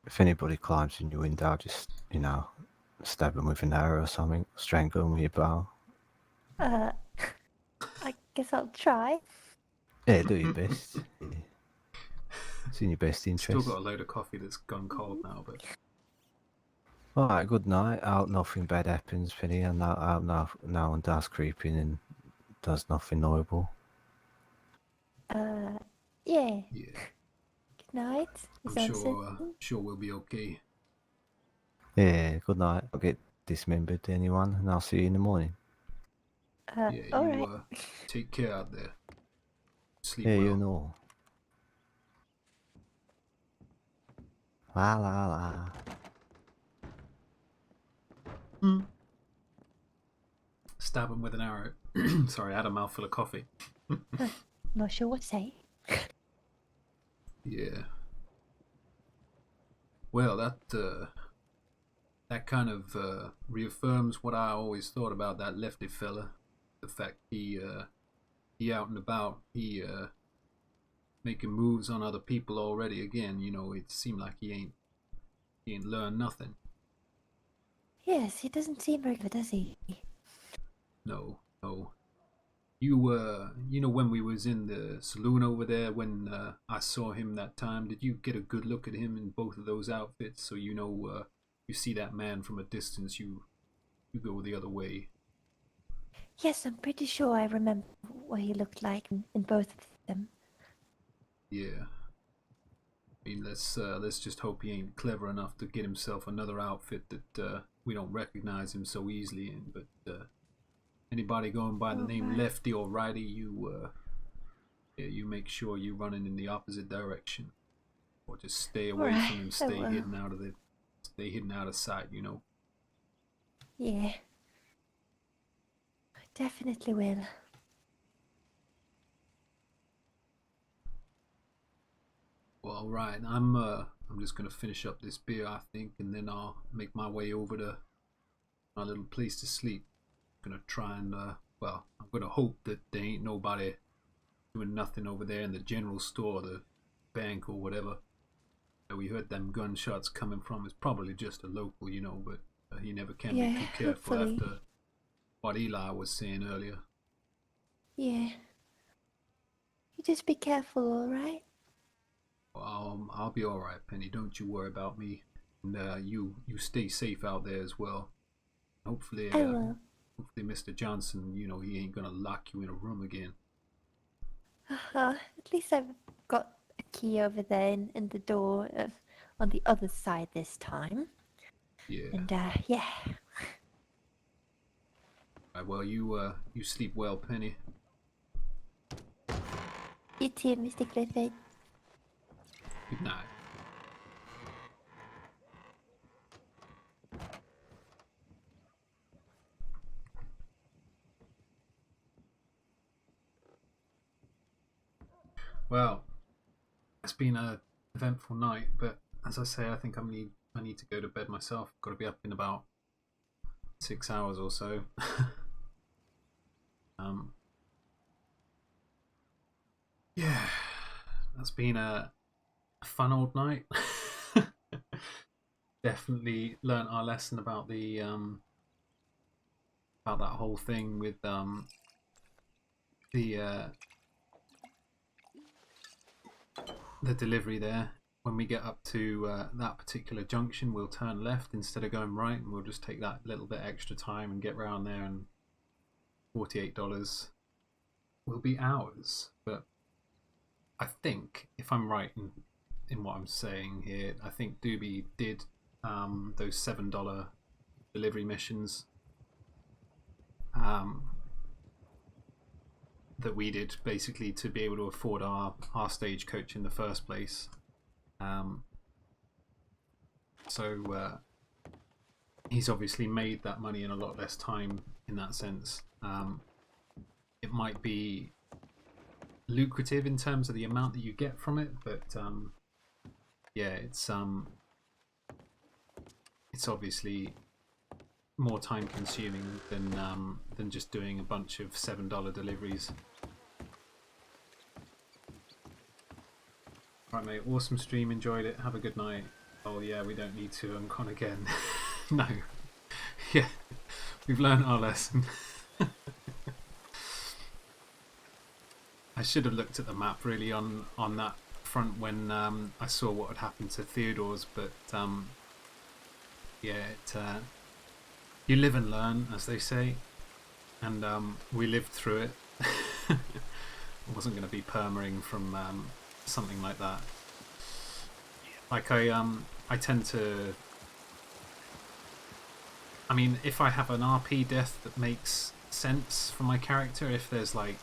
If anybody climbs in your window, just stab them with an arrow or something, strangle them with your bow. I guess I'll try. Yeah, do your best. Yeah. It's in your best interest. Still got a load of coffee that's gone cold now, but Alright, good night. I hope nothing bad happens, Penny, and I hope no one does creep in and does nothing horrible. Yeah. Yeah, Good night, I'm Miss sure, Johnson. sure we'll be okay. Yeah, good night. I'll get dismembered to anyone, and I'll see you in the morning. Yeah, All you right. take care out there. Sleep Yeah, you well. know. La la la. Stab him with an arrow. Sorry, I had a mouthful of coffee. Not sure what to say. Yeah. Well, that kind of reaffirms what I always thought about that Lefty fella. The fact he out and about, he making moves on other people already again. You know, it seemed like he ain't learned nothing. Yes, he doesn't seem very good, does he? No. You know when we was in the saloon over there when I saw him that time, did you get a good look at him in both of those outfits? So you know, you see that man from a distance, you go the other way. Yes, I'm pretty sure I remember what he looked like in both of them. Yeah. I mean, let's just hope he ain't clever enough to get himself another outfit that we don't recognize him so easily in. But anybody going by the name Lefty or Righty, you make sure you're running in the opposite direction, or just stay away from him. Stay hidden out of sight. You know. Yeah. I definitely will. Well, all right. I'm just gonna finish up this beer, I think, and then I'll make my way over to my little place to sleep. Gonna try and well, I'm gonna hope that there ain't nobody doing nothing over there in the general store, the bank or whatever. We heard them gunshots coming from. It's probably just a local, you know, but you never can be too careful after what Eli was saying earlier. Yeah. You just be careful, all right? Well, I'll be all right, Penny. Don't you worry about me. And you stay safe out there as well. Hopefully, I will. hopefully, Mr. Johnson, you know, he ain't gonna lock you in a room again. At least I've got a key over there in the door on the other side this time. Yeah. And yeah. Right, well, you sleep well, Penny. You too, Mr. Clifford. Good night. Well, it's been a eventful night, but as I say, I think I need to go to bed myself. Got to be up in about 6 hours or so. Yeah, that's been a fun old night. Definitely learnt our lesson about the about that whole thing with the delivery there. When we get up to that particular junction, we'll turn left instead of going right, and we'll just take that little bit extra time and get round there, and $48 will be ours. But I think, if I'm right in what I'm saying here, I think Doobie did those $7 delivery missions that we did, basically to be able to afford our stagecoach in the first place. So he's obviously made that money in a lot less time in that sense. It might be lucrative in terms of the amount that you get from it, but yeah, it's obviously more time consuming than just doing a bunch of $7 deliveries. Right, mate, awesome stream, enjoyed it, have a good night. Oh yeah, we don't need to uncon again. No. Yeah, we've learned our lesson. I should have looked at the map really on that front when I saw what had happened to Theodore's, but yeah, you live and learn, as they say, and we lived through it. I wasn't going to be permering from something like that. Like I tend to. I mean, if I have an RP death that makes sense for my character, if there's like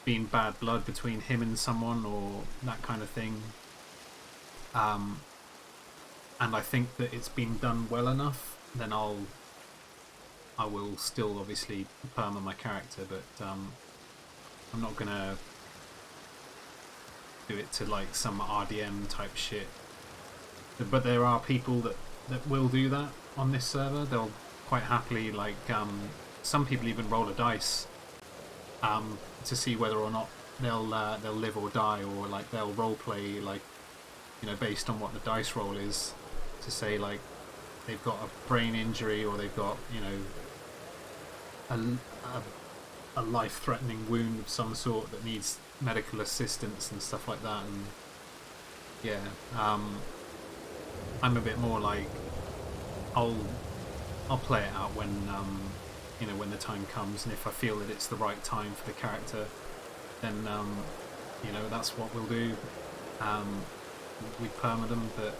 been bad blood between him and someone or that kind of thing, and I think that it's been done well enough, then I will still obviously perma my character, but I'm not gonna do it to like some RDM type shit. But there are people that will do that on this server. They'll quite happily, like, some people even roll a dice to see whether or not they'll live or die, or like they'll roleplay, like, you know, based on what the dice roll is, to say like they've got a brain injury or they've got, you know, a life-threatening wound of some sort that needs medical assistance and stuff like that. And yeah, I'm a bit more like I'll play it out when you know, when the time comes, and if I feel that it's the right time for the character, then you know, that's what we'll do. We perma them, but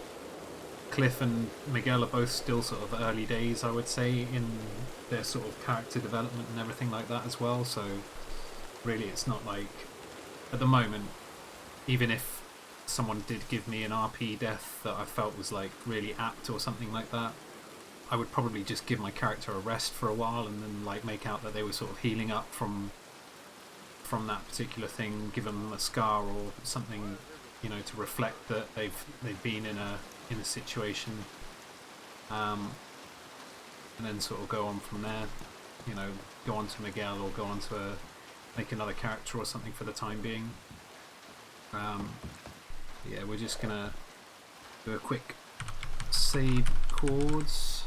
Cliff and Miguel are both still sort of early days, I would say, in their sort of character development and everything like that as well. So really, it's not like, at the moment, even if someone did give me an RP death that I felt was like really apt or something like that, I would probably just give my character a rest for a while and then like make out that they were sort of healing up from that particular thing, give them a scar or something, you know, to reflect that they've been in a situation, and then sort of go on from there, you know, go on to Miguel or go on to make another character or something for the time being. Yeah, we're just gonna do a quick save chords,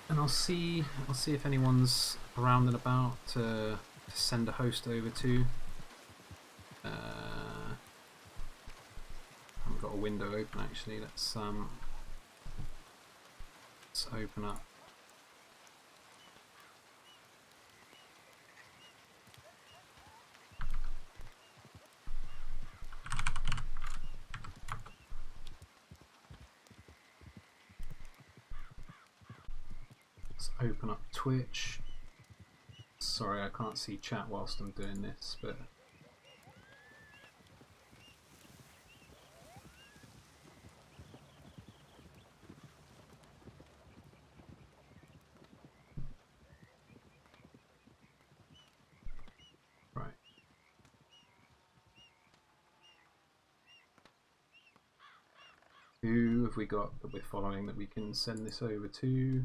and I'll see if anyone's around and about to send a host over to. I haven't got a window open actually. Let's open up. Let's open up Twitch. Sorry, I can't see chat whilst I'm doing this, but right. Who have we got that we're following that we can send this over to?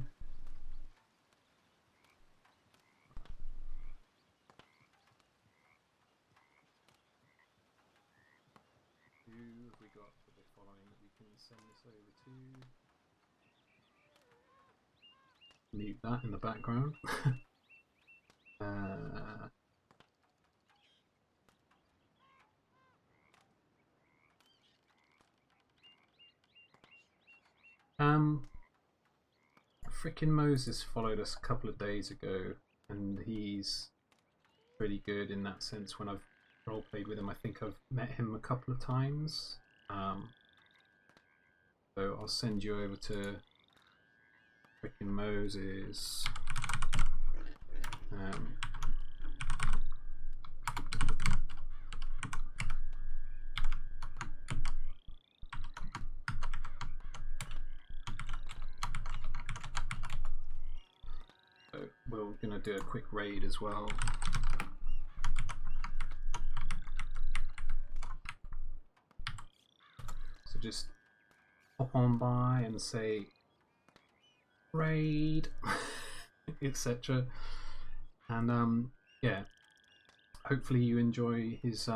Mute that in the background. Frickin' Moses followed us a couple of days ago, and he's pretty good in that sense. When I've roleplayed with him, I think I've met him a couple of times. So I'll send you over to frickin' Moses. So we're gonna do a quick raid as well. So just hop on by and say raid, etc. And yeah, hopefully you enjoy his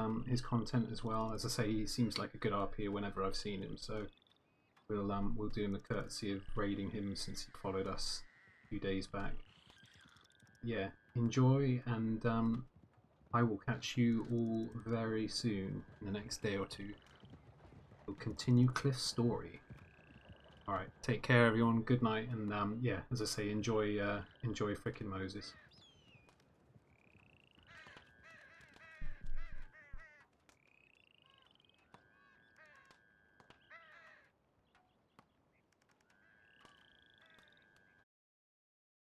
content as well. As I say, he seems like a good RP whenever I've seen him, so we'll do him the courtesy of raiding him since he followed us a few days back. Yeah, enjoy, and I will catch you all very soon in the next day or two. We'll continue Cliff's story. Alright, take care everyone, good night, and yeah, as I say, enjoy frickin' Moses.